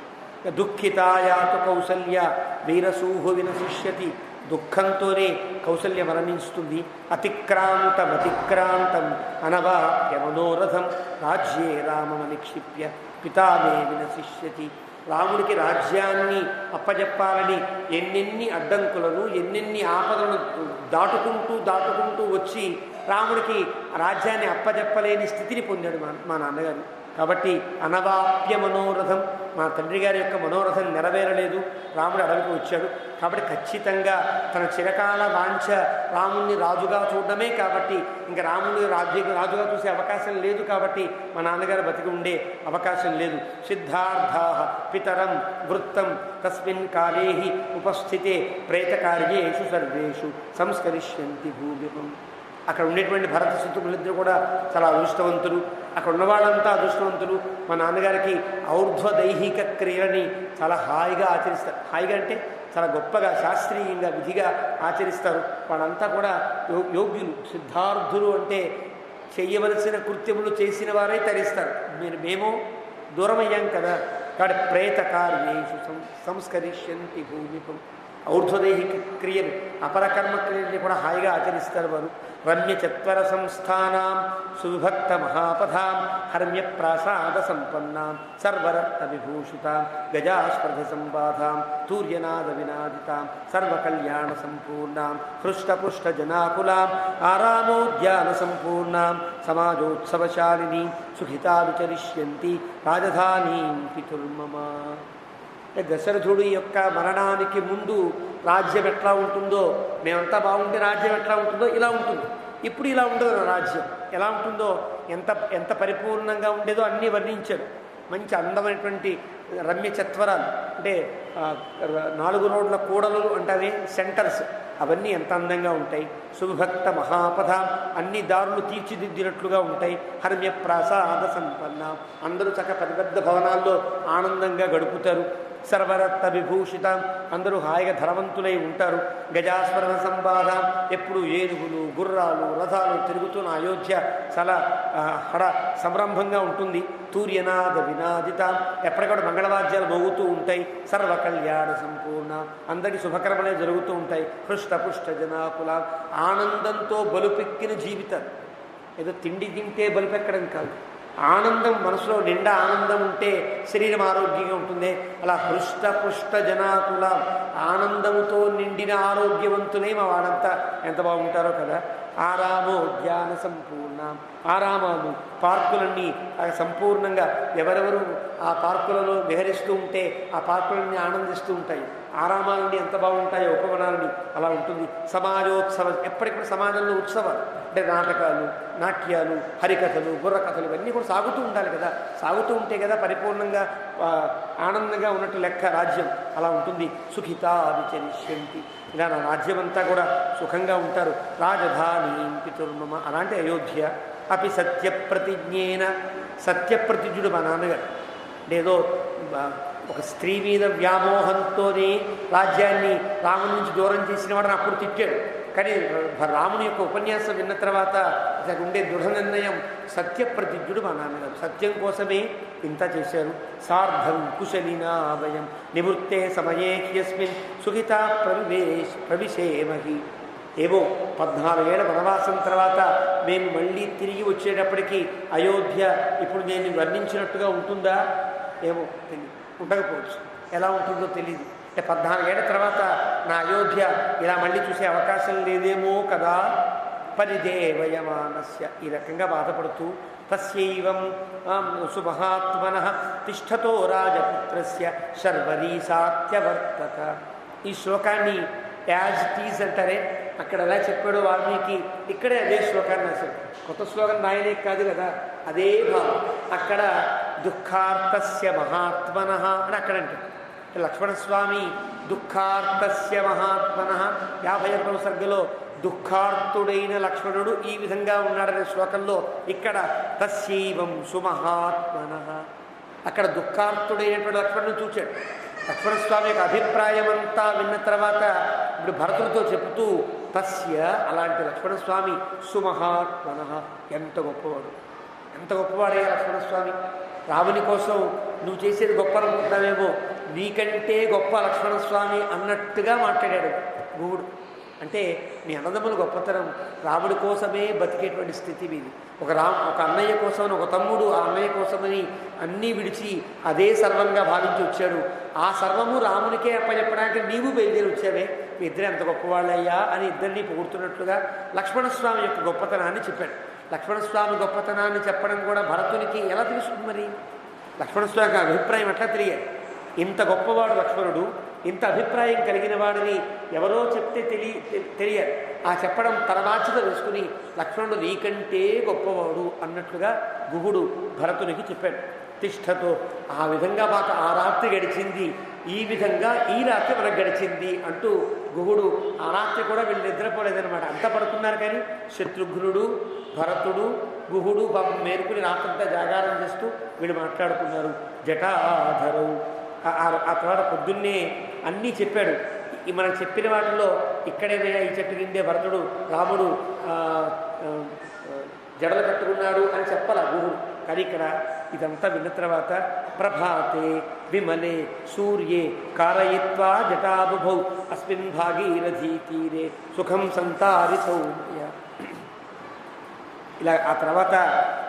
దుఃఖితాయాతు కౌసల్య వీరసూహు వినశిష్యతి. దుఃఖంతోనే కౌసల్య మరణిస్తుంది. అతిక్రాంతం అనవాప్య మనోరథం రాజ్యే రామమనిక్షిప్య పితామే వినశిష్యతి. రాముడికి రాజ్యాన్ని అప్పజెప్పాలని ఎన్నెన్ని అడ్డంకులను, ఎన్నెన్ని ఆపదలను దాటుకుంటూ వచ్చి రాముడికి రాజ్యాన్ని అప్పజెప్పలేని స్థితిని పొందాడు మా నాన్నగారు. కాబట్టి అనవాప్య మనోరథం, మా తండ్రి గారి యొక్క మనోరథం నెరవేరలేదు, రాముడు అడవికి వచ్చాడు. కాబట్టి ఖచ్చితంగా తన చిరకాల వాంఛ రాముణ్ణి రాజుగా చూడడమే. కాబట్టి ఇంకా రాముని రాజుగా చూసే అవకాశం లేదు. కాబట్టి మా నాన్నగారు బతికి ఉండే అవకాశం లేదు. సిద్ధార్థా పితరం వృత్తం తస్మిన్ కాలే ఉపస్థితే ప్రేతకార్యేషు సర్వేషు సంస్కరిష్యంతి భూమిపం. అక్కడ ఉండేటువంటి భరత శత్రుఘ్నులిద్దరూ కూడా చాలా అదృష్టవంతులు. అక్కడ ఉన్నవాళ్ళంతా అదృష్టవంతులు. మా నాన్నగారికి ఔర్ధ్వదైహిక క్రియలని చాలా హాయిగా ఆచరిస్తారు. హాయిగా అంటే చాలా గొప్పగా, శాస్త్రీయంగా, విధిగా ఆచరిస్తారు. వాళ్ళంతా కూడా యోగ్యులు, సిద్ధార్థులు. అంటే చేయవలసిన కృత్యములు చేసిన వారే తరిస్తారు. మేము దూరమయ్యాం కదా. కాబట్టి ప్రేత కార్యేషు సంస్కరిష్యంతి భూమిపం. ఔర్ధ్వదైహిక క్రియలు, అపరకర్మ క్రియల్ని కూడా హాయిగా ఆచరిస్తారు వారు. రమ్య చత్వర సంస్థానాం సువిభక్త మహాపథాం హర్మ్య ప్రాసాద సంపన్నాం సర్వరత్న విభూషితాం గజాస్పర్ధ సంబాధాం తూర్యనాద వినాదితాం సర్వకళ్యాణ సంపూర్ణాం హృష్టపుష్ట జనాకులాం ఆరామోద్యాన సంపూర్ణాం సమాజోత్సవశాలిని సుఖితా విచరిష్యంతి రాజధానీం పితుర్మమ. దశరథుడి యొక్క మరణానికి ముందు రాజ్యం ఎట్లా ఉంటుందో, మేమంతా బాగుంటే రాజ్యం ఎట్లా ఉంటుందో ఇలా ఉంటుంది. ఇప్పుడు ఇలా ఉండదు. రాజ్యం ఎలా ఉంటుందో, ఎంత పరిపూర్ణంగా ఉండేదో అన్నీ వర్ణించారు. మంచి అందమైనటువంటి రమ్య చత్వరాలు, అంటే 4 రోడ్ల కూడలు అంటే సెంటర్స్, అవన్నీ ఎంత అందంగా ఉంటాయి. సువిభక్త మహాపథ, అన్ని దారులు తీర్చిదిద్దినట్లుగా ఉంటాయి. హర్మ్య ప్రాసాద సంపన్న, అందరూ చక్క పెద్ద భవనాల్లో ఆనందంగా గడుపుతారు. సర్వరత్న విభూషిత, అందరూ హాయిగా ధనవంతులై ఉంటారు. గజాస్మరణ సంబాధ, ఎప్పుడు ఏనుగులు, గుర్రాలు, రథాలు తిరుగుతున్న అయోధ్య చాలా హడ సంరంభంగా ఉంటుంది. తూర్యనాద వినాదిత, ఎప్పటికప్పుడు మంగళవాద్యాలు మోగుతూ ఉంటాయి. సర్వకళ్యాణ సంపూర్ణ, అందరికీ శుభకరమనే జరుగుతూ ఉంటాయి. హృష్టపుష్ట జనాకుల, ఆనందంతో బలుపెక్కిన జీవితం. ఏదో తిండి తింటే బలుపెక్కడం కాదు, ఆనందం మనసులో నిండా ఆనందం ఉంటే శరీరం ఆరోగ్యంగా ఉంటుంది. అలా హృష్టపుష్ట జనాకుల, ఆనందంతో నిండిన ఆరోగ్యవంతులే మా వాడంతా ఎంత బాగుంటారో కదా. ఆరామోద్యాన సంపూర్ణ, ఆరామాలు, పార్కులన్నీ సంపూర్ణంగా ఎవరెవరు ఆ పార్కులలో విహరిస్తూ ఉంటే ఆ పార్కులన్నీ ఆనందిస్తూ ఉంటాయి. ఆరామాలన్నీ ఎంత బాగుంటాయో, ఉపవనాలని అలా ఉంటుంది. సమాజోత్సవం, ఎప్పటికప్పుడు సమాజంలో ఉత్సవాలు అంటే నాటకాలు, నాట్యాలు, హరికథలు, బుర్రకథలు ఇవన్నీ కూడా సాగుతూ ఉండాలి కదా. సాగుతూ ఉంటే కదా పరిపూర్ణంగా ఆనందంగా ఉన్నట్టు లెక్క. రాజ్యం అలా ఉంటుంది. సుఖితా విచరిష్యంతి, ఇలా నా రాజ్యం అంతా కూడా సుఖంగా ఉంటారు. రాజధాని పితుర్మమ, అలాంటి అయోధ్య. అపి సత్యప్రతిజ్ఞేన, సత్యప్రతిజ్ఞుడు మా నాన్నగారు. ఏదో ఒక స్త్రీ మీద వ్యామోహంతోనే రాజ్యాన్ని రాముడి నుంచి దూరం చేసిన వాడని అప్పుడు తిట్టాడు. కానీ రాముని యొక్క ఉపన్యాసం విన్న తర్వాత అతనికి ఉండే దృఢ నిర్ణయం సత్యప్రతిజ్ఞుడు మా నాన్నగారు. సత్యం కోసమే ఇంత చేశారు. సార్ధం కుశలినాభయం నివృత్తే సమయే హ్యస్మిన్ సుఖిత ప్రవిశేమహి. ఏవో 14 ఏళ్ల వనవాసం తర్వాత మేము మళ్ళీ తిరిగి వచ్చేటప్పటికీ అయోధ్య ఇప్పుడు నేను వర్ణించినట్టుగా ఉంటుందా ఏమో తెలియదు, ఉండకపోవచ్చు. ఎలా ఉంటుందో తెలియదు. అంటే 14 ఏళ్ల తర్వాత నా అయోధ్య ఇలా మళ్ళీ చూసే అవకాశం లేదేమో కదా. పరిదేవయమానస్య ఈ రకంగా బాధపడుతూ తస్యైవం సుమహాత్మన తిష్టతో రాజపుత్రస్య శర్వరీసాత్యవర్తత. ఈ శ్లోకాన్ని యాజ్ టీజ్ అంటారే, అక్కడ ఎలా చెప్పాడో వాల్మీకి ఇక్కడే అదే శ్లోకాన్ని రాశాడు. కొత్త శ్లోకం రాయలే కాదు కదా, అదే భావం. అక్కడ దుఃఖార్తస్య మహాత్మన అని అక్కడ అంటాడు. లక్ష్మణస్వామి దుఃఖార్తస్య మహాత్మన 51వ సర్గలో దుఃఖార్తుడైన లక్ష్మణుడు ఈ విధంగా ఉన్నాడనే శ్లోకంలో ఇక్కడ తస్యైవం సుమహాత్మన, అక్కడ దుఃఖార్తుడైనటువంటి లక్ష్మణుడు చూచాడు. లక్ష్మణస్వామి యొక్క అభిప్రాయం అంతా విన్న తర్వాత ఇప్పుడు భరతుడితో చెబుతూ తస్య అలాంటి లక్ష్మణస్వామి సుమహాత్మన, ఎంత గొప్పవాడు, ఎంత గొప్పవాడయ్యా లక్ష్మణస్వామి. రాముని కోసం నువ్వు చేసేది గొప్ప అనుకుంటున్నావేమో, నీకంటే గొప్ప లక్ష్మణస్వామి అన్నట్టుగా మాట్లాడాడు గుహుడు. అంటే మీ అన్నదమ్ముల గొప్పతనం రాముడి కోసమే బతికేటువంటి స్థితి మీది. ఒక అన్నయ్య కోసమని, ఒక తమ్ముడు ఆ అన్నయ్య కోసమని అన్నీ విడిచి అదే సర్వంగా భావించి వచ్చాడు. ఆ సర్వము రామునికే అప్పచెప్పడానికి నీవు బయలుదేరి వచ్చావే, మీ ఇద్దరు ఎంత గొప్పవాళ్ళయ్యా అని ఇద్దరినీ పొగుడుతున్నట్లుగా లక్ష్మణస్వామి యొక్క గొప్పతనాన్ని చెప్పాడు. లక్ష్మణస్వామి గొప్పతనాన్ని చెప్పడం కూడా భరతునికి ఎలా తెలుస్తుంది? మరి లక్ష్మణస్వామి అభిప్రాయం ఎట్లా తెలియాలి? ఇంత గొప్పవాడు లక్ష్మణుడు, ఇంత అభిప్రాయం కలిగిన వాడిని ఎవరో చెప్తే తెలియాలి. ఆ చెప్పడం తన బాధ్యత వేసుకుని లక్ష్మణుడు నీకంటే గొప్పవాడు అన్నట్లుగా గుహుడు భరతునికి చెప్పాడు. తిష్టతో ఆ విధంగా మాకు ఆ రాత్రి గడిచింది, ఈ విధంగా ఈ రాత్రి మనకు గడిచింది అంటూ గుహుడు ఆ రాత్రి కూడా వీళ్ళు నిద్రపోలేదనమాట. అంత పడుకున్నారు కానీ శత్రుఘ్నుడు, భరతుడు, గుహుడు మేలుకుని రాత్రంతా జాగారం చేస్తూ వీళ్ళు మాట్లాడుకున్నారు. జటాధరవు ఆ తర్వాత పొద్దున్నే అన్నీ చెప్పాడు. మనం చెప్పిన వాటిలో ఇక్కడేనే ఈ చెట్టు కిందే భరతుడు రాముడు జడలు కట్టుకున్నాడు అని చెప్పాల గుహుడు. కానీ ఇక్కడ ఇదంతా విన్న తర్వాత ప్రభాతే విమలే సూర్యే కారయిత్వా జటాబుభౌ అస్మిన్ భాగీరథీ తీరే సుఖం సంతారితౌ. ఇలా ఆ తర్వాత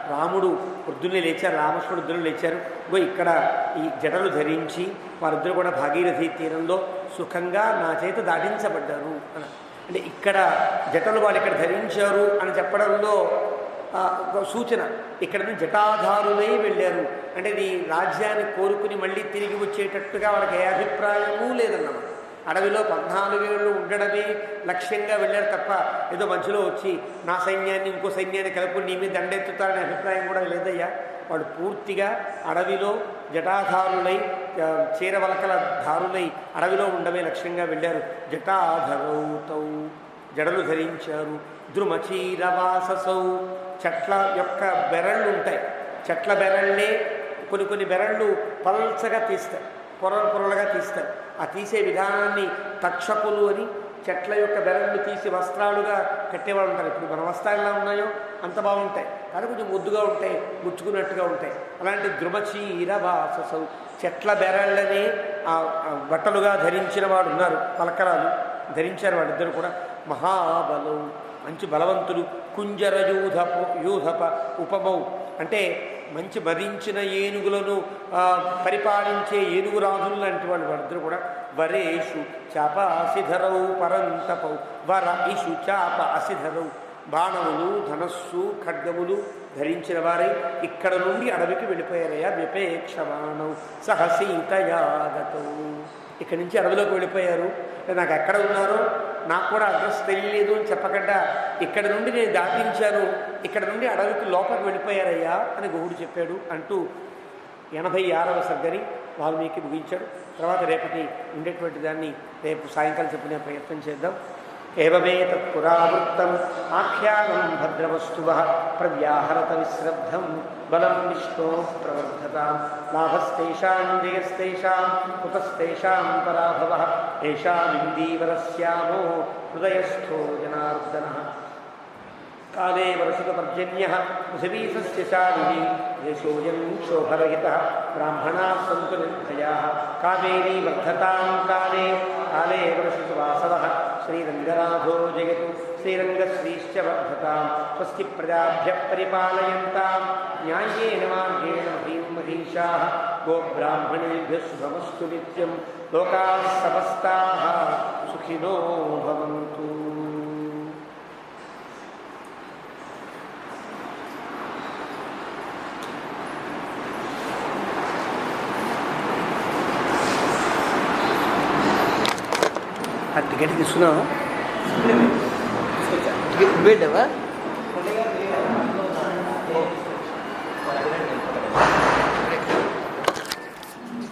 రాముడు పొద్దున్నే లేచారు, రామకృష్ణుడు ఇద్దరు లేచారు. ఇక్కడ ఈ జడలు ధరించి వారిద్దరు కూడా భాగీరథీ తీరంలో సుఖంగా నా చేత దాటించబడ్డారు అని. అంటే ఇక్కడ జటలు వాళ్ళు ఇక్కడ ధరించారు అని చెప్పడంలో ఒక సూచన. ఇక్కడ నుంచి జటాధారులై వెళ్ళారు అంటే నీ రాజ్యాన్ని కోరుకుని మళ్ళీ తిరిగి వచ్చేటట్టుగా వాళ్ళకి ఏ అభిప్రాయమూ లేదన్నమాట. అడవిలో 14 ఏళ్ళు ఉండడమే లక్ష్యంగా వెళ్ళారు తప్ప ఏదో మధ్యలో వచ్చి నా సైన్యాన్ని ఇంకో సైన్యాన్ని కలుపుకుని నీ మీద దండెత్తుతారనే అభిప్రాయం కూడా లేదయ్యా. వాళ్ళు పూర్తిగా అడవిలో జటాధారులై చీరవలకల ధారులై అడవిలో ఉండమే లక్ష్యంగా వెళ్ళారు. జటాధరౌతౌ జడలు ధరించారు. ద్రుమచీరవాససౌ చెట్ల యొక్క బెరళ్ళు ఉంటాయి. చెట్ల బెరళ్ళే కొన్ని బెరళ్ళు పల్చగా తీస్తాయి, పొరలుగా తీస్తారు. ఆ తీసే విధానాన్ని తక్షకులు అని చెట్ల యొక్క బెరళ్ళు తీసి వస్త్రాలుగా కట్టేవాళ్ళు ఉంటారు. ఇప్పుడు మన వస్త్రాలు ఎలా ఉన్నాయో అంత బాగుంటాయి, కానీ కొంచెం ముద్దుగా ఉంటాయి, ముచ్చుకున్నట్టుగా ఉంటాయి. అలాంటి ద్రుమచీరవాససౌ చెట్ల బెరళ్ళని ఆ బట్టలుగా ధరించిన వాడు ఉన్నారు, పలకరాలు ధరించారు వాళ్ళిద్దరు కూడా. మహాబలం మంచి బలవంతులు. కుంజర యూధప ఉపమౌ అంటే మంచి మరించిన ఏనుగులను పరిపాలించే ఏనుగు రాజులు లాంటి వాళ్ళు వాళ్ళిద్దరు కూడా. వరేషు చాప అసిధరౌ పరంతపౌ వర ఇషు చాప అసిధరౌ బాణములు, ధనస్సు, ఖడ్గములు ధరించిన వారై ఇక్కడ నుండి అడవికి వెళ్ళిపోయారయ్యా. విపేక్షమాణౌ సహసీతయాగతౌ ఇక్కడి నుంచి అడవిలోకి వెళ్ళిపోయారు. నాకు ఎక్కడ ఉన్నారో నాకు కూడా అడ్రస్ తెలియలేదు అని చెప్పకుండా ఇక్కడ నుండి నేను దాటించాను, ఇక్కడ నుండి అడవికి లోపలికి వెళ్ళిపోయారయ్యా అని గుహుడు చెప్పాడు అంటూ 86వ సర్గని వాల్మీకి ముగించాడు. తర్వాత రేపటి ఉండేటువంటి దాన్ని రేపు సాయంకాలం చెప్పిన ప్రయత్నం చేద్దాం. ఏవమేతత్పురావృత్తం ఆఖ్యానం భద్రవస్తువః ప్రవ్యాహరత విశ్రద్ధం బలం విష్ణో ప్రవర్ధతాం లాభస్తేషాం జయస్తేషాం కుతస్తేషాం పరాభవః ఏషామిందీవరస్యామో హృదయస్థో జనార్దనః కాలే వర్షితపర్జన్యః పృథివీ సస్యశాలినీ దేశోऽयं క్షోభరహితः బ్రాహ్మణాः సन्तు నిర్భయాः కావేరీ వర్ధతాం కాలే కాలే వర్షితు వాసవः శ్రీరంగనాథో జయతు శ్రీరంగశ్రీశ్చ వర్ధతాం స్వస్తి ప్రజాభ్యः పరిపాలయంతాం న్యాయేన మార్గేణ మహీం మహీషాः గోబ్రాహ్మణేభ్యः శుభమస్తు నిత్యం లోకాः సమస్తాः సుఖినో భవంతు. టికెట్ తీసుకున్నావా? టికెట్ పెట్టావా?